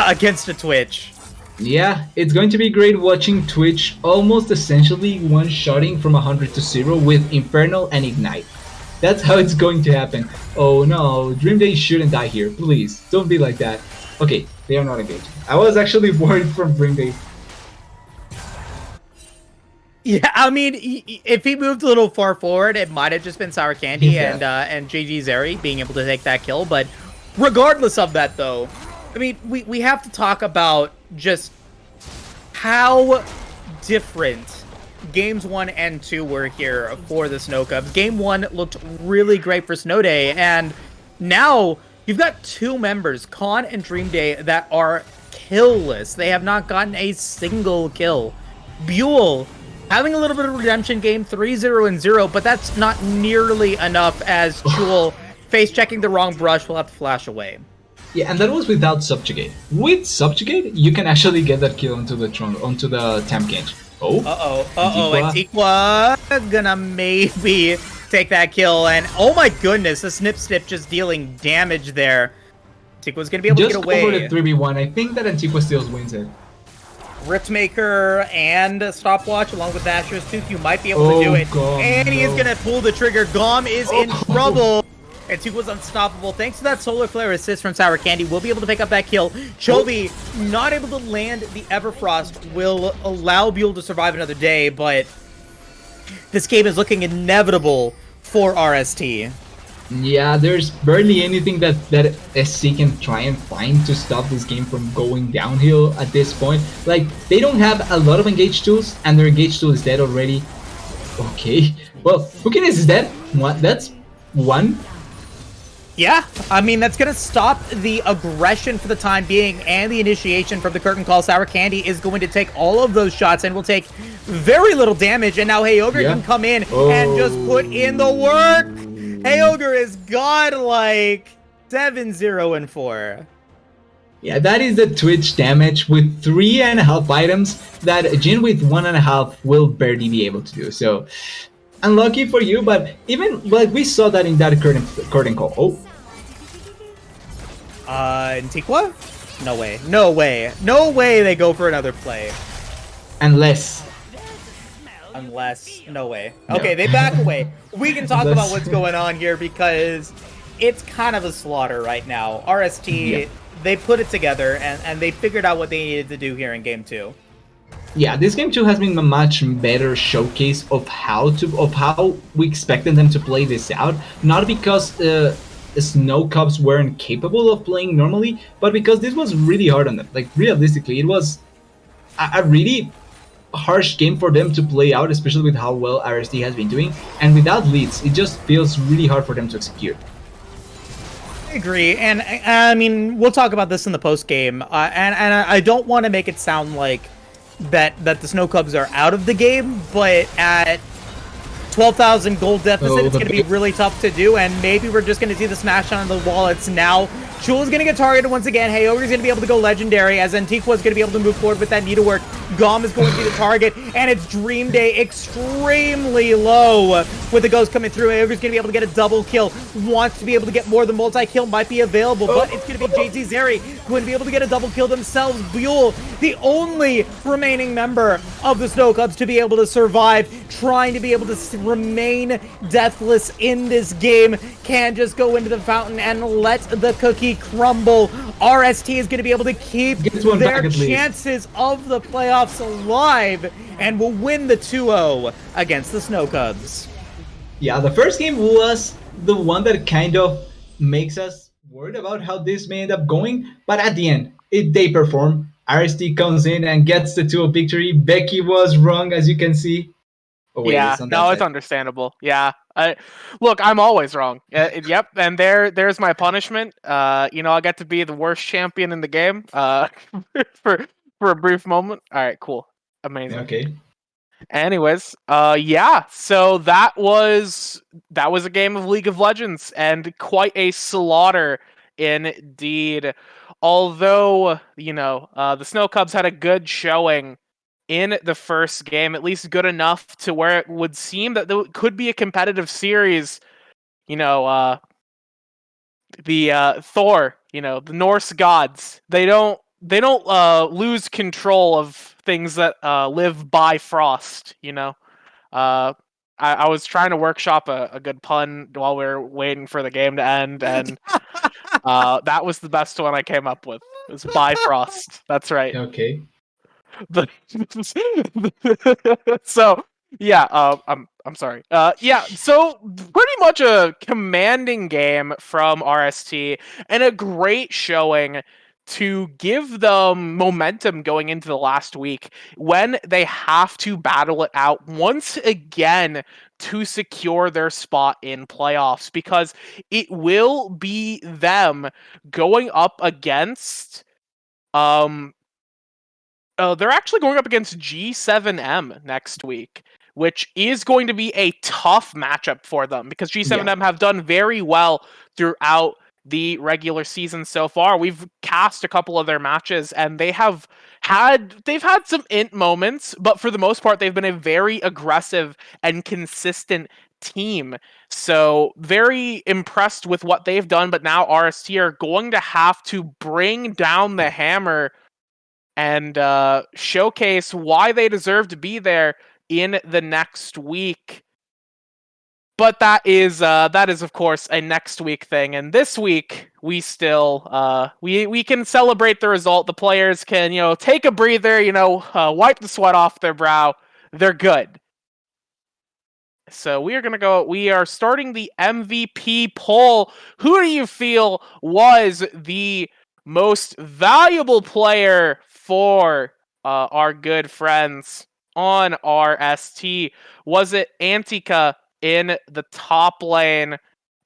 against a Twitch. Yeah, it's going to be great watching Twitch almost essentially one-shotting from 100 to 0 with Infernal and Ignite. That's how it's going to happen. Oh no, Dream Day shouldn't die here. Please, don't be like that. Okay, they are not engaged. I was actually worried from Dream Day. Yeah, I mean, if he moved a little far forward, it might have just been Sour Candy and JG Zeri being able to take that kill, but regardless of that, though, I mean, we have to talk about just how different games 1 and 2 were here for the Snow Cubs. Game 1 looked really great for Snow Day, and now you've got two members, Khan and Dream Day, that are killless. They have not gotten a single kill. Buell having a little bit of redemption game, 3-0 and 0, but that's not nearly enough as Chul face checking the wrong brush will have to flash away. Yeah, and that was without Subjugate. With Subjugate, you can actually get that kill onto the Temp Gauge. Oh. Antiqua gonna maybe take that kill, and oh my goodness, the Snip just dealing damage there. Antiqua's gonna be able to get away. Just over the 3v1, I think that Antiqua still wins it. Riftmaker and Stopwatch along with Asher's Tooth, you might be able to do it. Gom, and he is gonna pull the trigger. Gom is in trouble. Antiqua's unstoppable. Thanks to that Solar Flare assist from Sour Candy, we'll be able to pick up that kill. Chovy not able to land the Everfrost will allow Buell to survive another day, but this game is looking inevitable for RST. Yeah, there's barely anything that SC can try and find to stop this game from going downhill at this point. Like, they don't have a lot of engaged tools, and their engaged tool is dead already. Okay, well, Pukin is dead. What? That's one. Yeah, I mean, that's going to stop the aggression for the time being and the initiation from the Curtain Call. Sour Candy is going to take all of those shots and will take very little damage. And now Heyoger can come in and just put in the work. Heyoger is godlike. 7-0-4. Yeah, that is the Twitch damage with 3.5 items that Jin with 1.5 will barely be able to do. So unlucky for you, but even like we saw that in that curtain call. Oh, Antiqua? No way. No way. No way they go for another play. unless. No way. No. Okay, they back away. We can talk about Unless- what's going on here because it's kind of a slaughter right now. RST, Yeah. they put it together and they figured out what they needed to do here in game 2. Yeah, this game 2 has been a much better showcase of how we expected them to play this out. Not because Snow Cubs weren't capable of playing normally, but because this was really hard on them. Like realistically, it was a really harsh game for them to play out, especially with how well RST has been doing. And without leads, it just feels really hard for them to execute. I agree, and I mean we'll talk about this in the post game, and I don't want to make it sound like that the Snow Cubs are out of the game, but at 12,000 gold deficit, it's going to be really tough to do, and maybe we're just going to see the smash on the wallets now. Chul is going to get targeted once again. Heyoger's going to be able to go legendary, as Antiqua is going to be able to move forward with that needlework. Gom is going to be the target, and it's Dream Day extremely low with the ghost coming through. Heyoger's going to be able to get a double kill. Wants to be able to get more. The multi-kill might be available, but it's going to be JZ Zeri going to be able to get a double kill themselves. Buell, the only remaining member of the Snow Cubs to be able to survive, trying to be able to remain deathless in this game, can just go into the fountain and let the cookie crumble. RST is going to be able to keep their chances of the playoffs alive and will win the 2-0 against the Snow Cubs. Yeah, the first game was the one that kind of makes us worried about how this may end up going, but at the end, they perform. RST comes in and gets the 2-0 victory. Becky was wrong, as you can see. Oh, wait, yeah, it's understandable. Yeah, look, I'm always wrong. Yep, and there's my punishment. I get to be the worst champion in the game. For a brief moment. All right, cool, amazing. Okay. Anyways, yeah. So that was a game of League of Legends, and quite a slaughter indeed. Although the Snow Cubs had a good showing in the first game, at least good enough to where it would seem that there could be a competitive series. The Thor, the Norse gods, they don't lose control of things that live by frost. I was trying to workshop a good pun while we were waiting for the game to end, and that was the best one I came up with. It was Bifrost. That's right. Okay. So yeah, I'm sorry. Yeah, so pretty much a commanding game from RST and a great showing to give them momentum going into the last week when they have to battle it out once again to secure their spot in playoffs, because it will be them going up against they're actually going up against G7M next week, which is going to be a tough matchup for them because G7M have done very well throughout the regular season so far. We've cast a couple of their matches and they've had some int moments, but for the most part they've been a very aggressive and consistent team. So very impressed with what they've done, but now RST are going to have to bring down the hammer and showcase why they deserve to be there in the next week. But that is of course a next week thing, and this week we still we can celebrate the result. The players can take a breather, wipe the sweat off their brow. They're good. So we are starting the MVP poll. Who do you feel was the most valuable player for our good friends on RST? Was it Antika in the top lane,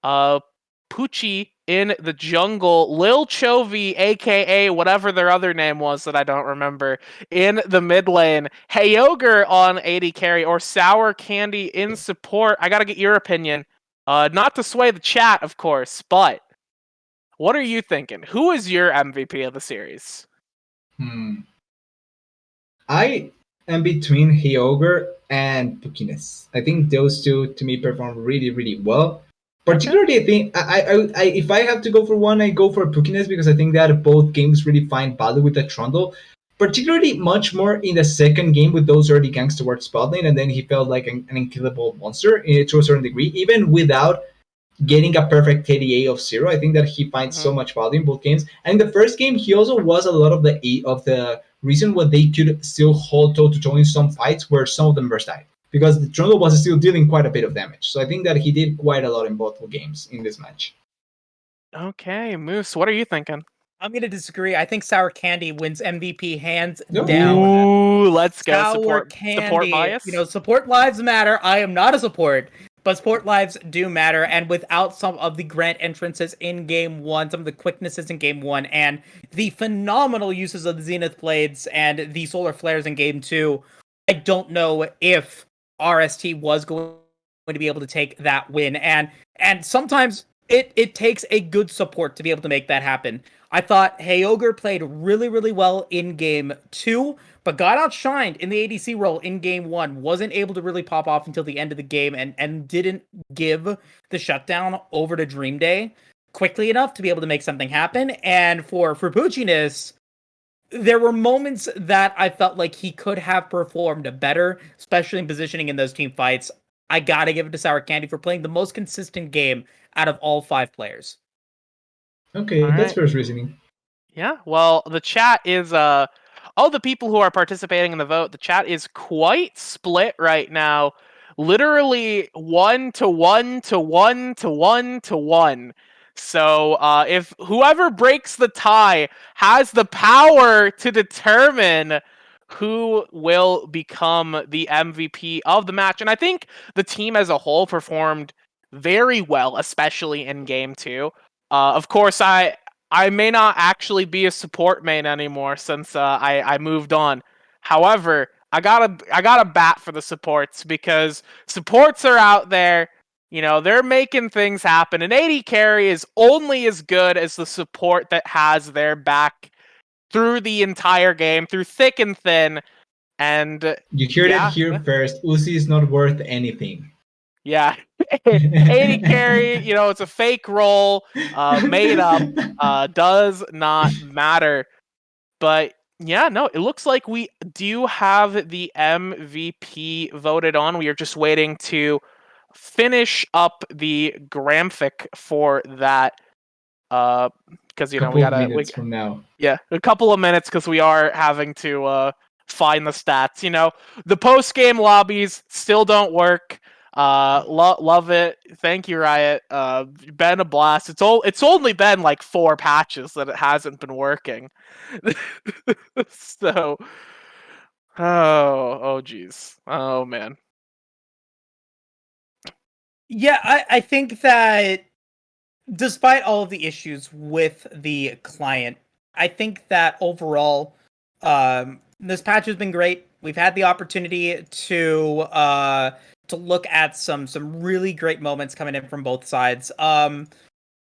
Poochie in the jungle, Lil Chovy, aka whatever their other name was that I don't remember, in the mid lane, Heyoger on AD carry, or Sour Candy in support? I gotta get your opinion. Not to sway the chat, of course, but What are you thinking? Who is your MVP of the series? I am between Hyoger and Pukines. I think those two to me perform really, really well. Okay. Particularly, I think if I have to go for one, I go for Pukines because I think that both games really find value with the Trundle. Particularly, much more in the second game with those early ganks towards bot lane, and then he felt like an unkillable monster to a certain degree, even without getting a perfect KDA of 0. I think that he finds so much value in both games. And in the first game, he also was a lot of the reason why they could still hold toe to toe in some fights where some of them burst died. Because the Trundle was still dealing quite a bit of damage. So I think that he did quite a lot in both games in this match. Okay, Moose, what are you thinking? I'm going to disagree. I think Sour Candy wins MVP hands No. down. Ooh, let's go. Sour Support Candy. bias. Support lives matter. I am not a support, but support lives do matter. And without some of the Grant entrances in game one, some of the quicknesses in game one, and the phenomenal uses of the Zenith Blades and the Solar Flares in game two, I don't know if RST was going to be able to take that win. And sometimes it takes a good support to be able to make that happen. I thought Hyoger played really, really well in game two, but got outshined in the ADC role in game one. Wasn't able to really pop off until the end of the game and didn't give the shutdown over to Dream Day quickly enough to be able to make something happen. And for Pucciness, there were moments that I felt like he could have performed better, especially in positioning in those team fights. I gotta give it to Sour Candy for playing the most consistent game out of all 5 players. Okay, All that's right. first reasoning. Yeah, well, the chat is all the people who are participating in the vote, the chat is quite split right now. Literally 1 to 1 to 1 to 1 to 1. So, if whoever breaks the tie has the power to determine who will become the MVP of the match. And I think the team as a whole performed very well, especially in game 2. Of course, I may not actually be a support main anymore since I moved on. However, I gotta bat for the supports because supports are out there. You know, they're making things happen. An AD carry is only as good as the support that has their back through the entire game, through thick and thin. And You heard it here first. Uzi is not worth anything. Yeah. AD carry, it's a fake role, made up, does not matter. But yeah, no, it looks like we do have the MVP voted on. We are just waiting to finish up the graphic for that. Because we Couple of gotta, minutes from now. yeah, a couple of minutes because we are having to find the stats. The post game lobbies still don't work. Love it. Thank you, Riot. Been a blast. It's only been like 4 patches that it hasn't been working. So, oh geez, oh man. Yeah, I think that despite all of the issues with the client, I think that overall, this patch has been great. We've had the opportunity to look at some really great moments coming in from both sides.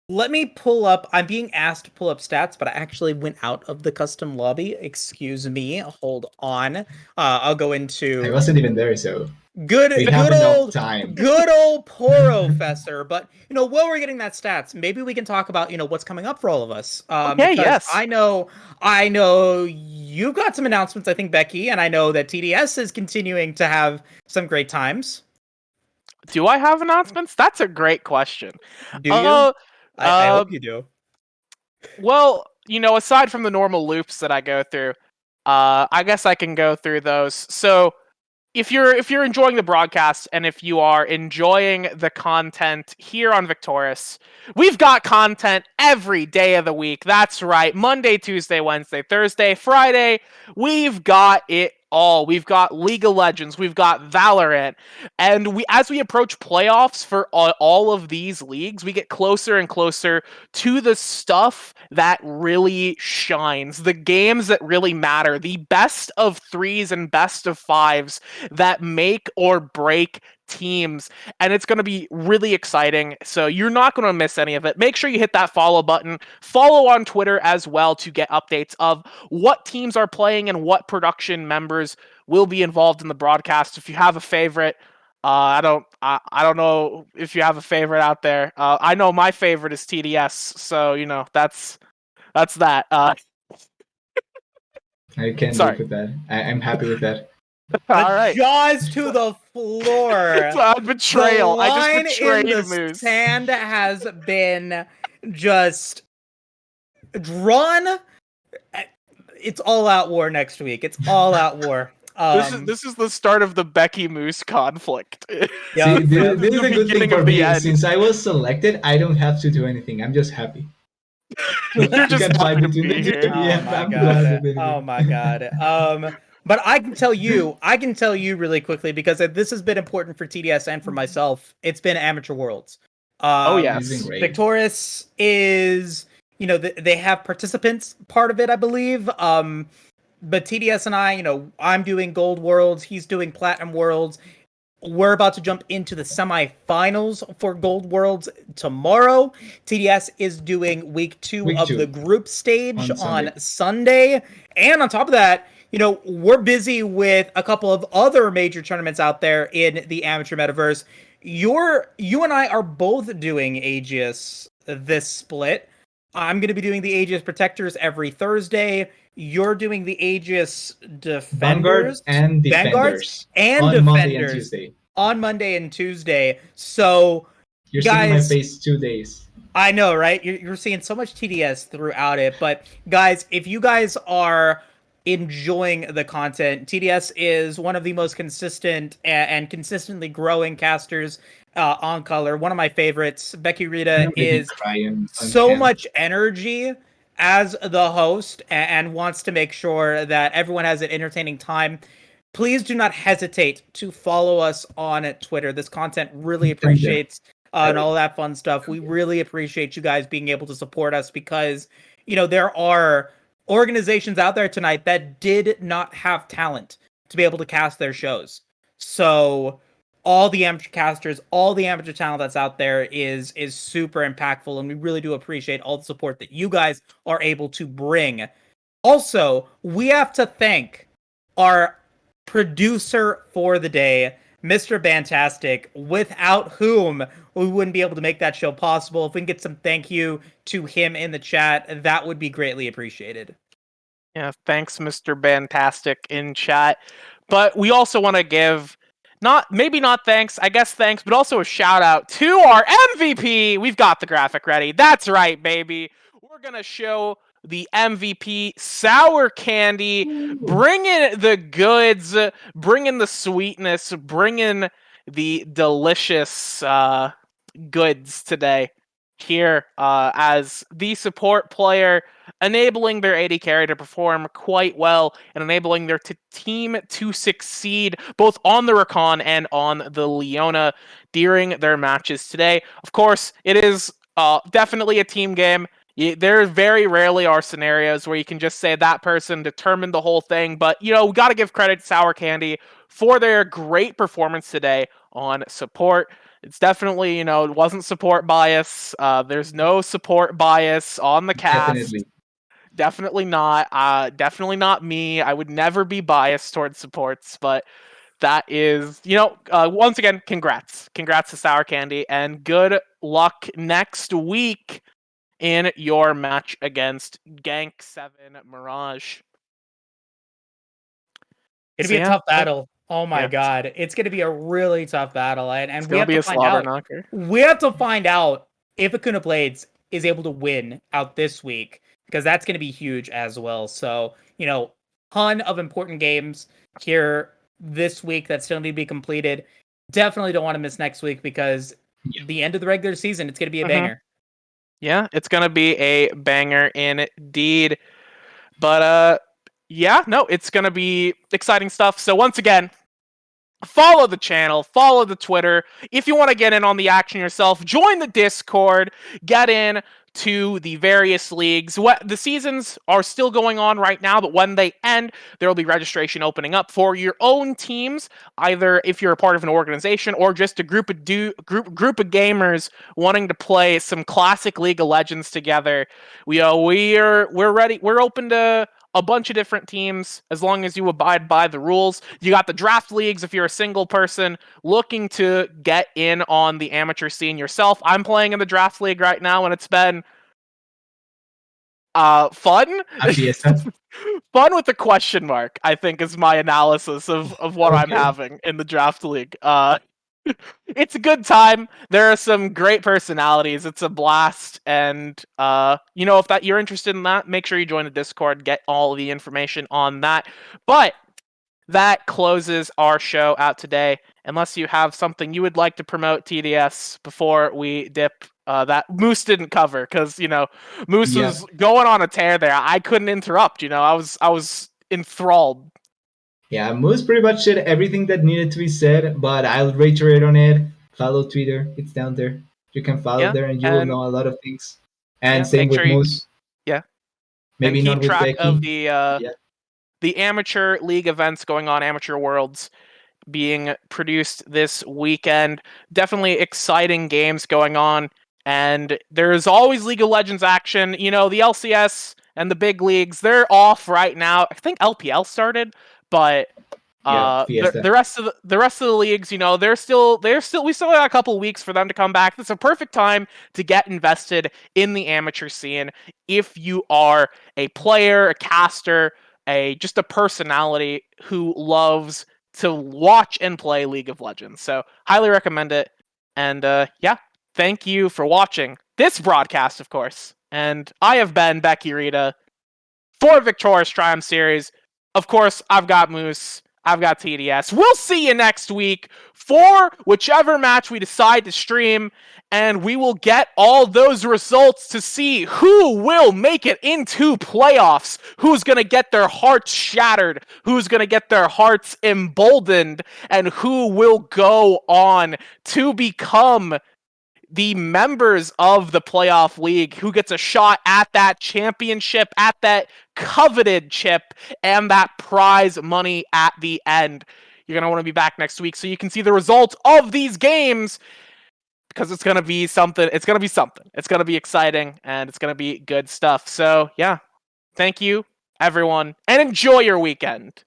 Let me pull up. I'm being asked to pull up stats, but I actually went out of the custom lobby. Excuse me. Hold on. I'll go into. I wasn't even there, so Good, we good have enough old, time. good old Porofessor. But while we're getting that stats, maybe we can talk about what's coming up for all of us. Okay, because yes. I know you've got some announcements. I think Becky, and I know that TDS is continuing to have some great times. Do I have announcements? That's a great question. Do you? I hope you do. Well, aside from the normal loops that I go through, I guess I can go through those. So, if you're enjoying the broadcast and if you are enjoying the content here on Victoris, we've got content every day of the week. That's right. Monday, Tuesday, Wednesday, Thursday, Friday. We've got it all. We've got League of Legends, we've got Valorant, and as we approach playoffs for all of these leagues, we get closer and closer to the stuff that really shines, the games that really matter, the best of 3s and best of 5s that make or break teams, and it's going to be really exciting. So you're not going to miss any of it. Make sure you hit that follow button. Follow on Twitter as well to get updates of what teams are playing and what production members will be involved in the broadcast. If you have a favorite, I don't know if you have a favorite out there. I know my favorite is TDS, so that's that. I can't Sorry. live with that. I'm happy with that. All right. Jaws to the floor. It's a betrayal. The I line just betrayed in the Moose. sand has been just drawn. It's all out war next week. It's all out war. This is the start of the Becky Moose conflict. Yeah, See, this is a good thing beginning for of the me. end. Since I was selected, I don't have to do anything. I'm just happy. You're You just can fight happy to between be the two. here. Yeah, oh my I'm glad to god. be here. Oh my god. But I can tell you really quickly, because this has been important for TDS and for myself. It's been Amateur Worlds. Oh, yeah. It's been great. Victoris is, they have participants part of it, I believe. But TDS and I, I'm doing Gold Worlds, he's doing Platinum Worlds. We're about to jump into the semifinals for Gold Worlds tomorrow. TDS is doing week two of the group stage on Sunday. And on top of that, we're busy with a couple of other major tournaments out there in the amateur metaverse. You and I are both doing Aegis this split. I'm going to be doing the Aegis Protectors every Thursday. You're doing the Aegis Defenders, Vanguards and on Defenders Monday and Tuesday. On Monday and Tuesday. So, You're guys, seeing my face 2 days. I know, right? You're seeing so much TDS throughout it. But guys, if you guys are enjoying the content, TDS is one of the most consistent and consistently growing casters on color. One of my favorites. Becky Rita is so much energy as the host and wants to make sure that everyone has an entertaining time. Please do not hesitate to follow us on Twitter. This content really appreciates and all that fun stuff. We really appreciate you guys being able to support us, because there are organizations out there tonight that did not have talent to be able to cast their shows. So all the amateur casters, all the amateur talent that's out there is super impactful, and we really do appreciate all the support that you guys are able to bring. Also, we have to thank our producer for the day, Mr. Fantastic, without whom we wouldn't be able to make that show possible. If we can get some thank you to him in the chat, that would be greatly appreciated. Yeah, thanks, Mr. Fantastic in chat. But we also want to give not thanks, but also a shout out to our MVP. We've got the graphic ready. That's right, baby. We're gonna show the MVP, Sour Candy, bringing the goods, bringing the sweetness, bringing the delicious goods today here as the support player, enabling their AD carry to perform quite well and enabling their team to succeed both on the Rakan and on the Leona during their matches today. Of course, it is definitely a team game. There very rarely are scenarios where you can just say that person determined the whole thing, but we got to give credit to Sour Candy for their great performance today on support. It's definitely, it wasn't support bias. There's no support bias on the cast. Definitely not. Definitely not me. I would never be biased towards supports, but that is, once again, congrats. Congrats to Sour Candy, and good luck next week in your match against Gank 7 Mirage. It'll be a tough battle. Oh my god. It's going to be a really tough battle. And we have to find out. We have to find out if Akuna Blades is able to win out this week, because that's going to be huge as well. So, ton of important games here this week that still need to be completed. Definitely don't want to miss next week, because the end of the regular season, it's going to be a banger. Yeah, it's going to be a banger indeed. But, it's going to be exciting stuff. So once again, follow the channel, follow the Twitter. If you want to get in on the action yourself, join the Discord, get in, to the various leagues. The seasons are still going on right now, but when they end, there will be registration opening up for your own teams, either if you're a part of an organization or just a group of gamers wanting to play some classic League of Legends together. We're ready. We're open to a bunch of different teams as long as you abide by the rules. You got the draft leagues if you're a single person looking to get in on the amateur scene yourself. I'm playing in the draft league right now, and it's been fun. Fun with a question mark, I think, is my analysis of what I'm having in the draft league. It's a good time. There are some great personalities. It's a blast. And, if you're interested in that, make sure you join the Discord, get all the information on that. But that closes our show out today. Unless you have something you would like to promote, TDS, before we dip, that Moose didn't cover, because, Moose was going on a tear there. I couldn't interrupt, I was enthralled. Yeah, Moose pretty much said everything that needed to be said, but I'll reiterate on it. Follow Twitter. It's down there. You can follow there and you will know a lot of things. And same with Moose. Maybe not with track Becky. of the amateur league events going on, Amateur Worlds being produced this weekend. Definitely exciting games going on. And there's always League of Legends action. The LCS and the big leagues, they're off right now. I think LPL started, but the rest of the leagues, they're still we still got a couple weeks for them to come back. It's a perfect time to get invested in the amateur scene if you are a player, a caster, just a personality who loves to watch and play League of Legends. So highly recommend it. And thank you for watching this broadcast, of course. And I have been Becky Rita for Victoris Triumph Series. Of course, I've got Moose. I've got TDS. We'll see you next week for whichever match we decide to stream, and we will get all those results to see who will make it into playoffs, who's going to get their hearts shattered, who's going to get their hearts emboldened, and who will go on to become the members of the playoff league, who gets a shot at that championship, at that coveted chip, and that prize money at the end. You're going to want to be back next week so you can see the results of these games, because it's going to be something. It's going to be something. It's going to be exciting, and it's going to be good stuff. So, thank you, everyone, and enjoy your weekend.